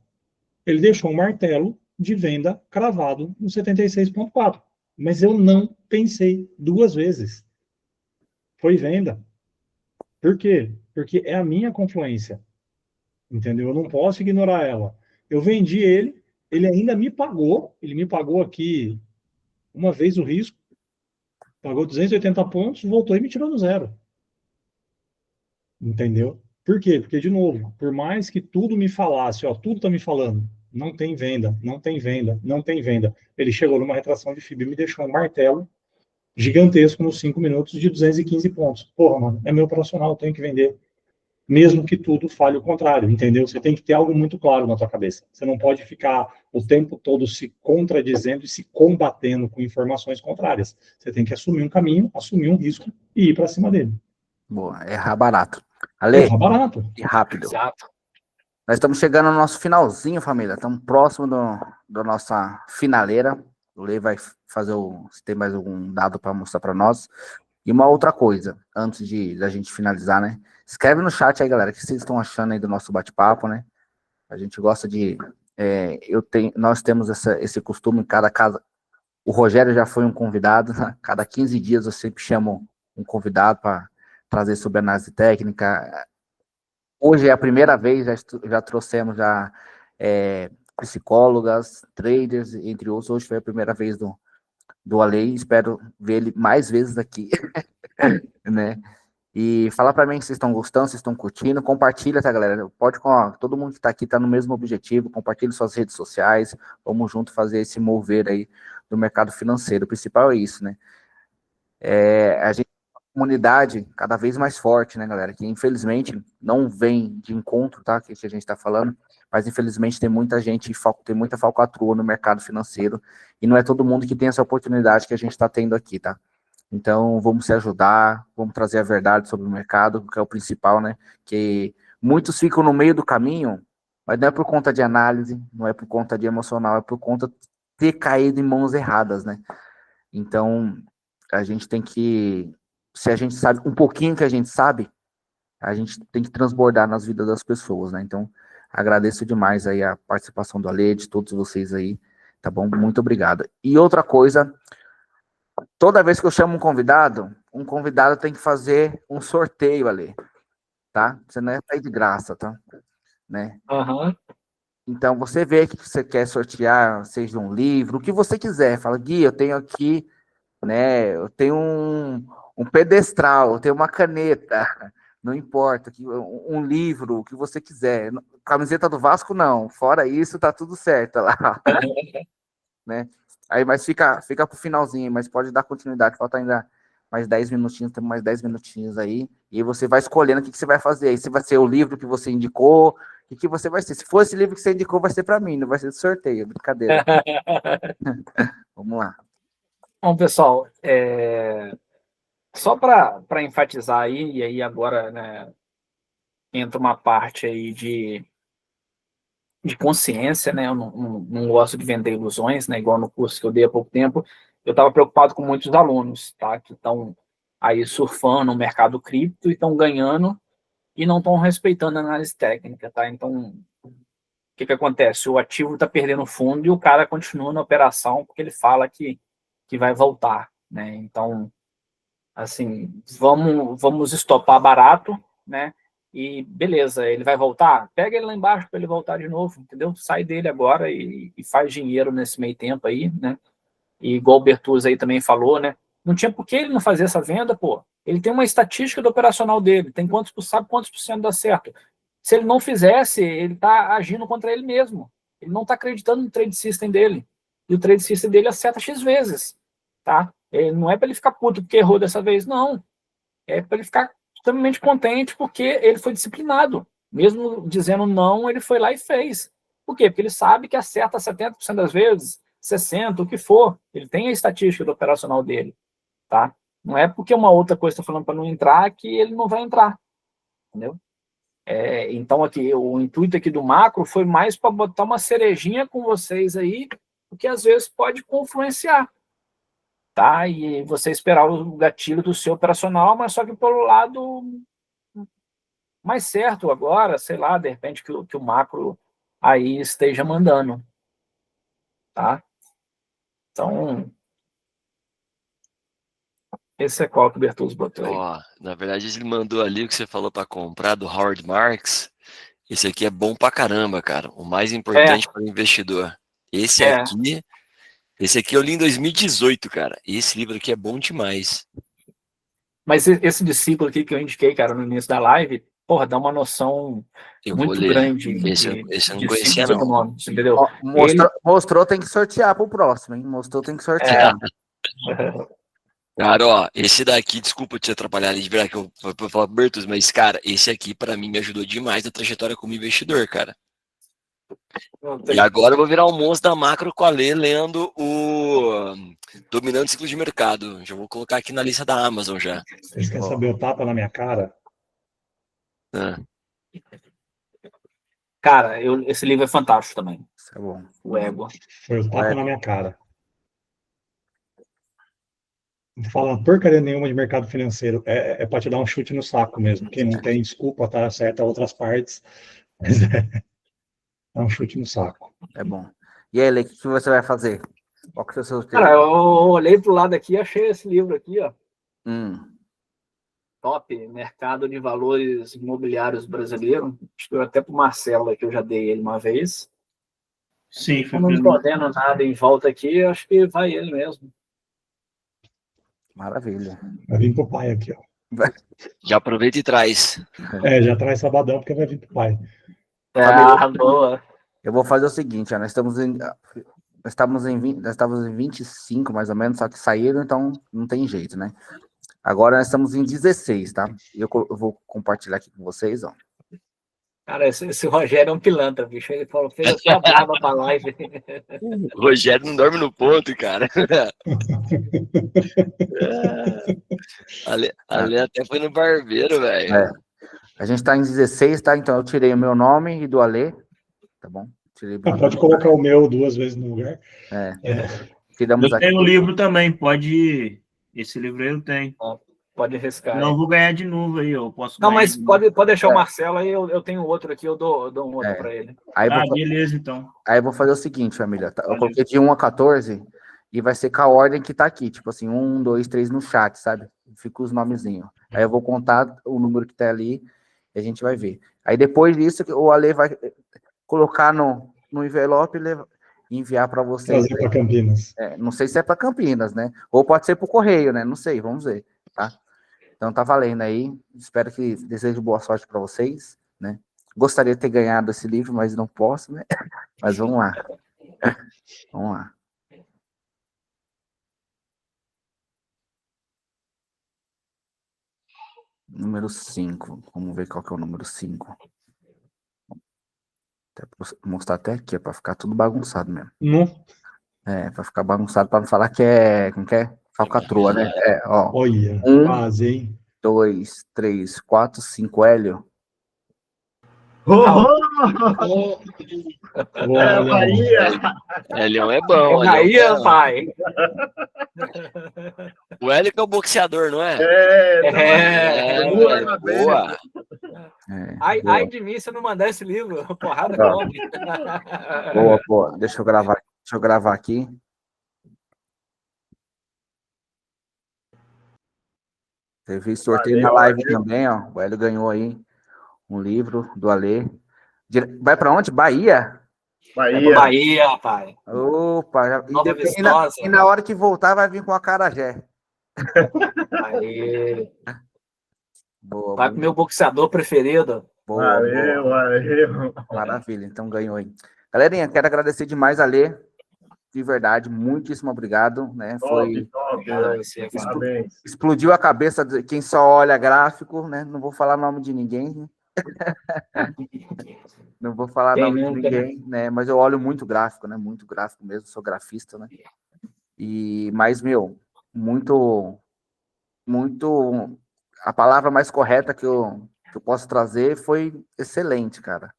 Ele deixou um martelo de venda cravado no 76,4. Mas eu não pensei duas vezes. Foi venda. Por quê? Porque é a minha confluência. Entendeu? Eu não posso ignorar ela. Eu vendi ele ainda me pagou, ele me pagou aqui uma vez o risco, pagou 280 pontos, voltou e me tirou do zero. Entendeu? Por quê? Porque, de novo, por mais que tudo me falasse, ó, tudo está me falando, não tem venda, não tem venda, não tem venda. Ele chegou numa retração de FIB e me deixou um martelo gigantesco nos 5 minutos de 215 pontos. Porra, mano, é meu operacional, eu tenho que vender. Mesmo que tudo fale o contrário, entendeu? Você tem que ter algo muito claro na tua cabeça. Você não pode ficar o tempo todo se contradizendo e se combatendo com informações contrárias. Você tem que assumir um caminho, assumir um risco e ir para cima dele. Boa, errar barato. Ale, Errar barato. e rápido. Exato. Nós estamos chegando no nosso finalzinho, família. Estamos próximo da nossa finaleira. O Lê vai fazer se tem mais algum dado para mostrar para nós. E uma outra coisa, antes da gente finalizar, né? Escreve no chat aí, galera, o que vocês estão achando aí do nosso bate-papo, né? A gente gosta de... nós temos esse costume em cada casa. O Rogério já foi um convidado, né? Cada 15 dias eu sempre chamo um convidado para trazer sobre análise técnica. Hoje é a primeira vez, já trouxemos psicólogas, traders, entre outros. Hoje foi a primeira vez do Ale, espero ver ele mais vezes aqui, né? E fala para mim se vocês estão gostando, se estão curtindo, compartilha, tá, galera? Todo mundo que está aqui está no mesmo objetivo, compartilhe suas redes sociais, vamos junto fazer esse mover aí do mercado financeiro. O principal é isso, né? A gente tem uma comunidade cada vez mais forte, né, galera? Que infelizmente não vem de encontro, tá? Que a gente está falando, mas infelizmente tem muita gente, tem muita falcatrua no mercado financeiro, e não é todo mundo que tem essa oportunidade que a gente está tendo aqui, tá? Então, vamos se ajudar, vamos trazer a verdade sobre o mercado, que é o principal, né? Que muitos ficam no meio do caminho, mas não é por conta de análise, não é por conta de emocional, é por conta de ter caído em mãos erradas, né? Então, a gente tem que, se a gente sabe um pouquinho que a gente sabe, a gente tem que transbordar nas vidas das pessoas, né? Então, agradeço demais aí a participação do Ale, de todos vocês aí, tá bom? Muito obrigado. E outra coisa, toda vez que eu chamo um convidado tem que fazer um sorteio ali, tá? Você não é sair de graça, tá? Né? Uhum. Então, você vê que você quer sortear, seja um livro, o que você quiser. Fala, Gui, eu tenho aqui, né? Eu tenho um pedestral, eu tenho uma caneta, não importa, um livro, o que você quiser. Camiseta do Vasco, não. Fora isso, tá tudo certo lá. Né? Aí, mas fica pro finalzinho, mas pode dar continuidade, falta ainda mais 10 minutinhos, temos mais 10 minutinhos aí, e aí você vai escolhendo o que você vai fazer, aí se vai ser o livro que você indicou, o que você vai ser, se for esse livro que você indicou, vai ser para mim, não vai ser de sorteio, brincadeira. Vamos lá. Bom, pessoal, só para enfatizar aí, e aí agora, né, entra uma parte aí de consciência, né? Eu não gosto de vender ilusões, né? Igual no curso que eu dei há pouco tempo, eu estava preocupado com muitos alunos, tá? Que estão aí surfando no mercado cripto e estão ganhando e não estão respeitando a análise técnica, tá? Então, o que acontece? O ativo está perdendo fundo e o cara continua na operação porque ele fala que vai voltar, né? Então, assim, vamos estopar barato, né? E beleza, ele vai voltar? Pega ele lá embaixo para ele voltar de novo, entendeu? Sai dele agora e faz dinheiro nesse meio tempo aí, né? E igual o Bertuzzi aí também falou, né? Não tinha por que ele não fazer essa venda, pô. Ele tem uma estatística do operacional dele, sabe quantos por cento dá certo. Se ele não fizesse, ele está agindo contra ele mesmo. Ele não está acreditando no trade system dele. E o trade system dele acerta X vezes, tá? Não é para ele ficar puto porque errou dessa vez, não. É para ele ficar extremamente contente porque ele foi disciplinado. Mesmo dizendo não, ele foi lá e fez. Por quê? Porque ele sabe que acerta 70% das vezes, 60%, o que for. Ele tem a estatística do operacional dele. Tá? Não é porque uma outra coisa está falando para não entrar que ele não vai entrar. Entendeu? Então, aqui, o intuito aqui do macro foi mais para botar uma cerejinha com vocês aí, porque às vezes pode confluenciar. tá? E você esperar o gatilho do seu operacional, mas só que pelo lado mais certo agora, sei lá, de repente que o macro aí esteja mandando, tá? Então, esse é qual que o Bertuzzi botou aí. Ó, na verdade, ele mandou ali o que você falou para comprar do Howard Marks. Esse aqui é bom pra caramba, cara. O mais importante para o investidor. Esse É. aqui, esse aqui eu li em 2018, cara. Esse livro aqui é bom demais. Mas esse discípulo aqui que eu indiquei, cara, no início da live, porra, dá uma noção Eu vou muito ler. grande Esse eu não de conhecia, ciclos não. econômicos, entendeu? Ó, mostrou, tem que sortear pro próximo, hein? Mostrou, tem que sortear. Cara, ó, esse daqui, desculpa te atrapalhar ali de virar que eu falar Bertus, mas, cara, esse aqui pra mim me ajudou demais na trajetória como investidor, cara. E agora eu vou virar um monstro da macro com a Lê lendo o Dominando Ciclo de Mercado. Já vou colocar aqui na lista da Amazon já. Vocês querem saber o tapa na minha cara? Ah, Cara, esse livro é fantástico também, Isso é bom. o Ego. Foi o tapa Ué. na minha cara. Não fala porcaria nenhuma de mercado financeiro. É para te dar um chute no saco mesmo. Quem não tem desculpa, tá certo, outras partes. Mas é um chute no saco. É bom. E aí, Lê, o que você vai fazer? Qual que é o seu Cara, eu olhei pro lado aqui e achei esse livro aqui, ó. Top, Mercado de Valores Imobiliários Brasileiro. Acho que eu até pro Marcelo, que eu já dei ele uma vez. Sim, foi Como não tô vendo nada em volta aqui, acho que vai ele mesmo. Maravilha. Vai vir pro pai aqui, ó. já aproveita e traz. Já traz sabadão, porque vai vir pro pai. Boa. Eu vou fazer o seguinte, ó, nós estávamos em 25, mais ou menos, só que saíram, então não tem jeito, né? Agora nós estamos em 16, tá? E eu vou compartilhar aqui com vocês, ó. Cara, esse Rogério é um pilantra, bicho. Ele falou, fez só brava pra live. O Rogério não dorme no ponto, cara. Ali até foi no barbeiro, velho. É. A gente tá em 16, tá? Então eu tirei o meu nome e do Alê, tá bom? Tirei Pode colocar o meu 2 vezes no lugar. Tiramos Eu aqui. tenho o livro também, pode. Esse livro aí eu tenho. Pode arriscar. Não, eu vou ganhar de novo aí, eu posso Não, ganhar mas de novo. pode deixar o Marcelo aí, eu tenho outro aqui, eu dou um outro pra ele. Aí Beleza, então. Aí eu vou fazer o seguinte, família. Eu coloquei de 1 a 14 e vai ser com a ordem que tá aqui. Tipo assim, 1, 2, 3 no chat, sabe? Fica os nomezinhos. Aí eu vou contar o número que tá ali e a gente vai ver. Aí depois disso, o Ale vai colocar no envelope e enviar para vocês. Trazer para Campinas. Não sei se é para Campinas, né? Ou pode ser para o correio, né? Não sei, vamos ver, tá? Então tá valendo aí. Espero que desejo boa sorte para vocês, né? Gostaria de ter ganhado esse livro, mas não posso, né? Mas vamos lá. Vamos lá. Número 5. Vamos ver qual que é o número 5. Mostrar até aqui, para ficar tudo bagunçado mesmo. Para ficar bagunçado, para não falar que é... Como que é? Falcatrua, né? Olha, 1, quase, hein? 2, 3, 4, 5, Hélio. Bahia! Elião é bom. Bahia, pai. O Hélio que é o boxeador, não é? Boa. Ai de mim se eu não mandar esse livro. Porrada come. Boa. Deixa eu gravar aqui. Teve sorteio na live também, ó. O Hélio ganhou aí um livro do Alê. Vai para onde? Bahia? Bahia, pai. Opa, e na hora que voltar vai vir com a acarajé. Aí. Boa. Vai pro meu boxeador preferido. Valeu. Maravilha, então ganhou aí. Galerinha, quero agradecer demais a Lê. De verdade, muitíssimo obrigado, né? Foi explodiu a cabeça de quem só olha gráfico, né? Não vou falar nome de ninguém. Não vou falar nome de ninguém, né? Mas eu olho muito gráfico, né? Muito gráfico mesmo, sou grafista, né? Mas, muito a palavra mais correta que eu posso trazer foi excelente, cara.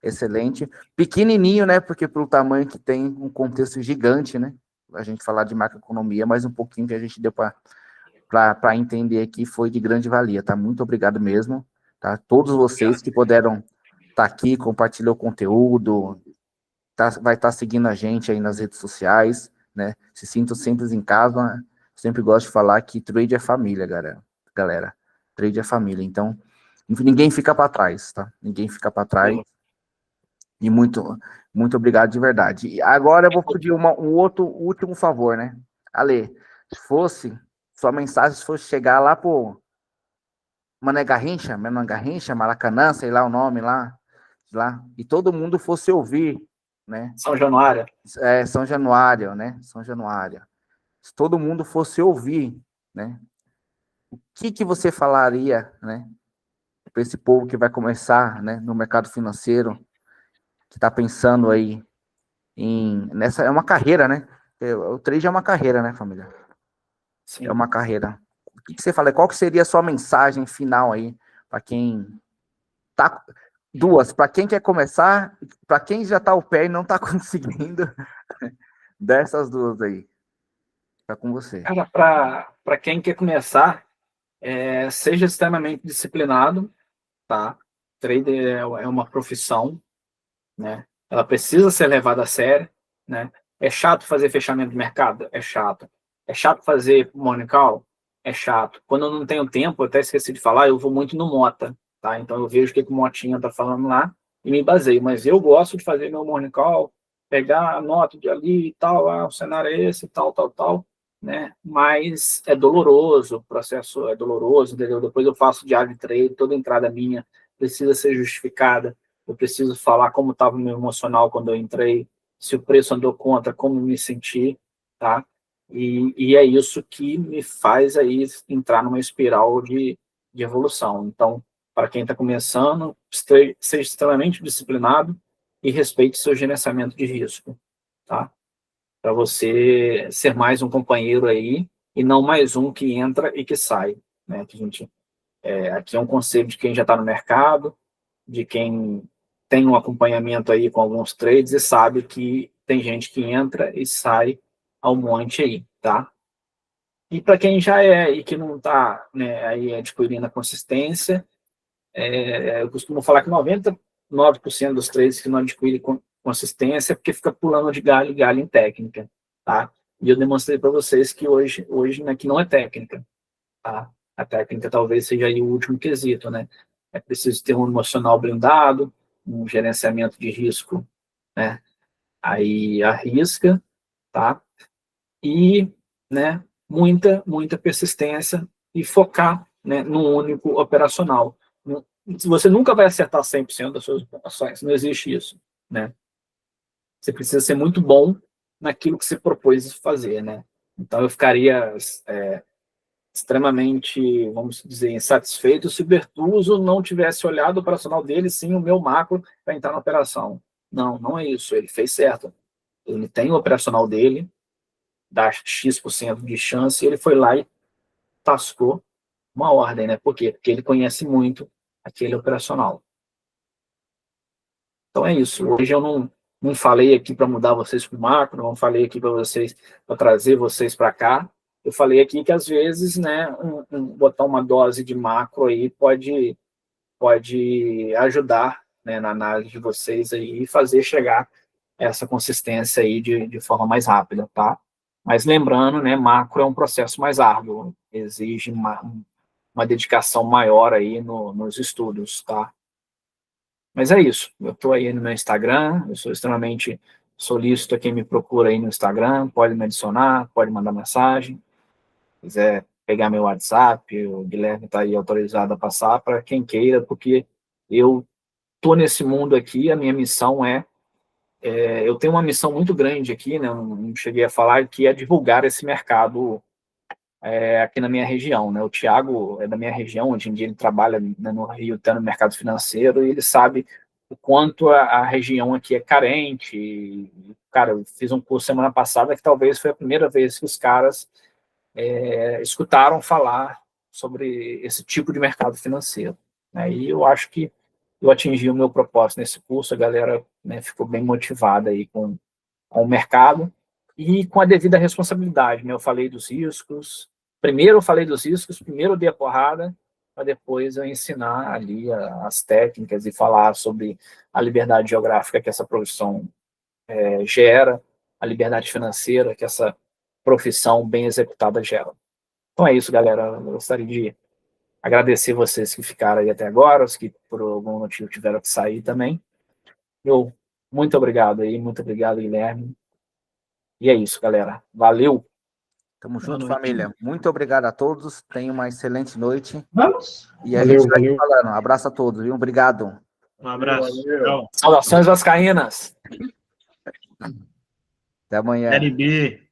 Excelente. Pequenininho, né? Porque pelo tamanho que tem, um contexto gigante, né? a gente falar de macroeconomia, mas um pouquinho que a gente deu para entender aqui foi de grande valia, tá? Muito obrigado mesmo, tá? Todos vocês que puderam estar aqui, compartilhar o conteúdo, vai estar seguindo a gente aí nas redes sociais, né? Se sintam sempre em casa, né? Sempre gosto de falar que trade é família, galera. Trade é família, então ninguém fica para trás, tá? Ninguém fica para trás. E muito obrigado de verdade. E agora eu vou pedir um outro último favor, né? Ale, se fosse, sua mensagem fosse chegar lá pro Mané Garrincha, Maracanã, sei lá o nome lá, e todo mundo fosse ouvir, né? São Januário. São Januário, né? São Januário. Se todo mundo fosse ouvir, né? O que você falaria, né? Para esse povo que vai começar, né? No mercado financeiro, que está pensando aí é uma carreira, né? O trade é uma carreira, né, família? Sim. É uma carreira. O que você fala? Qual que seria a sua mensagem final aí para quem tá... Duas, para quem quer começar, para quem já tá ao pé e não tá conseguindo, dessas duas aí. Tá com você. Cara, para quem quer começar, seja extremamente disciplinado, tá? Trader é uma profissão, né? Ela precisa ser levada a sério, né? É chato fazer fechamento de mercado? É chato. É chato fazer morning call? É chato. Quando eu não tenho tempo, eu até esqueci de falar, eu vou muito no Mota, tá? Então eu vejo o que o Motinha tá falando lá e me baseio. Mas eu gosto de fazer meu morning call, pegar a nota de ali e tal, o cenário é esse, tal, né? Mas é doloroso, o processo é doloroso, entendeu? Depois eu faço diário de trade, toda entrada minha precisa ser justificada. Eu preciso falar como estava o meu emocional quando eu entrei, se o preço andou contra, como me senti, tá? E é isso que me faz aí entrar numa espiral de evolução. Então, para quem está começando, seja extremamente disciplinado e respeite seu gerenciamento de risco, tá? Para você ser mais um companheiro aí e não mais um que entra e que sai, né? Que a gente, aqui é um conselho de quem já está no mercado, de quem tem um acompanhamento aí com alguns trades e sabe que tem gente que entra e sai ao monte aí, tá? E para quem já e que não está, né, aí adquirindo a consistência, eu costumo falar que 99% dos trades que não adquirem consistência é porque fica pulando de galho em galho em técnica, tá? E eu demonstrei para vocês que hoje né, que não é técnica, tá? A técnica talvez seja aí o último quesito, né? É preciso ter um emocional blindado, um gerenciamento de risco, né? Aí arrisca, tá? E, né, muita persistência e focar, né, num único operacional. Você nunca vai acertar 100% das suas operações, não existe isso, né? Você precisa ser muito bom naquilo que você propôs fazer, né? Então eu ficaria extremamente, vamos dizer, insatisfeito se o Bertuzzo não tivesse olhado o operacional dele, sim o meu macro para entrar na operação. Não é isso, ele fez certo. Ele tem o operacional dele, dá X% de chance, e ele foi lá e tascou uma ordem, né? Por quê? Porque ele conhece muito aquele operacional. Então é isso. Hoje eu não falei aqui para mudar vocês para o macro, não falei aqui para vocês, para trazer vocês para cá. Eu falei aqui que às vezes, né, botar uma dose de macro aí pode ajudar, né, na análise de vocês aí e fazer chegar essa consistência aí de forma mais rápida, tá? Mas lembrando, né, macro é um processo mais árduo, exige uma dedicação maior aí nos estudos, tá? Mas é isso, eu estou aí no meu Instagram, eu sou extremamente solícito a quem me procura aí no Instagram, pode me adicionar, pode mandar mensagem, quiser pegar meu WhatsApp, o Guilherme está aí autorizado a passar para quem queira, porque eu estou nesse mundo aqui, a minha missão eu tenho uma missão muito grande aqui, né, não cheguei a falar, que é divulgar esse mercado aqui na minha região, né? O Thiago é da minha região, hoje em dia ele trabalha, né, no Rio, está no mercado financeiro, e ele sabe o quanto a região aqui é carente. E, cara, eu fiz um curso semana passada que talvez foi a primeira vez que os caras escutaram falar sobre esse tipo de mercado financeiro, né? E eu acho que eu atingi o meu propósito nesse curso, a galera, né, ficou bem motivada aí com o mercado, e com a devida responsabilidade, né? Eu falei dos riscos, primeiro eu falei dos riscos, primeiro eu dei a porrada, para depois eu ensinar ali as técnicas e falar sobre a liberdade geográfica que essa profissão gera, a liberdade financeira que essa profissão bem executada gera. Então é isso, galera. Eu gostaria de agradecer vocês que ficaram aí até agora, os que por algum motivo tiveram que sair também. Muito obrigado aí, muito obrigado, Guilherme. E é isso, galera. Valeu! Tamo Boa junto, noite. família. Muito obrigado a todos. Tenham uma excelente noite. Vamos. E a Valeu, gente vai valeu. falando. Abraço a todos, viu? Obrigado. Um abraço. Valeu. Tchau. Saudações vascaínas! Até amanhã. Série B.